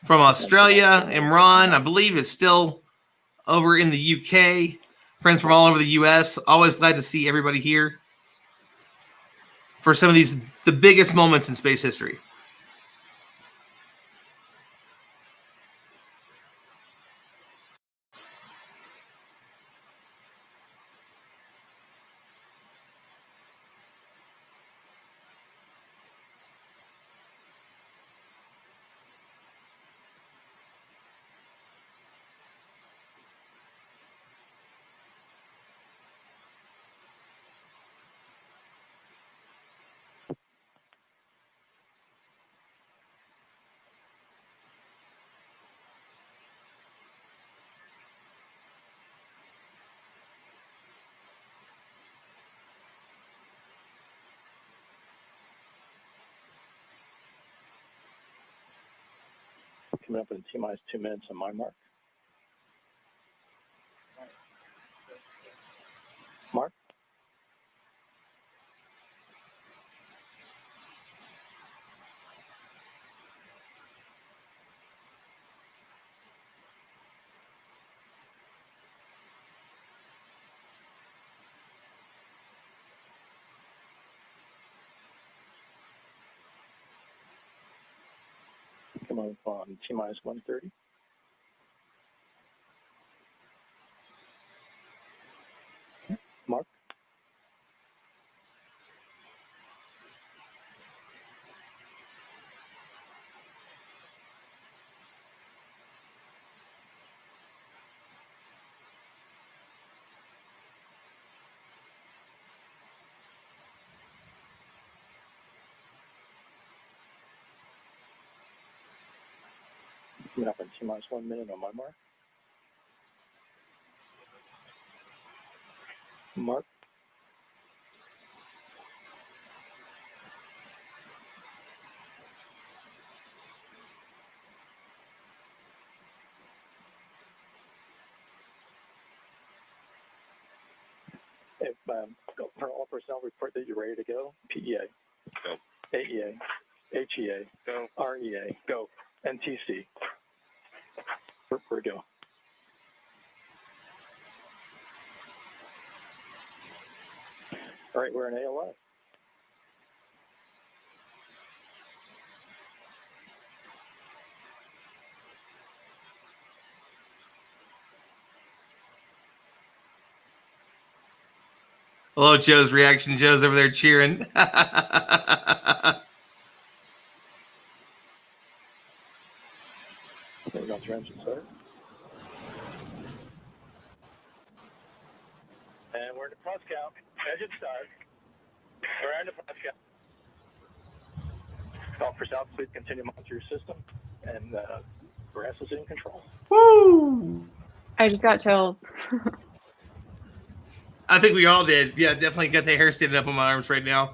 Speaker 1: from Australia. Imran, I believe, is still over in the UK. Friends from all over the US. Always glad to see everybody here for some of the biggest moments in space history.
Speaker 9: Coming up in T-minus 2 minutes on my mark. Mark. Come up on T-minus 130. Mark. Coming up in T-minus 1 minute on my mark. Mark. If, for all personnel, report that you're ready to go. PEA. Go. AEA. HEA. Go. REA. Go. NTC. We're go. All right, we're in ALS.
Speaker 1: Hello, Joe's reaction. Joe's over there cheering.
Speaker 9: Got your engine start. And we're in the press count. Engine start. We're in the press count. All for South, please continue to monitor your system. And Brass is in control.
Speaker 1: Woo!
Speaker 5: I just got chills.
Speaker 1: I think we all did. Yeah, definitely got the hair standing up on my arms right now.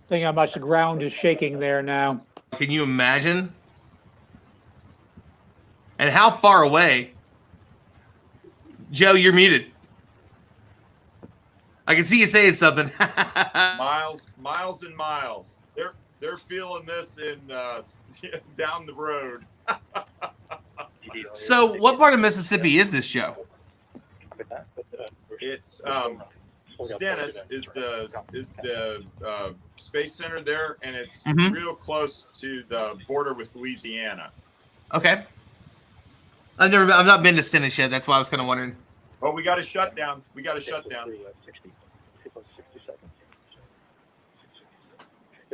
Speaker 3: Think how much the ground is shaking there now.
Speaker 1: Can you imagine? And how far away? Joe, you're muted. I can see you saying something.
Speaker 2: miles and miles. They're feeling this in down the road.
Speaker 1: So, what part of Mississippi is this, Joe?
Speaker 2: It's Stennis is the space center there, and it's real close to the border with Louisiana.
Speaker 1: Okay. I've not been to Stennis yet. That's why I was kind of wondering.
Speaker 2: Well, we got a shutdown. Get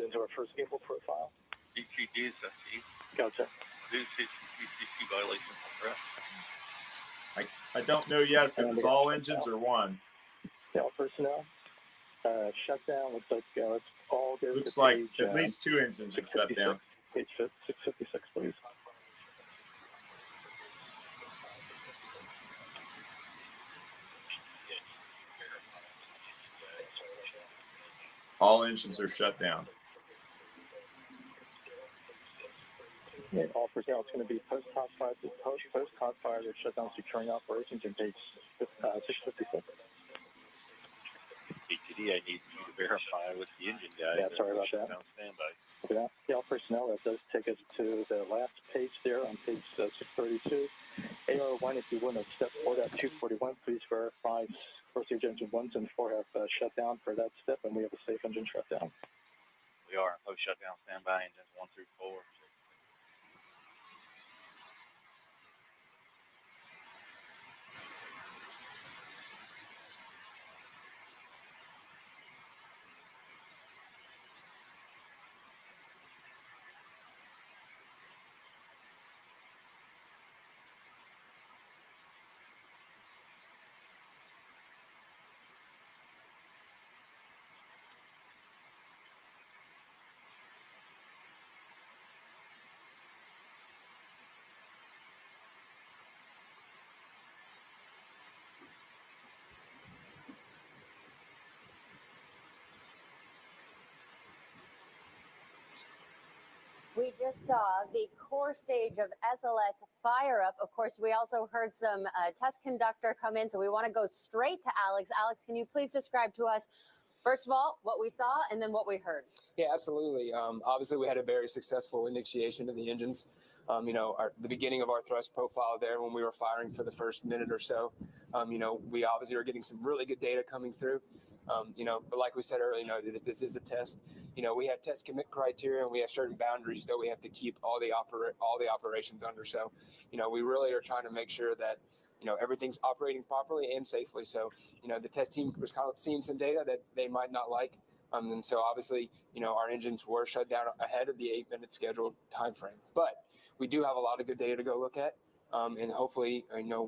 Speaker 9: into our first vehicle profile.
Speaker 10: DTD,
Speaker 9: Gotcha.
Speaker 10: CCC violation.
Speaker 2: I don't know yet if it was all engines or one.
Speaker 9: Yeah, all personnel. Shutdown looks like it's all good.
Speaker 2: Looks like at least two engines are shut down.
Speaker 9: Page 656, please.
Speaker 2: All engines are shut down.
Speaker 9: Yeah, all personnel, it's going to be post-hot fire, the shutdown securing operations in page 656.
Speaker 10: ATD, I need you to verify with the engine guy.
Speaker 9: Yeah, sorry about that.
Speaker 10: Standby.
Speaker 9: Okay, yeah, all personnel, that does take us to the last page there on page 632. AR1, if you wouldn't have stepped forward at 241, please verify first stage engine 1s and 4 have shut down for that step, and we have a safe engine shutdown.
Speaker 10: We are post shutdown standby engines 1 through 4.
Speaker 6: We just saw the core stage of SLS fire up. Of course, we also heard some test conductor come in, so we want to go straight to Alex. Alex, can you please describe to us, first of all, what we saw and then what we heard?
Speaker 8: Yeah, absolutely. Obviously, we had a very successful initiation of the engines. The beginning of our thrust profile there when we were firing for the first minute or so, we obviously are getting some really good data coming through. But like we said earlier, this is a test. We have test commit criteria and we have certain boundaries that we have to keep all the operations under. So, we really are trying to make sure that, everything's operating properly and safely. So, the test team was kind of seeing some data that they might not like. And so obviously, our engines were shut down ahead of the 8-minute scheduled time frame. But we do have a lot of good data to go look at. and hopefully,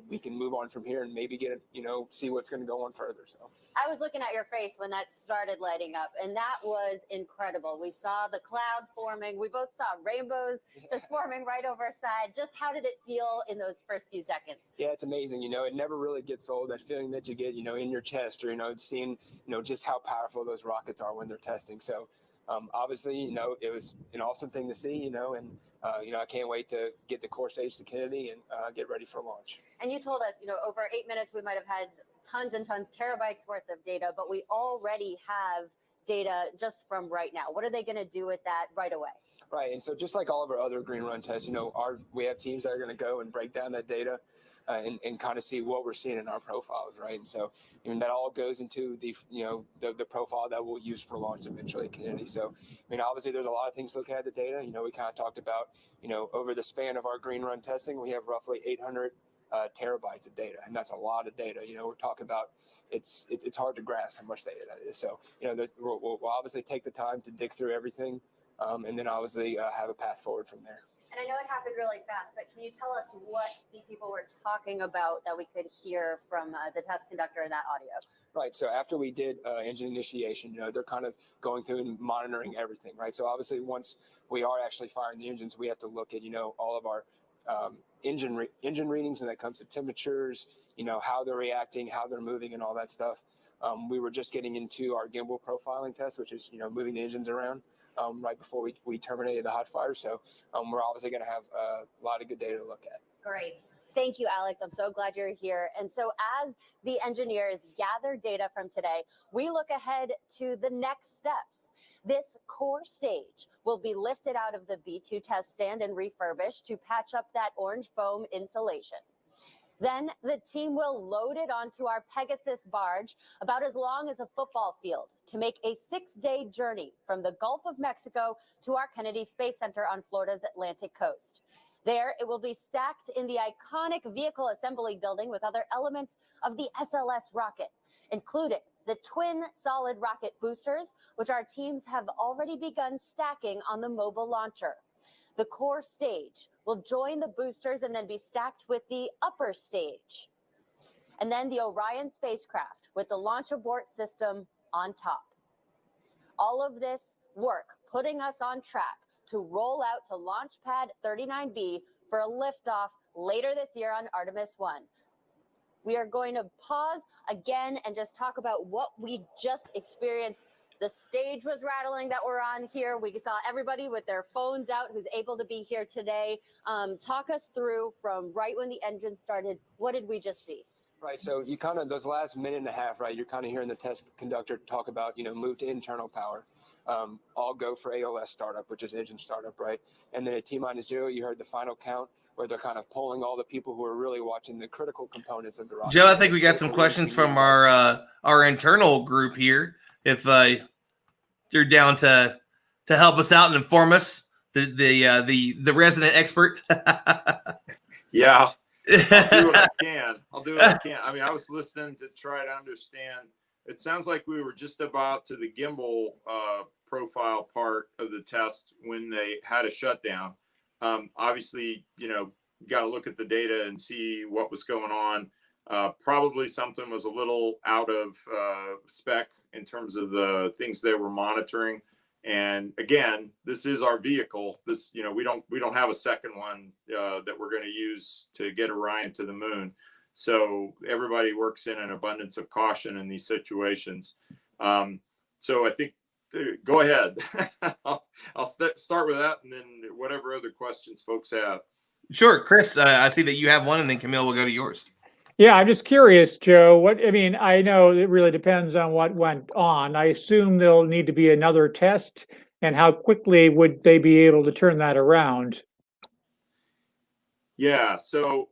Speaker 8: we can move on from here and maybe get, see what's going to go on further. So
Speaker 6: I was looking at your face when that started lighting up, and that was incredible. We saw the cloud forming. We both saw rainbows just forming right over our side. Just how did it feel in those first few seconds?
Speaker 8: Yeah, it's amazing. It never really gets old, that feeling that you get, in your chest, or, seeing, just how powerful those rockets are when they're testing. So obviously, it was an awesome thing to see, and I can't wait to get the core stage to Kennedy and get ready for launch.
Speaker 6: And you told us, over 8 minutes, we might have had tons and tons, terabytes worth of data, but we already have data just from right now. What are they going to do with that right away?
Speaker 8: Right. And so just like all of our other green run tests, we have teams that are going to go and break down that data and kind of see what we're seeing in our profiles. Right. And so that all goes into the profile that we'll use for launch eventually at Kennedy. So, obviously there's a lot of things to look at the data. We kind of talked about, over the span of our green run testing, we have roughly 800 terabytes of data, and that's a lot of data. We're talking about it's hard to grasp how much data that is. So we'll obviously take the time to dig through everything, and then obviously have a path forward from there.
Speaker 6: And I know it happened really fast, but can you tell us what the people were talking about that we could hear from the test conductor in that audio?
Speaker 8: Right. So after we did engine initiation, they're kind of going through and monitoring everything. Right. So obviously once we are actually firing the engines, we have to look at all of our engine readings when it comes to temperatures, how they're reacting, how they're moving, and all that stuff. We were just getting into our gimbal profiling test, which is moving the engines around right before we terminated the hot fire. So we're obviously going to have a lot of good data to look at.
Speaker 6: Great. Thank you, Alex. I'm so glad you're here. And so as the engineers gather data from today, we look ahead to the next steps. This core stage will be lifted out of the B-2 test stand and refurbished to patch up that orange foam insulation. Then the team will load it onto our Pegasus barge, about as long as a football field, to make a 6-day journey from the Gulf of Mexico to our Kennedy Space Center on Florida's Atlantic coast. There, it will be stacked in the iconic vehicle assembly building with other elements of the SLS rocket, including the twin solid rocket boosters, which our teams have already begun stacking on the mobile launcher. The core stage will join the boosters and then be stacked with the upper stage. And then the Orion spacecraft with the launch abort system on top. All of this work putting us on track to roll out to Launch Pad 39B for a liftoff later this year on Artemis 1. We are going to pause again and just talk about what we just experienced. The stage was rattling that we're on here. We saw everybody with their phones out who's able to be here today. Talk us through from right when the engine started. What did we just see?
Speaker 8: Right. So you kind of, those last minute and a half, right, you're kind of hearing the test conductor talk about, move to internal power. All go for ALS startup, which is engine startup, right? And then at T-0, you heard the final count where they're kind of polling all the people who are really watching the critical components of the rocket.
Speaker 1: Joe, I think we got some questions from our internal group here. If you're down to help us out and inform us, the resident expert.
Speaker 2: Yeah, I'll do what I can. I mean, I was listening to try to understand. It sounds like we were just about to the gimbal profile part of the test when they had a shutdown. Obviously, got to look at the data and see what was going on. Probably something was a little out of spec in terms of the things they were monitoring. And again, this is our vehicle. This, we don't have a second one that we're going to use to get Orion to the moon. So everybody works in an abundance of caution in these situations. So I think, go ahead. I'll start with that, and then whatever other questions folks have.
Speaker 1: Sure, Chris. I see that you have one, and then Camille will go to yours.
Speaker 3: Yeah, I'm just curious, Joe. I know it really depends on what went on. I assume there'll need to be another test, and how quickly would they be able to turn that around?
Speaker 2: Yeah, so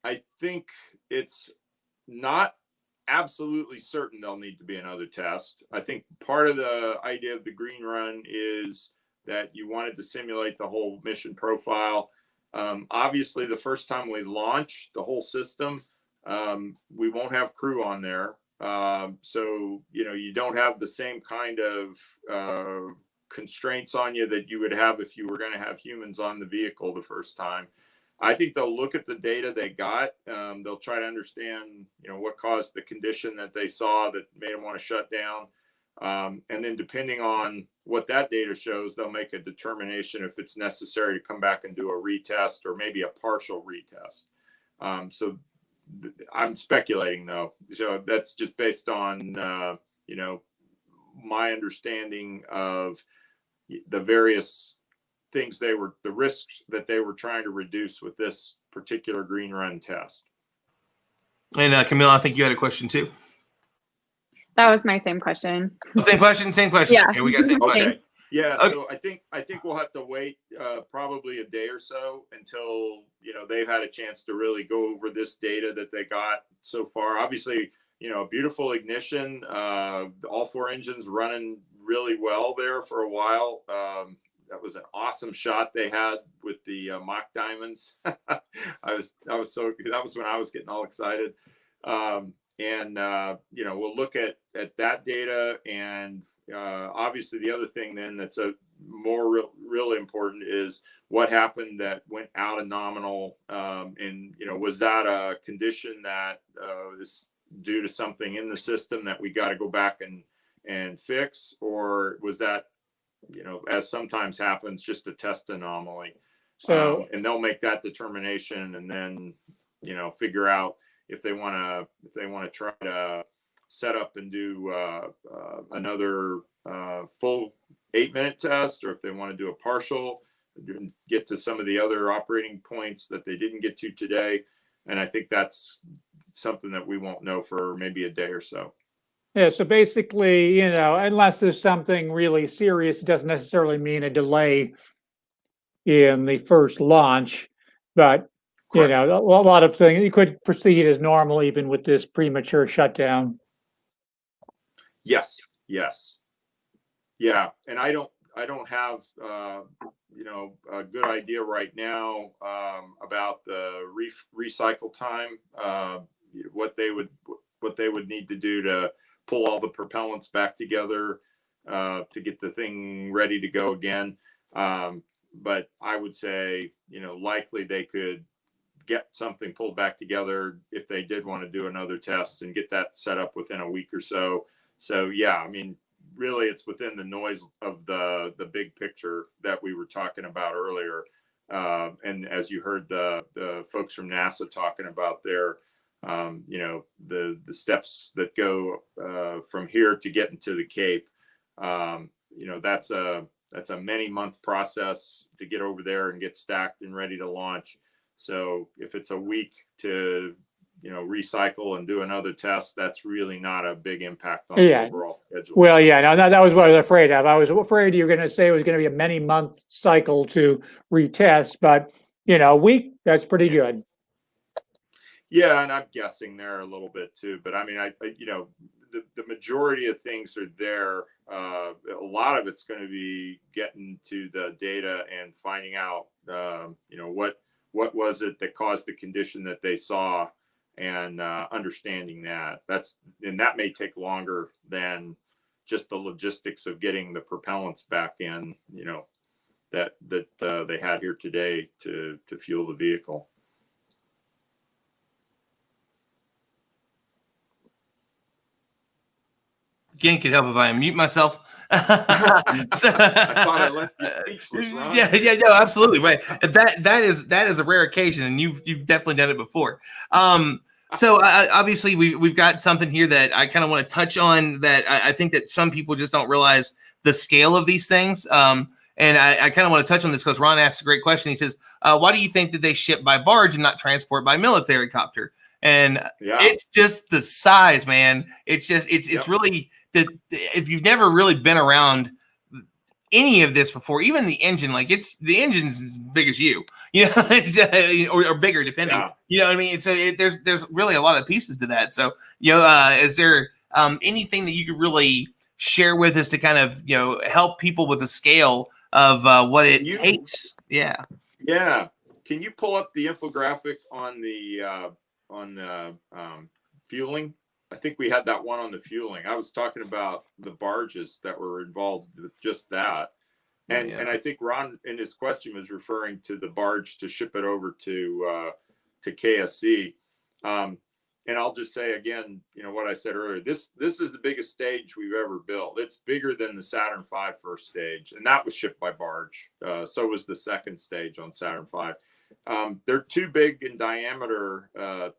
Speaker 2: I think it's not absolutely certain there'll need to be another test. I think part of the idea of the green run is that you wanted to simulate the whole mission profile. Obviously, the first time we launch the whole system, we won't have crew on there. So, you don't have the same kind of constraints on you that you would have if you were going to have humans on the vehicle the first time. I think they'll look at the data they got. They'll try to understand, what caused the condition that they saw that made them want to shut down. And then depending on what that data shows, they'll make a determination if it's necessary to come back and do a retest or maybe a partial retest. So I'm speculating though. So that's just based on, my understanding of the various things the risks that they were trying to reduce with this particular green run test.
Speaker 1: And Camille, I think you had a question too.
Speaker 5: That was my same question.
Speaker 1: Same question.
Speaker 5: Yeah.
Speaker 1: Okay, we got same question.
Speaker 2: Okay. Yeah.
Speaker 1: Okay.
Speaker 2: So I think we'll have to wait probably a day or so until they've had a chance to really go over this data that they got so far. Obviously, beautiful ignition. All 4 engines running really well there for a while. That was an awesome shot they had with the mock diamonds. That was when I was getting all excited. We'll look at that data, and obviously the other thing then that's a more really important is what happened that went out of nominal, and was that a condition that is due to something in the system that we got to go back and fix, or was that as sometimes happens, just a test anomaly?
Speaker 3: So,
Speaker 2: and they'll make that determination, and then figure out if they want to try to set up and do another full 8-minute test, or if they want to do a partial, get to some of the other operating points that they didn't get to today. And I think that's something that we won't know for maybe a day or so.
Speaker 3: yeah, so basically, unless there's something really serious, it doesn't necessarily mean a delay in the first launch. But,
Speaker 2: Correct.
Speaker 3: a lot of things, you could proceed as normal even with this premature shutdown.
Speaker 2: Yes. Yeah. And I don't have, a good idea right now about the recycle time, what they would need to do to pull all the propellants back together to get the thing ready to go again. But I would say, likely they could get something pulled back together if they did want to do another test and get that set up within a week or so. So yeah, I mean, really it's within the noise of the big picture that we were talking about earlier. And as you heard the folks from NASA talking about their, the steps that go from here to getting to the Cape, that's a many-month process to get over there and get stacked and ready to launch. So if it's a week to recycle and do another test, that's really not a big impact on the overall schedule.
Speaker 3: Well, yeah, no, that was what I was afraid of. I was afraid you were going to say it was going to be a many-month cycle to retest, but a week, that's pretty good.
Speaker 2: Yeah, and I'm guessing there a little bit too, but I mean, the majority of things are there. A lot of it's going to be getting to the data and finding out, what was it that caused the condition that they saw, and understanding that. And that may take longer than just the logistics of getting the propellants back in, that they had here today to fuel the vehicle.
Speaker 1: Again, could help if I unmute myself.
Speaker 2: I thought I left you speechless, Ron.
Speaker 1: Yeah, no, absolutely. Right. That is a rare occasion, and you've definitely done it before. So obviously we've got something here that I kind of want to touch on that I think that some people just don't realize the scale of these things. And I kind of want to touch on this because Ron asked a great question. He says, why do you think that they ship by barge and not transport by military copter? And it's just the size, man. It's really, if you've never really been around any of this before, even the engine, like the engine's as big as you, or bigger depending, you know what I mean? So there's really a lot of pieces to that. So, is there anything that you could really share with us to kind of, help people with the scale of what it takes? Yeah.
Speaker 2: Can you pull up the infographic on the fueling? I think we had that one on the fueling. I was talking about the barges that were involved with just that. And I think Ron in his question was referring to the barge to ship it over to KSC. And I'll just say again, what I said earlier, this is the biggest stage we've ever built. It's bigger than the Saturn V first stage, and that was shipped by barge. So was the second stage on Saturn V. They're too big in diameter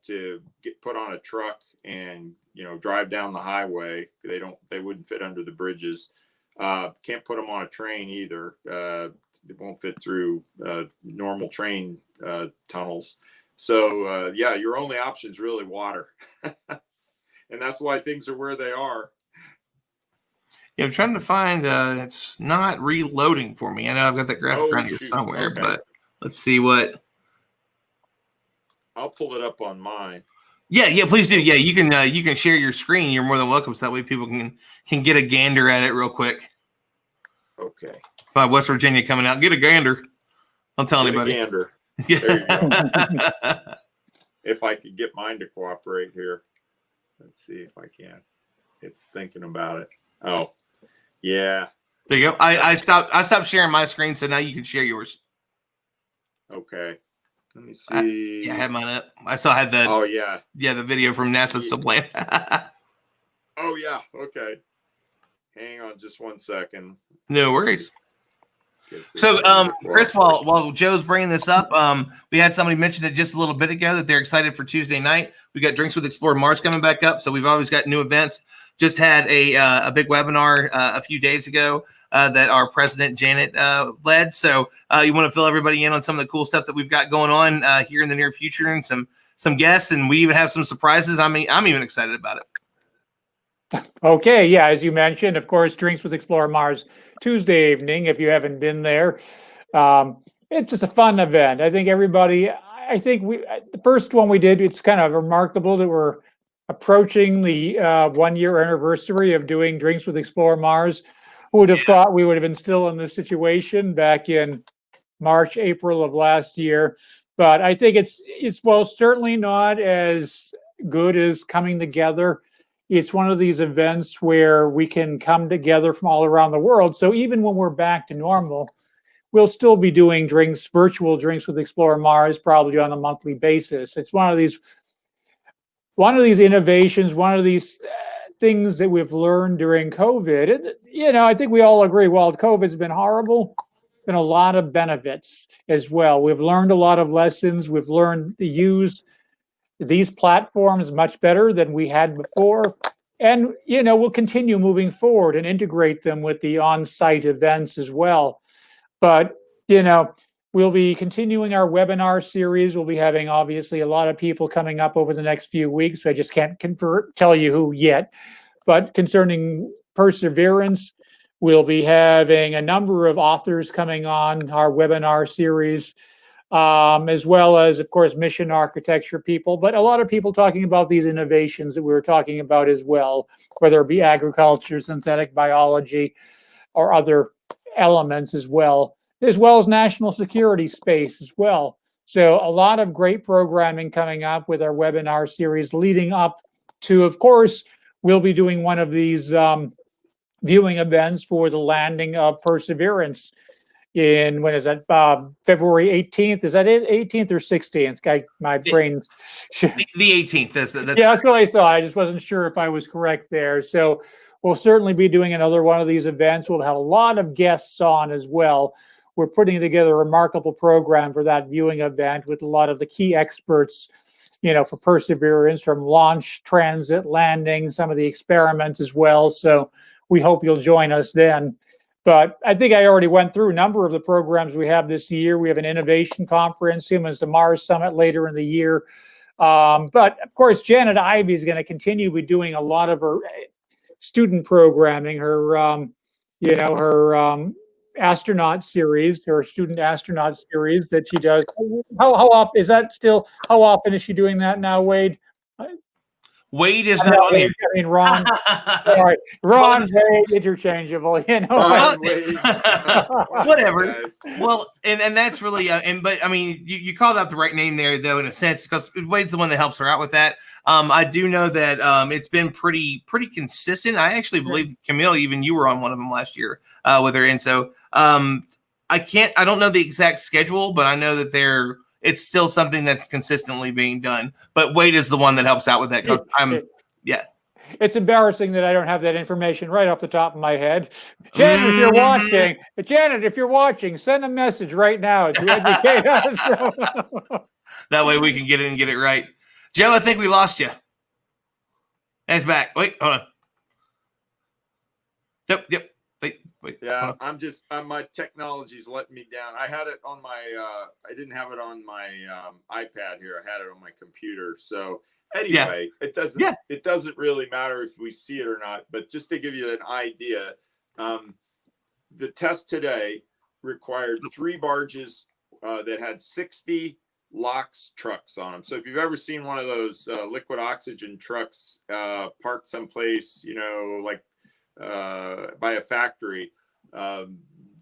Speaker 2: to get put on a truck and drive down the highway. They wouldn't fit under the bridges. Can't put them on a train either. It won't fit through normal train tunnels. So your only option is really water. And that's why things are where they are.
Speaker 1: Yeah, I'm trying to find it's not reloading for me. I know I've got that graphic around here somewhere,
Speaker 2: okay.
Speaker 1: But let's see what.
Speaker 2: I'll pull it up on mine.
Speaker 1: Yeah, please do. Yeah, you can share your screen. You're more than welcome, so that way people can get a gander at it real quick.
Speaker 2: Okay.
Speaker 1: West Virginia coming out. Get a gander. Don't tell anybody.
Speaker 2: A gander.
Speaker 1: Yeah.
Speaker 2: There you go. If I could get mine to cooperate here. Let's see if I can. It's thinking about it. Oh, yeah.
Speaker 1: There you go. I stopped sharing my screen, so now you can share yours.
Speaker 2: Okay. Let me see.
Speaker 1: I had mine up. I still had the.
Speaker 2: Oh yeah.
Speaker 1: Yeah, the video from NASA's subplan.
Speaker 2: Oh yeah. Okay. Hang on just 1 second.
Speaker 1: No worries. So, Chris, while Joe's bringing this up, we had somebody mention it just a little bit ago that they're excited for Tuesday night. We got Drinks with Explore Mars coming back up, so we've always got new events. Just had a big webinar a few days ago that our president Janet led. So you want to fill everybody in on some of the cool stuff that we've got going on here in the near future, and some guests, and we even have some surprises. I'm even excited about it.
Speaker 3: Okay, yeah, as you mentioned, of course, Drinks with Explore Mars Tuesday evening. If you haven't been there, it's just a fun event. I think the first one we did, it's kind of remarkable that we're approaching the 1 year anniversary of doing Drinks with Explore Mars. Who would have thought we would have been still in this situation back in March, April of last year? But I think it's certainly not as good as coming together. It's one of these events where we can come together from all around the world. So even when we're back to normal, we'll still be doing virtual Drinks with Explore Mars, probably on a monthly basis. It's one of these innovations, one of these things that we've learned during COVID. I think we all agree, while COVID's been horrible, been a lot of benefits as well. We've learned a lot of lessons. We've learned to use these platforms much better than we had before. And, we'll continue moving forward and integrate them with the on-site events as well. But, we'll be continuing our webinar series. We'll be having, obviously, a lot of people coming up over the next few weeks. I just can't tell you who yet. But concerning Perseverance, we'll be having a number of authors coming on our webinar series, as well as, of course, mission architecture people. But a lot of people talking about these innovations that we were talking about as well, whether it be agriculture, synthetic biology, or other elements as well as national security space as well. So a lot of great programming coming up with our webinar series leading up to, of course, we'll be doing one of these viewing events for the landing of Perseverance in, when is that, February 18th? Is that it, 18th or 16th? My brain's...
Speaker 1: The 18th. That's
Speaker 3: yeah, that's what I thought. I just wasn't sure if I was correct there. So we'll certainly be doing another one of these events. We'll have a lot of guests on as well. We're putting together a remarkable program for that viewing event with a lot of the key experts, for Perseverance, from launch, transit, landing, some of the experiments as well. So we hope you'll join us then. But I think I already went through a number of the programs we have this year. We have an innovation conference, Humans to Mars Summit later in the year. But of course, Janet Ivey is going to continue with doing a lot of her student programming, her astronaut series, her student astronaut series that she does. How often is she doing that now, Wade?
Speaker 1: Wade is not on here.
Speaker 3: I mean, Ron. Sorry, Ron, Wade, interchangeable. You know,
Speaker 2: Ron, Wade.
Speaker 1: Whatever.
Speaker 2: Guys.
Speaker 1: Well, and that's really but I mean, you called out the right name there though, in a sense, because Wade's the one that helps her out with that. I do know that it's been pretty consistent. I actually believe Camille, even you were on one of them last year with her, and so I don't know the exact schedule, but I know that it's still something that's consistently being done. But Wade is the one that helps out with that, because
Speaker 3: It's embarrassing that I don't have that information right off the top of my head. Janet, if you're watching, send a message right now to educate us.
Speaker 1: That way we can get it right. Joe, I think we lost you. And it's back. Wait, hold on. Yep. Wait.
Speaker 2: Yeah, my technology's letting me down. I had it on my, I didn't have it on my iPad here. I had it on my computer. So anyway, it doesn't really matter if we see it or not. But just to give you an idea, the test today required 3 barges that had 60 LOX trucks on them. So if you've ever seen one of those liquid oxygen trucks parked someplace, like by a factory,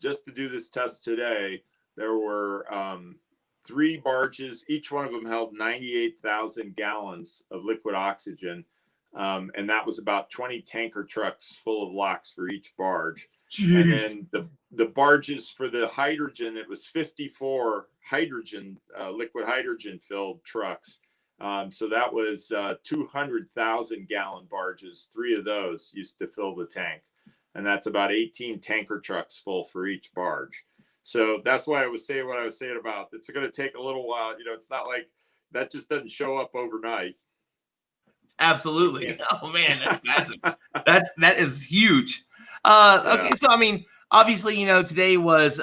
Speaker 2: just to do this test today, there were 3 barges. Each one of them held 98,000 gallons of liquid oxygen. And that was about 20 tanker trucks full of LOX for each barge. Jeez. And then the barges for the hydrogen, it was 54 hydrogen, liquid hydrogen filled trucks. So that was 200,000 gallon barges. 3 of those used to fill the tank. And that's about 18 tanker trucks full for each barge. So that's why I was saying what I was saying about it's going to take a little while. It's not like that just doesn't show up overnight.
Speaker 1: Absolutely. Yeah. Oh man, that is huge. Okay, so I mean, obviously, today was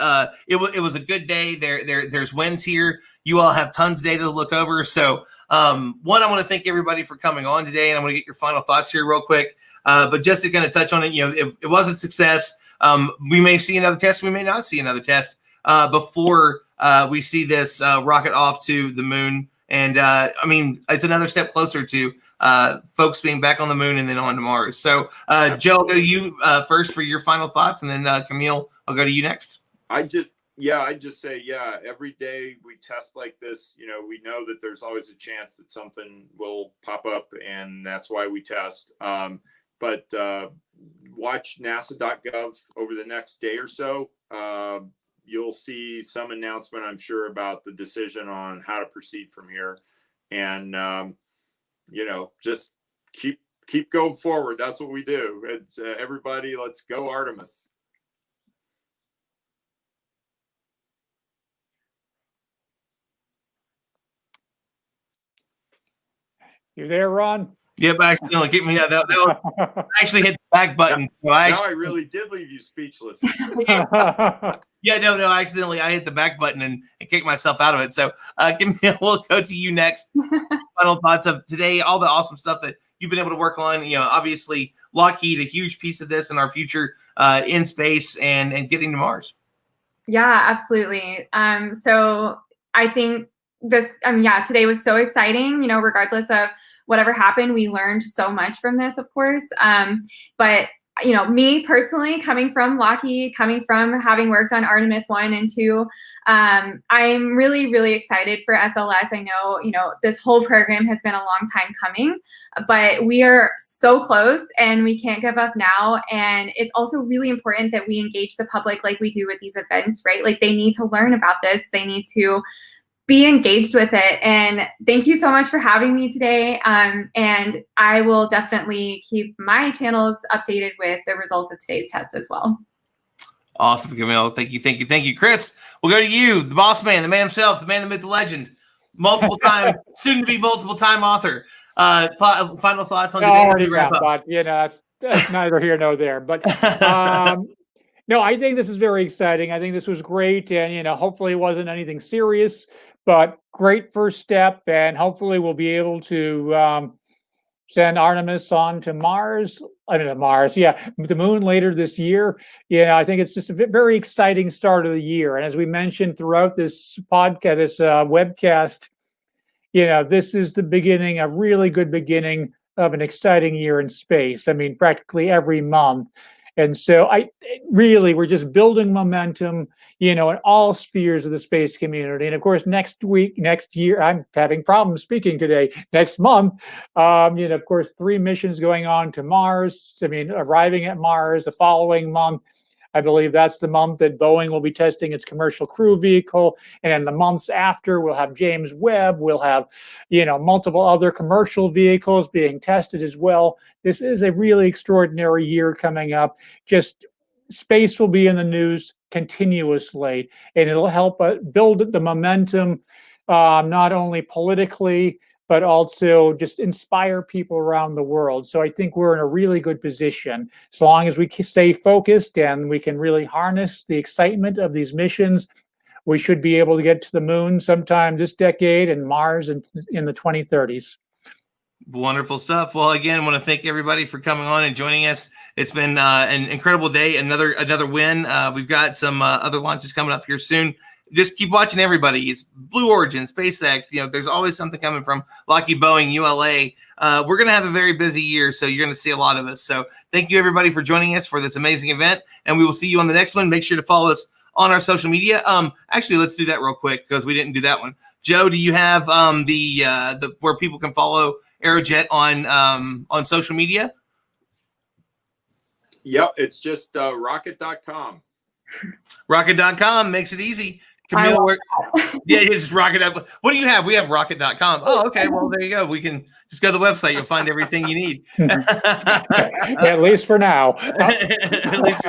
Speaker 1: it was a good day. There's wins here. You all have tons of data to look over. So one, I want to thank everybody for coming on today, and I'm going to get your final thoughts here real quick. But just to kind of touch on it, it was a success. We may see another test. We may not see another test before we see this rocket off to the moon. And I mean, it's another step closer to folks being back on the moon and then on to Mars. So, Joe, I'll go to you first for your final thoughts, and then Camille, I'll go to you next.
Speaker 2: I just say, every day we test like this, we know that there's always a chance that something will pop up, and that's why we test. But watch NASA.gov over the next day or so. You'll see some announcement, I'm sure, about the decision on how to proceed from here. And, just keep going forward. That's what we do. It's everybody, let's go Artemis.
Speaker 3: You there, Ron?
Speaker 1: Yep, accidentally kicked me out. That was, I actually hit the back button. So I
Speaker 2: really did leave you speechless.
Speaker 1: Yeah, no, accidentally I hit the back button and kicked myself out of it. So, Camille, we'll go to you next. Final thoughts of today, all the awesome stuff that you've been able to work on. Obviously, Lockheed, a huge piece of this in our future in space and getting to Mars.
Speaker 5: Yeah, absolutely. So I think today was so exciting, regardless of whatever happened, we learned so much from this, of course. But me personally, coming from Lockheed, coming from having worked on Artemis 1 and 2, I'm really, really excited for SLS. I know, this whole program has been a long time coming, but we are so close and we can't give up now. And it's also really important that we engage the public like we do with these events, right? Like they need to learn about this. They need to be engaged with it. And thank you so much for having me today. And I will definitely keep my channels updated with the results of today's test as well.
Speaker 1: Awesome, Camille. Thank you. Chris, we'll go to you, the boss man, the man himself, the man, the myth, the legend, multiple time, soon to be multiple time author. Final thoughts on
Speaker 3: today? But that's neither here nor there. But no, I think this is very exciting. I think this was great, and hopefully it wasn't anything serious, but great first step, and hopefully we'll be able to send Artemis on to Mars. The moon later this year. I think it's just a very exciting start of the year. And as we mentioned throughout this podcast, this webcast, this is the beginning, a really good beginning of an exciting year in space. I mean, practically every month. And so we're just building momentum, in all spheres of the space community. And of course, next year, I'm having problems speaking today. Next month, of course, 3 missions going on to Mars. I mean, arriving at Mars the following month. I believe that's the month that Boeing will be testing its commercial crew vehicle. And in the months after, we'll have James Webb. We'll have, multiple other commercial vehicles being tested as well. This is a really extraordinary year coming up. Just space will be in the news continuously, and it'll help build the momentum, not only politically, but also just inspire people around the world. So I think we're in a really good position. As long as we stay focused and we can really harness the excitement of these missions, we should be able to get to the moon sometime this decade and Mars in the 2030s.
Speaker 1: Wonderful stuff. Well, again, I want to thank everybody for coming on and joining us. It's been an incredible day, another win. We've got some other launches coming up here soon. Just keep watching everybody. It's Blue Origin, SpaceX. There's always something coming from Lockheed, Boeing, ULA. We're going to have a very busy year, so you're going to see a lot of us. So thank you, everybody, for joining us for this amazing event, and we will see you on the next one. Make sure to follow us on our social media. Actually, let's do that real quick because we didn't do that one. Joe, do you have the where people can follow Aerojet on social media?
Speaker 2: Yep, it's just rocket.com.
Speaker 1: Rocket.com makes it easy. Camille, it's Rocket. What do you have? We have rocket.com. Oh, okay. Well, there you go. We can just go to the website. You'll find everything you need.
Speaker 3: At least for now.
Speaker 1: At least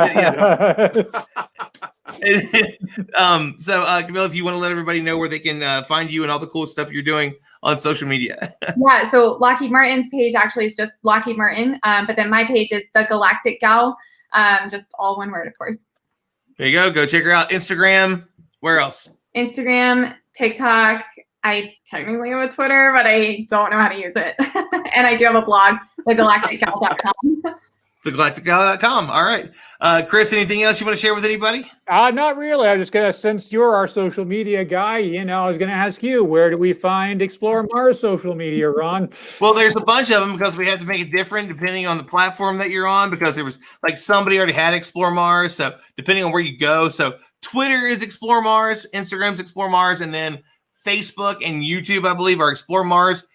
Speaker 1: so Camille, if you want to let everybody know where they can find you and all the cool stuff you're doing on social media.
Speaker 5: Yeah, so Lockheed Martin's page actually is just Lockheed Martin, but then my page is The Galactic Gal, just all one word, of course.
Speaker 1: There you go. Go check her out. Instagram. Where else?
Speaker 5: Instagram, TikTok. I technically have a Twitter, but I don't know how to use it. And I do have a blog, thegalacticgal.com.
Speaker 1: thegalacticgal.com. All right. Chris, anything else you want to share with anybody?
Speaker 3: Not really. I was just going to, since you're our social media guy, I was going to ask you, where do we find Explore Mars social media, Ron?
Speaker 1: Well, there's a bunch of them because we have to make it different depending on the platform that you're on, because there was somebody already had Explore Mars. So depending on where you go. So Twitter is Explore Mars, Instagram's Explore Mars, and then Facebook and YouTube, I believe, are Explore Mars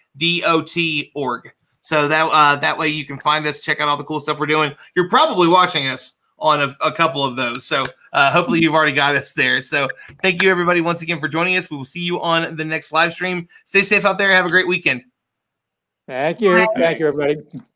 Speaker 1: .org. So that way you can find us, check out all the cool stuff we're doing. You're probably watching us on a couple of those. So hopefully you've already got us there. So thank you, everybody, once again for joining us. We will see you on the next live stream. Stay safe out there. Have a great weekend.
Speaker 3: Thank you. Thank you, everybody.